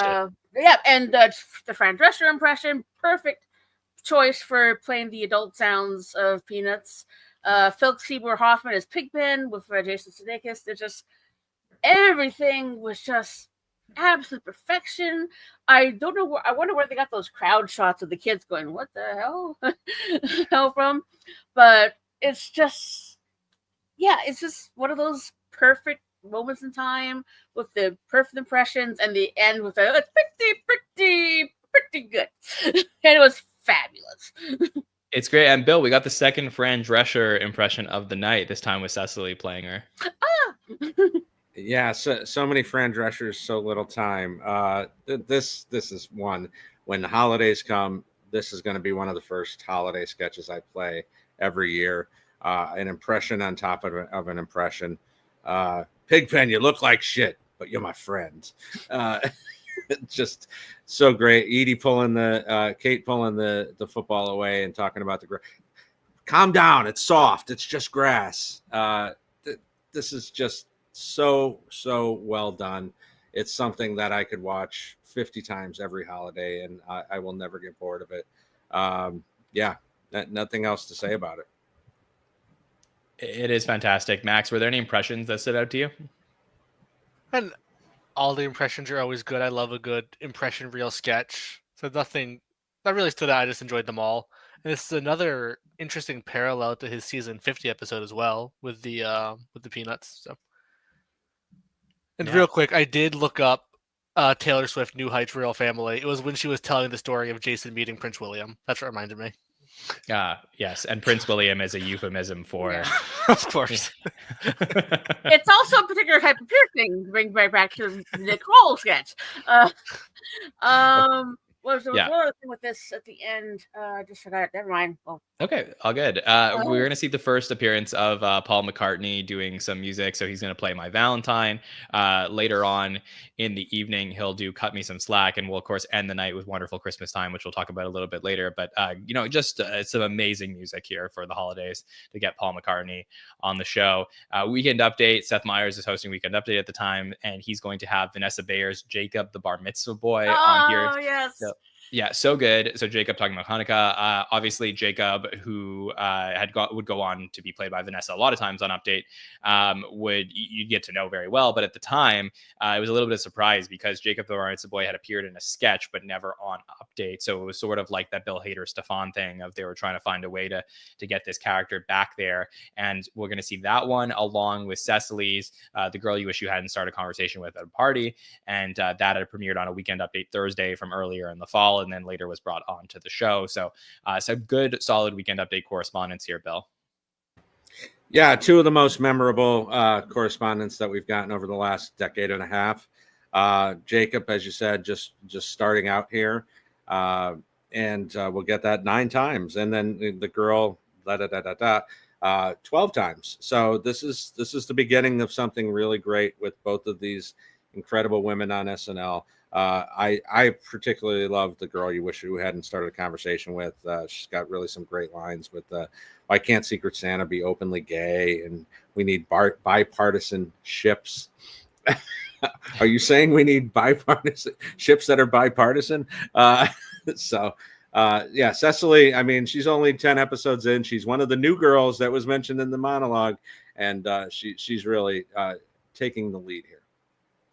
it. Yeah, and the Fran Drescher impression, perfect choice for playing the adult sounds of Peanuts. Philip Seymour Hoffman as Pigpen with Jason Sudeikis. They're just, everything was just absolute perfection. I don't know I wonder where they got those crowd shots of the kids going, "What the hell?" from. But it's just one of those perfect moments in time with the perfect impressions, and the end with it's pretty good. And it was fabulous. It's great. And Bill, we got the second Fran Drescher impression of the night, this time with Cecily playing her. Yeah, so many Fran Dreschers, so little time. This is one. When the holidays come, this is going to be one of the first holiday sketches I play every year. An impression on top of an impression. Pigpen, you look like shit, but you're my friend. Just so great. Kate pulling the football away and talking about calm down. It's soft. It's just grass. This is just so well done. It's something that I could watch 50 times every holiday, and I will never get bored of it. Nothing else to say about it. It is fantastic. Max, were there any impressions that stood out to you? And all the impressions are always good. I love a good impression reel sketch. So nothing that really stood out. I just enjoyed them all. And this is another interesting parallel to his season 50 episode as well with the Peanuts. So, and real quick, I did look up Taylor Swift New Heights Real Family. It was when she was telling the story of Jason meeting Prince William. That's what reminded me. Yes, and Prince William is a euphemism for, of course. It's also a particular type of piercing. Bring back to the Nicole sketch. Well, there was Yeah. one other thing with this at the end. I just forgot it. Never mind. Well, Okay, all good. We're going to see the first appearance of Paul McCartney doing some music. So he's going to play My Valentine. Later on in the evening, he'll do Cut Me Some Slack. And we'll, of course, end the night with Wonderful Christmas Time, which we'll talk about a little bit later. But, just some amazing music here for the holidays to get Paul McCartney on the show. Weekend Update. Seth Meyers is hosting Weekend Update at the time. And he's going to have Vanessa Bayer's Jacob, the bar mitzvah boy, on here. Oh, yes. So, yeah, so good. So Jacob talking about Hanukkah. Obviously, Jacob, who would go on to be played by Vanessa a lot of times on Update, you'd get to know very well. But at the time, it was a little bit of a surprise because Jacob the Bargatze boy had appeared in a sketch, but never on Update. So it was sort of like that Bill Hader Stefan thing of they were trying to find a way to get this character back there. And we're going to see that one along with Cecily's The Girl You Wish You Hadn't Started a Conversation With at a Party. And that had premiered on a Weekend Update Thursday from earlier in the fall, and then later was brought on to the show. So good, solid Weekend Update correspondence here, Bill. Yeah, two of the most memorable correspondence that we've gotten over the last decade and a half. Jacob, as you said, just starting out here, and we'll get that 9 times, and then the girl 12 times. So this is the beginning of something really great with both of these incredible women on SNL. I particularly love The Girl You Wish You Hadn't Started a Conversation With. She's got really some great lines with why can't Secret Santa be openly gay, and we need bipartisan ships. Are you saying we need bipartisan ships that are bipartisan? Cecily, I mean, she's only 10 episodes in. She's one of the new girls that was mentioned in the monologue, and she's really taking the lead here.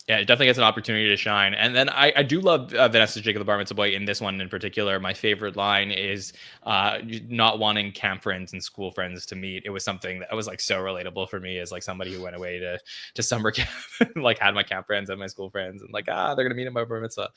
Yeah, it definitely gets an opportunity to shine. And then I do love Vanessa Jacob the Bar Mitzvah boy in this one in particular. My favorite line is not wanting camp friends and school friends to meet. It was something that was like so relatable for me as like somebody who went away to summer camp, like had my camp friends and my school friends, and like they're gonna meet in my bar mitzvah.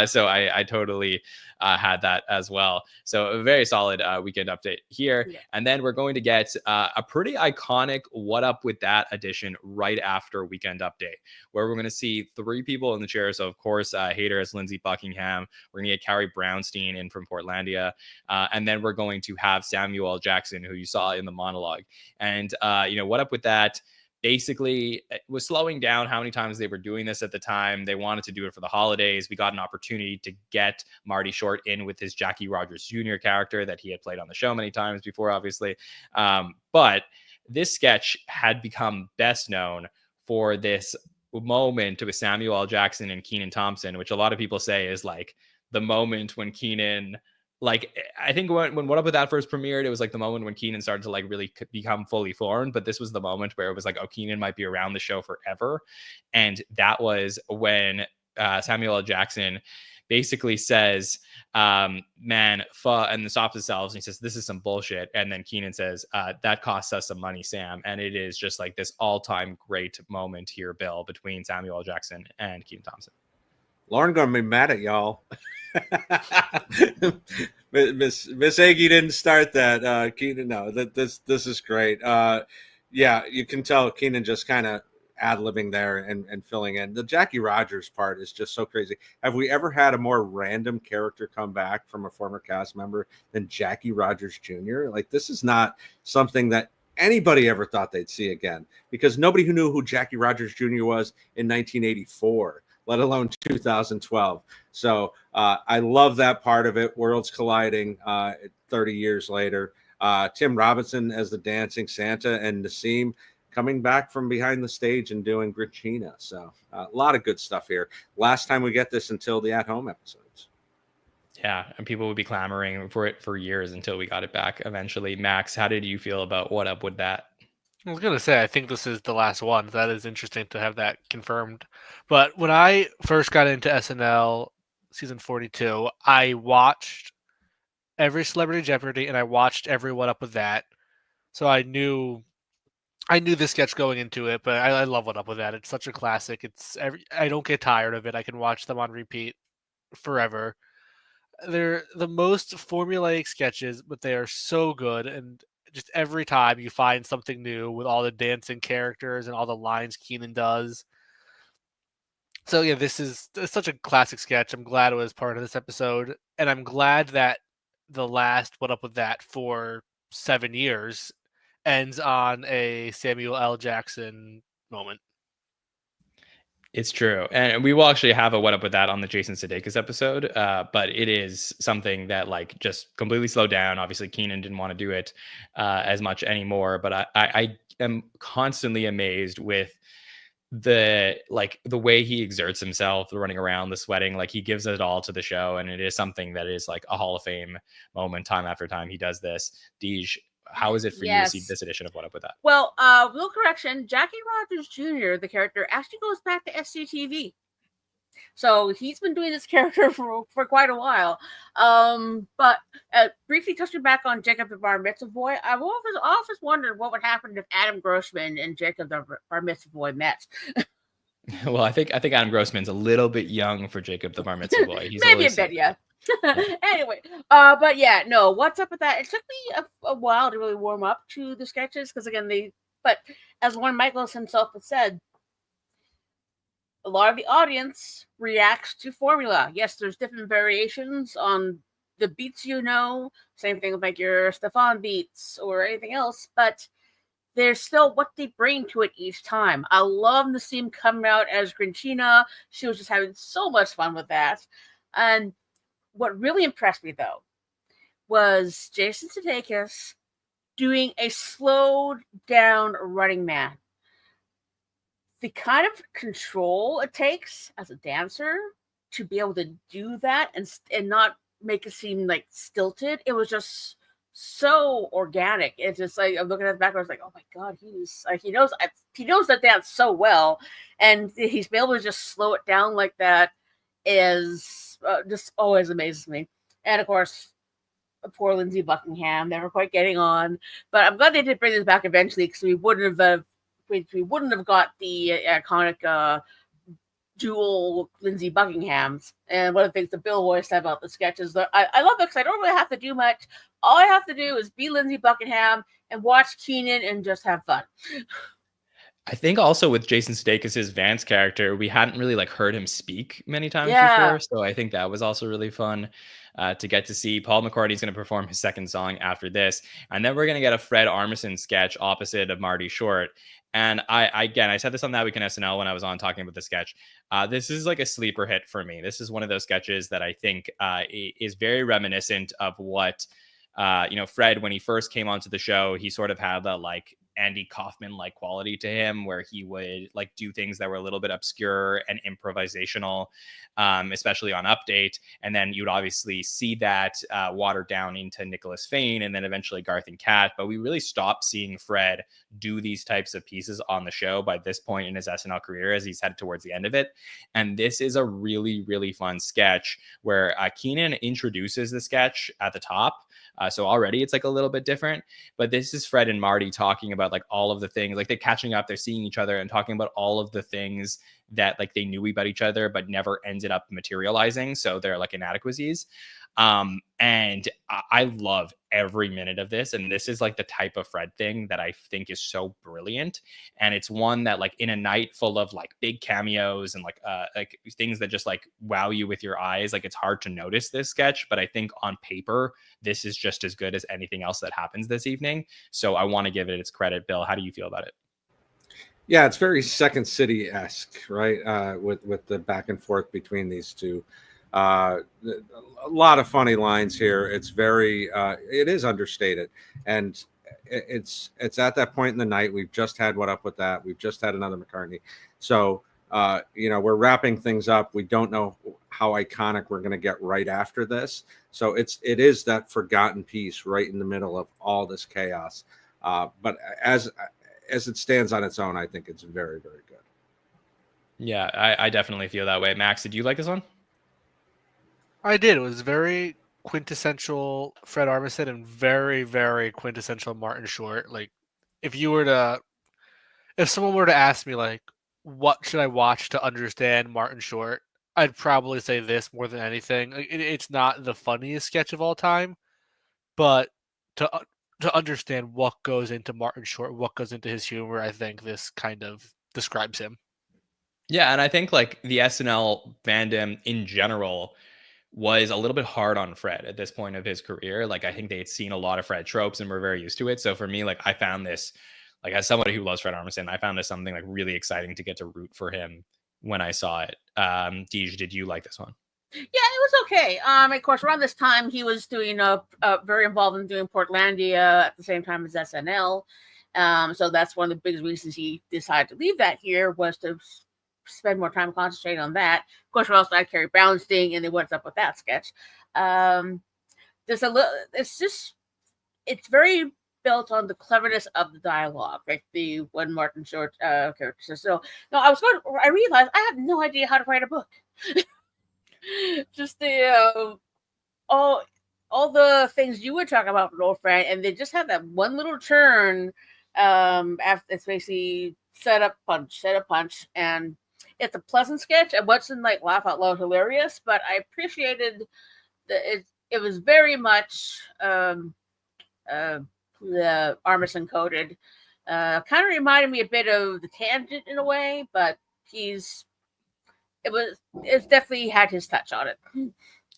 So I totally had that as well. So a very solid Weekend Update here. Yeah. And then we're going to get a pretty iconic What Up With That edition right after Weekend Update, where we're going to see 3 people in the chair. So, of course, Hader as Lindsey Buckingham. We're going to get Carrie Brownstein in from Portlandia. And then we're going to have Samuel L. Jackson, who you saw in the monologue. And, What Up With That basically was slowing down how many times they were doing this at the time. They wanted to do it for the holidays. We got an opportunity to get Marty Short in with his Jackie Rogers Jr. character that he had played on the show many times before, obviously. But this sketch had become best known for this moment with Samuel L. Jackson and Kenan Thompson, which a lot of people say is like the moment when Kenan, like, I think when What Up With That first premiered, it was like the moment when Kenan started to like really become fully formed. But this was the moment where it was like, oh, Kenan might be around the show forever. And that was when Samuel L. Jackson basically says, and then stops himself and he says, this is some bullshit. And then Kenan says, that costs us some money, Sam. And it is just like this all-time great moment here, Bill, between Samuel L. Jackson and Kenan Thompson. Lauren gonna be mad at y'all. Miss Aggie didn't start that. Kenan, no, this is great. You can tell Kenan just kind of ad-libbing there and filling in. The Jackie Rogers part is just so crazy. Have we ever had a more random character come back from a former cast member than Jackie Rogers Jr.? Like, this is not something that anybody ever thought they'd see again, because nobody who knew who Jackie Rogers Jr. was in 1984, let alone 2012. So I love that part of it. Worlds colliding 30 years later. Tim Robinson as the dancing Santa, and Nassim coming back from behind the stage and doing Grachina. So a lot of good stuff here. Last time we get this until the at-home episodes. Yeah, and people would be clamoring for it for years until we got it back eventually. Max, how did you feel about What Up With That? I was going to say, I think this is the last one. That is interesting to have that confirmed. But when I first got into SNL season 42, I watched every Celebrity Jeopardy and I watched every What Up With That. So I knew this sketch going into it, but I love What Up With That. It's such a classic. I don't get tired of it. I can watch them on repeat forever. They're the most formulaic sketches, but they are so good. And just every time you find something new with all the dancing characters and all the lines Kenan does. So yeah, it's such a classic sketch. I'm glad it was part of this episode, and I'm glad that the last What Up With That for 7 years ends on a Samuel L. Jackson moment. It's true. And we will actually have a What Up With That on the Jason Sudeikis episode. But it is something that like just completely slowed down. Obviously, Keenan didn't want to do it as much anymore. But I am constantly amazed with the way he exerts himself, the running around, the sweating. Like he gives it all to the show. And it is something that is like a Hall of Fame moment time after time he does this. Deej, how is it for you to see Yes. this edition of What Up With That? Well, little correction: Jackie Rogers Jr., the character, actually goes back to SCTV. So he's been doing this character for quite a while. But briefly touching back on Jacob the Bar Mitzvah Boy, I've always wondered what would happen if Adam Grossman and Jacob the Bar Mitzvah Boy met. Well, I think Adam Grossman's a little bit young for Jacob the Bar Mitzvah Boy. He's Maybe a always bit, yeah. Anyway, but yeah, no, what's up with that? It took me a while to really warm up to the sketches because again, but as Lorne Michaels himself has said, a lot of the audience reacts to formula. Yes, there's different variations on the beats, same thing with like your Stefan beats or anything else, but there's still what they bring to it each time. I love Nassim coming out as Grinchina. She was just having so much fun with that. And what really impressed me, though, was Jason Sudeikis doing a slowed down Running Man. The kind of control it takes as a dancer to be able to do that and not make it seem like stilted. It was just so organic. It's just like I'm looking at the background, like, oh my god, he knows that dance so well, and he's been able to just slow it down like that is just always amazes me. And of course, poor Lindsey Buckingham never quite getting on, but I'm glad they did bring this back eventually because we wouldn't have got the iconic dual Lindsey Buckinghams. And one of the things that Bill always said about the sketches, that I love it because I don't really have to do much. All I have to do is be Lindsey Buckingham and watch Keenan and just have fun. I think also with Jason Sudeikis' Vance character, we hadn't really like heard him speak many times Yeah. before, so I think that was also really fun to get to see. Paul McCartney's going to perform his second song after this, and then we're going to get a Fred Armisen sketch opposite of Marty Short. And I said this on That Week in SNL when I was on talking about the sketch. This is like a sleeper hit for me. This is one of those sketches that I think is very reminiscent of what Fred, when he first came onto the show, he sort of had that like Andy Kaufman like quality to him where he would like do things that were a little bit obscure and improvisational, especially on Update. And then you'd obviously see that watered down into Nicholas Fane and then eventually Garth and Kat. But we really stopped seeing Fred do these types of pieces on the show by this point in his SNL career as he's headed towards the end of it. And this is a really, really fun sketch where Keenan introduces the sketch at the top. So already it's like a little bit different, but this is Fred and Marty talking about like all of the things, like they're catching up, they're seeing each other and talking about all of the things that like they knew about each other, but never ended up materializing. So they're like inadequacies. And I love every minute of this. And this is like the type of Fred thing that I think is so brilliant. And it's one that like in a night full of like big cameos and like things that just like wow you with your eyes, like it's hard to notice this sketch, but I think on paper, this is just as good as anything else that happens this evening. So I want to give it its credit. Bill, how do you feel about it? Yeah, it's very Second City-esque, right? With the back and forth between these two. A lot of funny lines here. It's it is understated, and it's at that point in the night. We've just had What Up With That. We've just had another McCartney. So we're wrapping things up. We don't know how iconic we're going to get right after this. So it is that forgotten piece right in the middle of all this chaos. But as it stands on its own, I think it's very, very good. Yeah, I definitely feel that way. Max, did you like this one? I did. It was very quintessential Fred Armisen and very, very quintessential Martin Short. Like, if someone were to ask me, like, what should I watch to understand Martin Short, I'd probably say this more than anything. Like, it's not the funniest sketch of all time, but to understand what goes into Martin Short, what goes into his humor, I think this kind of describes him. Yeah, and I think like the SNL fandom in general was a little bit hard on Fred at this point of his career. Like I think they had seen a lot of Fred tropes and were very used to it. So for me, like I found this, like as somebody who loves Fred Armisen, I found this something like really exciting to get to root for him when I saw it. Deej, did you like this one? Yeah, it was okay. Of course, around this time, he was doing very involved in doing Portlandia at the same time as SNL. So that's one of the biggest reasons he decided to leave that here was to spend more time concentrating on that. Of course, we also had Carrie Brownstein, and then what's up with that sketch? There's a little. It's very built on the cleverness of the dialogue, like the one Martin Short character says. So no, I realized I have no idea how to write a book. Just the all the things you were talking about with old friend, and they just have that one little turn after it's basically set up punch, and it's a pleasant sketch. It wasn't like laugh out loud hilarious, but I appreciated it was very much the Armison coded. Kind of reminded me a bit of the Tangent in a way, but it's definitely had his touch on it.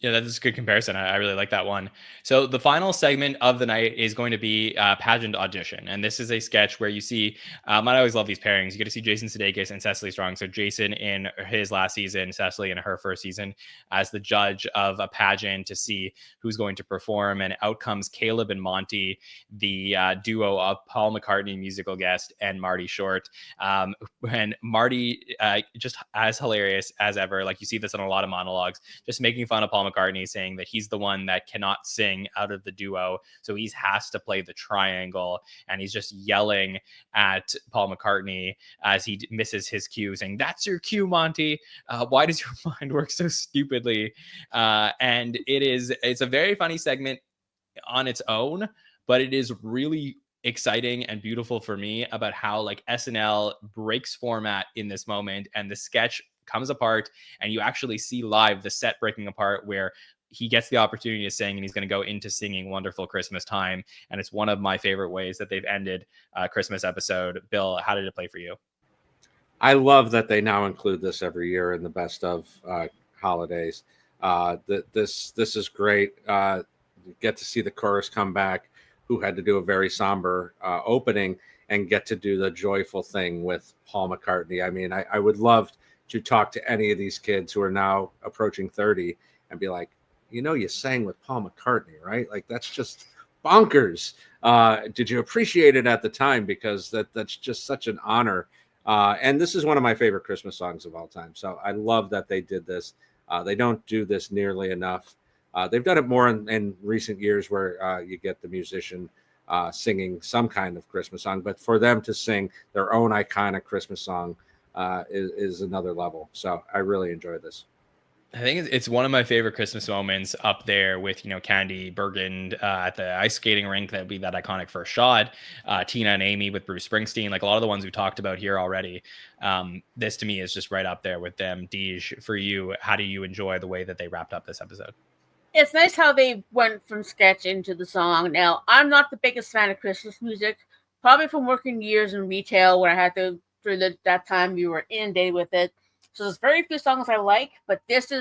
Yeah, that's a good comparison. I really like that one. So the final segment of the night is going to be Pageant Audition. And this is a sketch where you see, I always love these pairings. You get to see Jason Sudeikis and Cecily Strong. So Jason in his last season, Cecily in her first season as the judge of a pageant to see who's going to perform. And out comes Caleb and Monty, the duo of Paul McCartney, musical guest, and Marty Short. And Marty, just as hilarious as ever. Like you see this in a lot of monologues, just making fun of Paul McCartney, saying that he's the one that cannot sing out of the duo, so he has to play the triangle, and he's just yelling at Paul McCartney as he misses his cue, saying, "That's your cue, Monty. Why does your mind work so stupidly?" And it's a very funny segment on its own, but it is really exciting and beautiful for me about how like SNL breaks format in this moment, and the sketch comes apart, and you actually see live the set breaking apart where he gets the opportunity to sing, and he's going to go into singing Wonderful Christmas Time. And it's one of my favorite ways that they've ended a Christmas episode. Bill, how did it play for you? I love that they now include this every year in the best of holidays. This is great. You get to see the chorus come back, who had to do a very somber opening, and get to do the joyful thing with Paul McCartney. I mean, I would love to talk to any of these kids who are now approaching 30 and be like, you sang with Paul McCartney, right? Like, that's just bonkers. Did you appreciate it at the time? Because that's just such an honor. And this is one of my favorite Christmas songs of all time. So I love that they did this. They don't do this nearly enough. They've done it more in recent years where you get the musician singing some kind of Christmas song. But for them to sing their own iconic Christmas song is another level. So I really enjoy this. I think it's one of my favorite Christmas moments, up there with, Candy Bergen at the ice skating rink. That'd be that iconic first shot. Tina and Amy with Bruce Springsteen, like a lot of the ones we talked about here already. This to me is just right up there with them. Deej, for you, how do you enjoy the way that they wrapped up this episode? It's nice how they went from sketch into the song. Now, I'm not the biggest fan of Christmas music, probably from working years in retail where I had to, through that time, you were inundated with it. So there's very few songs I like, but this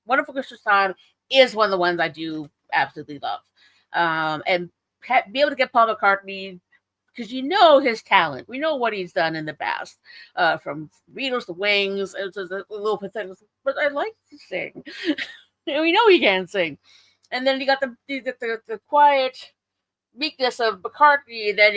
Wonderful Christmas Time is one of the ones I do absolutely love. And be able to get Paul McCartney, because his talent. We know what he's done in the past, from Beatles to Wings. It's a little pathetic, but I like to sing. And we know he can sing. And then you got the quiet meekness of McCartney, and then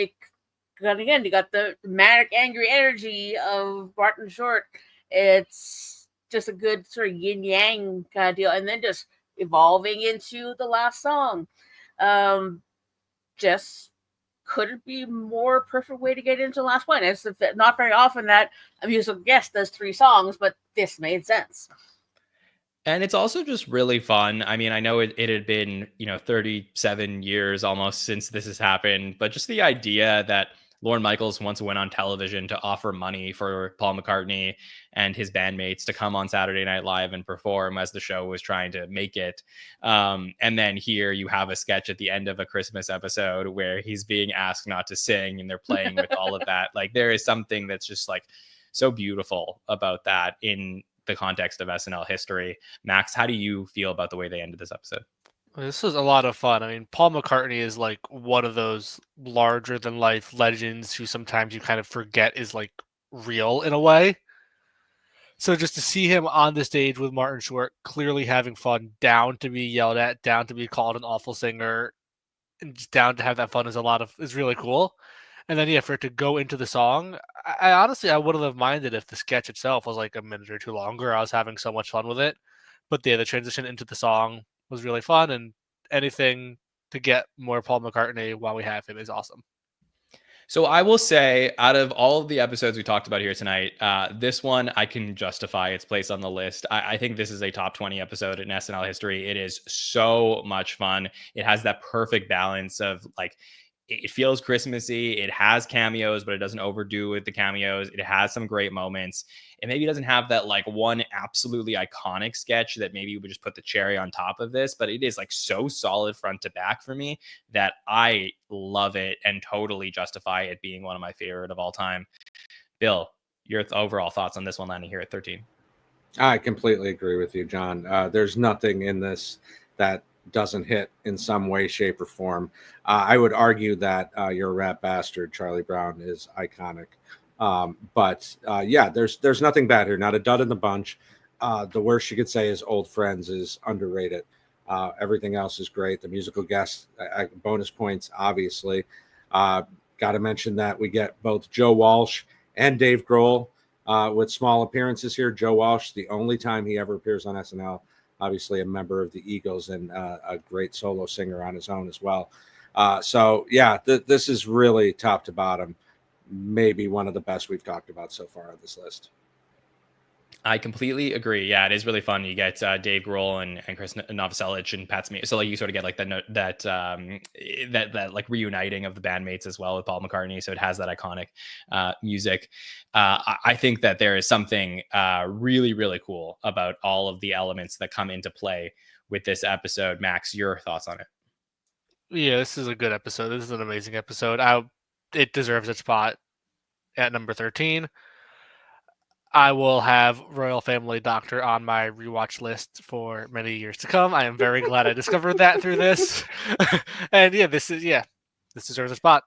you got the manic, angry energy of Martin Short. It's just a good sort of yin yang kind of deal, and then just evolving into the last song. Just couldn't be more perfect way to get into the last one. It's not very often that a musical guest does 3 songs, but this made sense. And it's also just really fun. I mean, I know it had been, 37 years almost since this has happened, but just the idea that Lorne Michaels once went on television to offer money for Paul McCartney and his bandmates to come on Saturday Night Live and perform as the show was trying to make it. And then here you have a sketch at the end of a Christmas episode where he's being asked not to sing, and they're playing with all of that. Like, there is something that's just like so beautiful about that in the context of SNL history. Max, how do you feel about the way they ended this episode? This was a lot of fun. I mean, Paul McCartney is like one of those larger than life legends who sometimes you kind of forget is like real in a way. So just to see him on the stage with Martin Short, clearly having fun, down to be yelled at, down to be called an awful singer, and just down to have that fun is really cool. And then for it to go into the song, I honestly I wouldn't have minded if the sketch itself was like a minute or two longer. I was having so much fun with it. But the transition into the song was really fun, and anything to get more Paul McCartney while we have him is awesome. So I will say, out of all of the episodes we talked about here tonight, this one I can justify its place on the list. I think this is a top 20 episode in SNL history. It is so much fun. It has that perfect balance of like, it feels Christmassy. It has cameos, but it doesn't overdo with the cameos. It has some great moments. It maybe doesn't have that like one absolutely iconic sketch that maybe would just put the cherry on top of this, but it is like so solid front to back for me that I love it and totally justify it being one of my favorite of all time. Bill, your overall thoughts on this one landing here at 13? I completely agree with you, John. There's nothing in this that doesn't hit in some way, shape, or form. I would argue that You're a Rat Bastard, Charlie Brown, is iconic. But there's nothing bad here. Not a dud in the bunch. The worst you could say is Old Friends is underrated. Everything else is great. The musical guests, bonus points, obviously. Got to mention that we get both Joe Walsh and Dave Grohl with small appearances here. Joe Walsh, the only time he ever appears on SNL. Obviously a member of the Eagles and a great solo singer on his own as well. This is really top to bottom, maybe one of the best we've talked about so far on this list. I completely agree. Yeah, it is really fun. You get Dave Grohl and Chris Novoselic and Pat Smear. So like you sort of get like that like reuniting of the bandmates as well with Paul McCartney. So it has that iconic music. I think that there is something really, really cool about all of the elements that come into play with this episode. Max, your thoughts on it? Yeah, this is a good episode. This is an amazing episode. It deserves its spot at number 13. I will have Royal Family Doctor on my rewatch list for many years to come. I am very glad I discovered that through this. And this deserves a spot.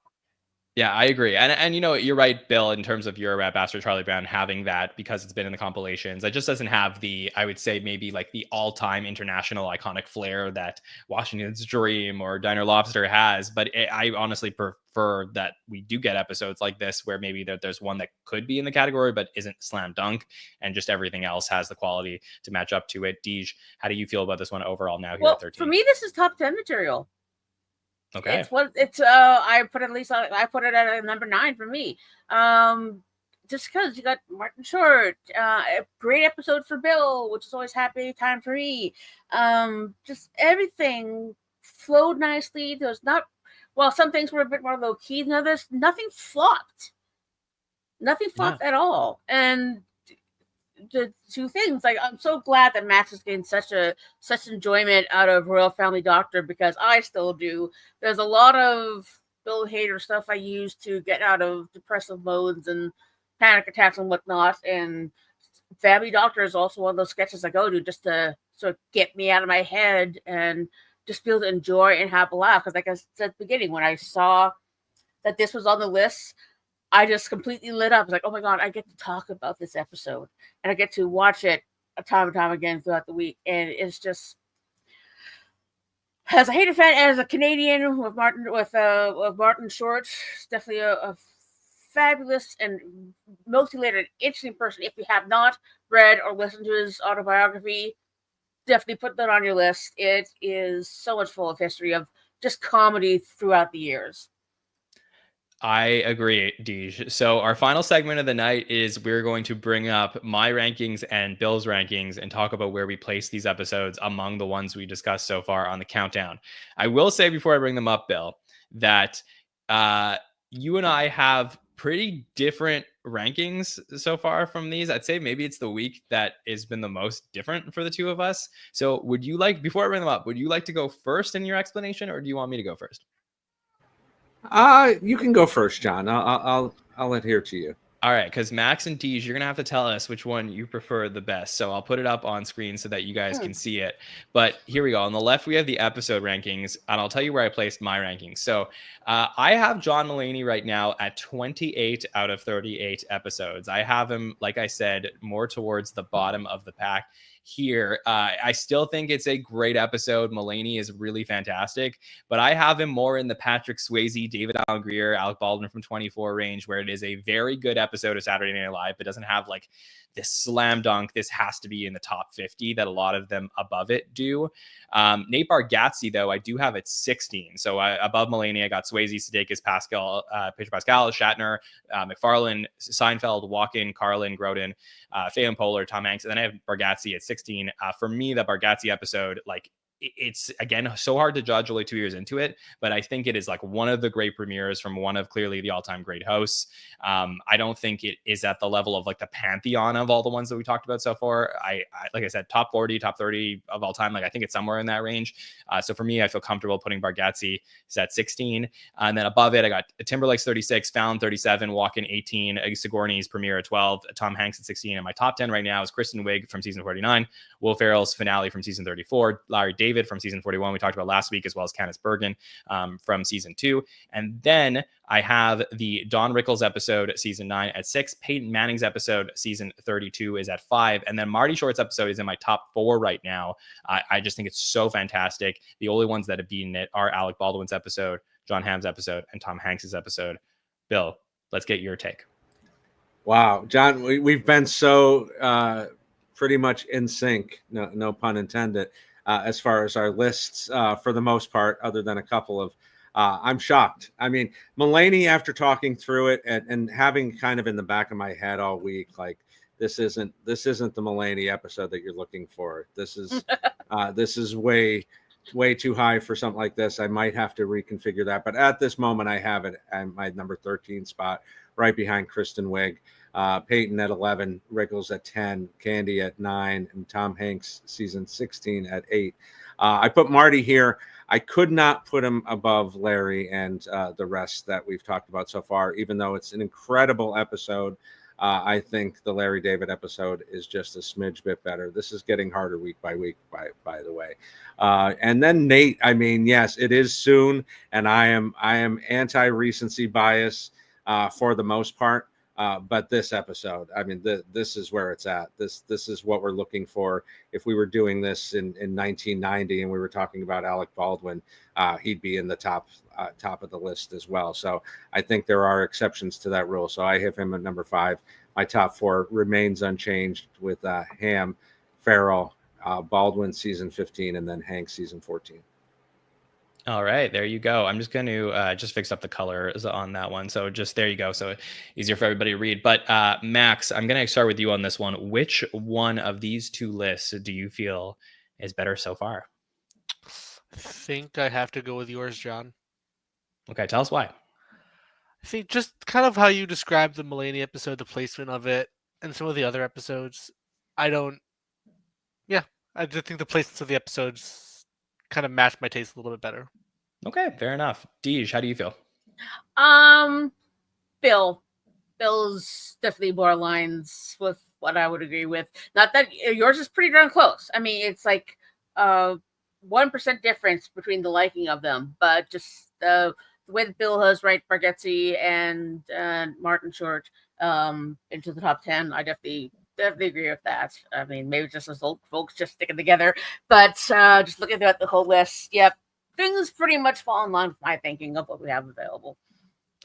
Yeah, I agree. And you're right, Bill, in terms of You're a Rat Bastard, Charlie Brown having that because it's been in the compilations. It just doesn't have I would say maybe like the all-time international iconic flair that Washington's Dream or Diner Lobster has. But I honestly prefer that we do get episodes like this where maybe there's one that could be in the category but isn't slam dunk, and just everything else has the quality to match up to it. Deej, how do you feel about this one overall now here at 13? For me, this is top 10 material. Okay. I put it at number 9 for me. Just because you got Martin Short, a great episode for Bill, which is always happy time for me. Just everything flowed nicely. Some things were a bit more low key than others. Nothing flopped. Nothing flopped at all. And the two things, like, I'm so glad that Max is getting such enjoyment out of Royal Family Doctor, because I still do. There's a lot of Bill Hader stuff I use to get out of depressive modes and panic attacks and whatnot, and Family Doctor is also one of those sketches I go to just to sort of get me out of my head and just be able to enjoy and have a laugh. Because like I said at the beginning, when I saw that this was on the list, I just completely lit up. I was like, oh my God, I get to talk about this episode and I get to watch it time and time again throughout the week. And it's just, as a Hater fan, as a Canadian with Martin Short, it's definitely a fabulous and multi-layered, interesting person. If you have not read or listened to his autobiography, definitely put that on your list. It is so much full of history of just comedy throughout the years. I agree, Deej. So our final segment of the night is we're going to bring up my rankings and Bill's rankings and talk about where we place these episodes among the ones we discussed so far on the countdown. I will say before I bring them up, Bill, that you and I have pretty different rankings so far from these. I'd say maybe it's the week that has been the most different for the two of us. So would you like, before I bring them up, would you like to go first in your explanation, or do you want me to go first? You can go first, John. I'll adhere to you. All right, because Max and Deej, you're going to have to tell us which one you prefer the best. So I'll put it up on screen so that you guys can see it. But here we go. On the left, we have the episode rankings, and I'll tell you where I placed my rankings. So I have John Mulaney right now at 28 out of 38 episodes. I have him, like I said, more towards the bottom of the pack here. I still think it's a great episode. Mulaney is really fantastic, but I have him more in the Patrick Swayze, David Alan Grier, Alec Baldwin from 24 range, where it is a very good episode of Saturday Night Live, but doesn't have like this slam dunk, this has to be in the top 50 that a lot of them above it do. Nate Bargatze, though, I do have at 16. So above Mulaney, I got Swayze, Sudeikis, Pascal, Pedro Pascal, Shatner, McFarlane, Seinfeld, Walken, Carlin, Grodin, Phelan Polar, Tom Hanks, and then I have Bargatze at 16. For me, the Bargatze episode, like, it's again so hard to judge only 2 years into it, but I think it is like one of the great premieres from one of clearly the all-time great hosts. I don't think it is at the level of like the pantheon of all the ones that we talked about so far. I like I said, top 40, top 30 of all time. Like I think it's somewhere in that range. So for me, I feel comfortable putting Bargatze at 16, and then above it, I got Timberlake's 36, Fallon 37, Walken 18, Sigourney's premiere at 12, Tom Hanks at 16, and my top 10 right now is Kristen Wiig from season 49, Will Ferrell's finale from season 34, Larry David from season 41, we talked about last week, as well as Candice Bergen from season 2. And then I have the Don Rickles episode, season 9 at 6. Peyton Manning's episode, season 32 is at 5. And then Marty Short's episode is in my top 4 right now. I just think it's so fantastic. The only ones that have beaten it are Alec Baldwin's episode, John Hamm's episode, and Tom Hanks's episode. Bill, let's get your take. Wow, John, we've been so pretty much in sync, no pun intended, as far as our lists for the most part, other than a couple of, I'm shocked. I mean, Mulaney, after talking through it and having kind of in the back of my head all week, like this isn't the Mulaney episode that you're looking for. This is way too high for something like this. I might have to reconfigure that, but at this moment, I have it at my number 13 spot, right behind Kristen Wiig. Peyton at 11, Rickles at 10, Candy at 9, and Tom Hanks season 16 at 8. I put Marty here. I could not put him above Larry and the rest that we've talked about so far, even though it's an incredible episode. I think the Larry David episode is just a smidge bit better. This is getting harder week by week, by the way. And then Nate, I mean, yes, it is soon, and I am anti-recency bias for the most part. But this episode, I mean, this is where it's at. This is what we're looking for. If we were doing this in 1990 and we were talking about Alec Baldwin, he'd be in the top of the list as well. So I think there are exceptions to that rule. So I have him at number 5. My top 4 remains unchanged with Hamm, Farrell, Baldwin season 15, and then Hanks season 14. All right, there you go. I'm just going to just fix up the colors on that one. So just there you go. So easier for everybody to read. But Max, I'm going to start with you on this one. Which one of these two lists do you feel is better so far? I think I have to go with yours, John. Okay, tell us why. I think just kind of how you described the Mulaney episode, the placement of it, and some of the other episodes. I just think the placements of the episodes kind of match my taste a little bit better. Okay, fair enough. Deej, how do you feel? Bill's definitely more aligns with what I would agree with. Not that yours is pretty darn close. I mean, it's like 1% difference between the liking of them, but just the way that Bill has Bargatze and Martin Short into the top 10, I definitely agree with that. I mean, maybe just as old folks just sticking together, but just looking at the whole list, yep, things pretty much fall in line with my thinking of what we have available.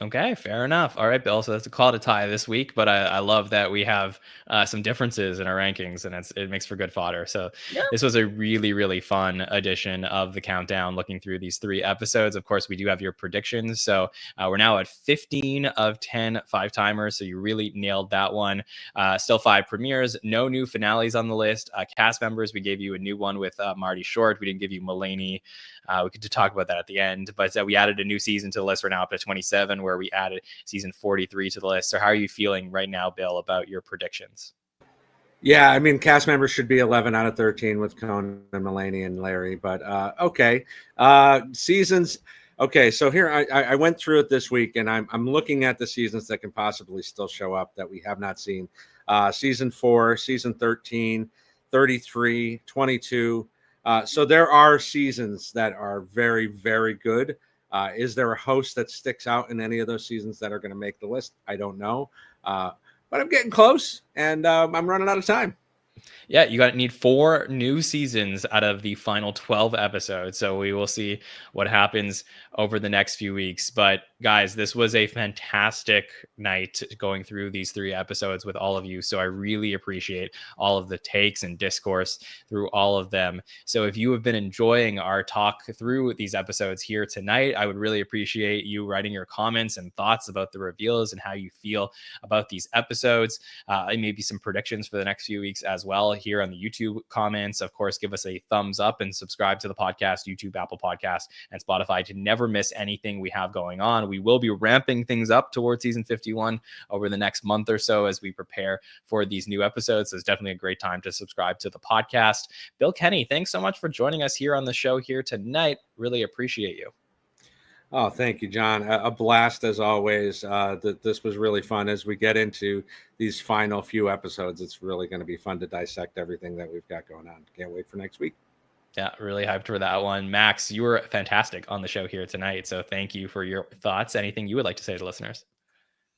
Okay, fair enough. All right, Bill. So that's a call to tie this week, but I love that we have some differences in our rankings, and it makes for good fodder. So This was a really, really fun edition of the countdown, looking through these 3 episodes. Of course, we do have your predictions. So we're now at 15 of 10 5-timers. So you really nailed that one. Still 5 premieres, no new finales on the list. Cast members, we gave you a new one with Marty Short. We didn't give you Mulaney. We could talk about that at the end, but we added a new season to the list. We're now up to 27, where we added season 43 to the list. So how are you feeling right now, Bill, about your predictions? Yeah, I mean, cast members should be 11 out of 13 with Conan and Mulaney and Larry, but okay. Seasons, Okay, so here I went through it this week, and I'm looking at the seasons that can possibly still show up that we have not seen. Season 4, season 13, 33, 22. So there are seasons that are very, very good. Is there a host that sticks out in any of those seasons that are going to make the list? I don't know. But I'm getting close, and I'm running out of time. Yeah, you need 4 new seasons out of the final 12 episodes. So we will see what happens over the next few weeks. But guys, this was a fantastic night going through these 3 episodes with all of you. So I really appreciate all of the takes and discourse through all of them. So if you have been enjoying our talk through these episodes here tonight, I would really appreciate you writing your comments and thoughts about the reveals and how you feel about these episodes. And maybe some predictions for the next few weeks as well here on the YouTube comments. Of course, give us a thumbs up and subscribe to the podcast, YouTube, Apple Podcasts, and Spotify to never miss anything we have going on. We will be ramping things up towards season 51 over the next month or so as we prepare for these new episodes. So it's definitely a great time to subscribe to the podcast. Bill Kenny, thanks so much for joining us here on the show here tonight. Really appreciate you. Oh, thank you, John. A blast as always. This was really fun as we get into these final few episodes. It's really going to be fun to dissect everything that we've got going on. Can't wait for next week. Yeah, really hyped for that one. Max, you were fantastic on the show here tonight. So thank you for your thoughts. Anything you would like to say to listeners?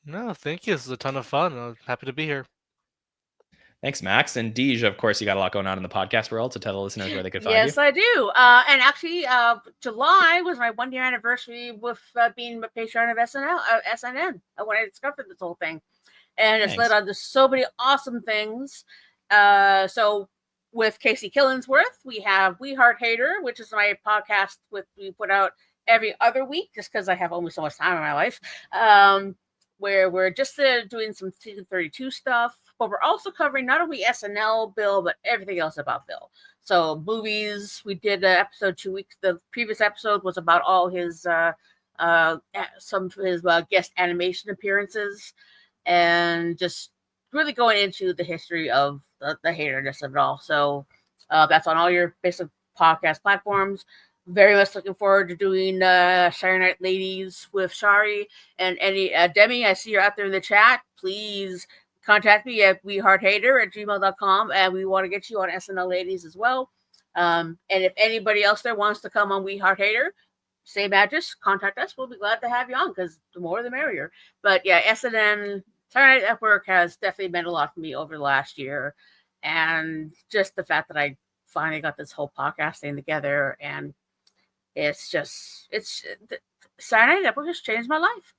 No, thank you. This was a ton of fun. I'm happy to be here. Thanks, Max. And Deej, of course, you got a lot going on in the podcast world, to tell the listeners where they could find Yes, you. I do. And actually, July was my 1-year anniversary with being a patron of SNN when I discovered this whole thing. And it's led on to so many awesome things. So with Casey Killingsworth, we have We Heart Hater, which is my podcast we put out every other week just because I have only so much time in my life. Where we're just doing some season 32 stuff, but we're also covering not only SNL Bill, but everything else about Bill. So movies, we did an episode 2 weeks. The previous episode was about all his some of his guest animation appearances, and just really going into the history of the haterness of it all. So that's on all your basic podcast platforms. Very much looking forward to doing Saturday Night Ladies with Shari and any Demi. I see you're out there in the chat. Please contact me at wehearthater@gmail.com, and we want to get you on SNL Ladies as well. And if anybody else there wants to come on We Heart Hater, same address, contact us. We'll be glad to have you on because the more the merrier. But yeah, SNN Saturday Night Network has definitely meant a lot for me over the last year, and just the fact that I finally got this whole podcast thing together, and it's Saturday Night Network just changed my life.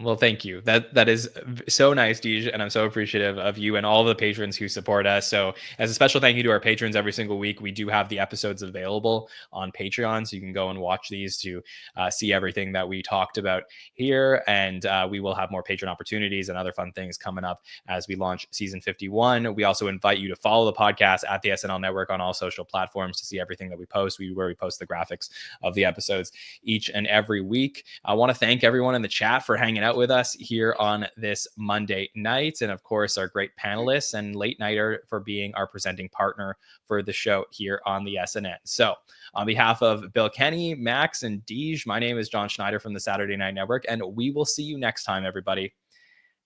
Well, thank you. That is so nice, Deej, and I'm so appreciative of you and all the patrons who support us. So as a special thank you to our patrons every single week, we do have the episodes available on Patreon, so you can go and watch these to see everything that we talked about here. And we will have more patron opportunities and other fun things coming up as we launch season 51. We also invite you to follow the podcast at the SNL Network on all social platforms to see everything that we post, where we post the graphics of the episodes each and every week. I want to thank everyone in the chat for hanging out with us here on this Monday night, and of course our great panelists and late nighter for being our presenting partner for the show here on the SNN. So on behalf of Bill Kenny, Max, and Deej, my name is John Schneider from the Saturday Night Network, and we will see you next time, everybody.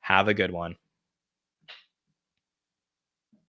Have a good one.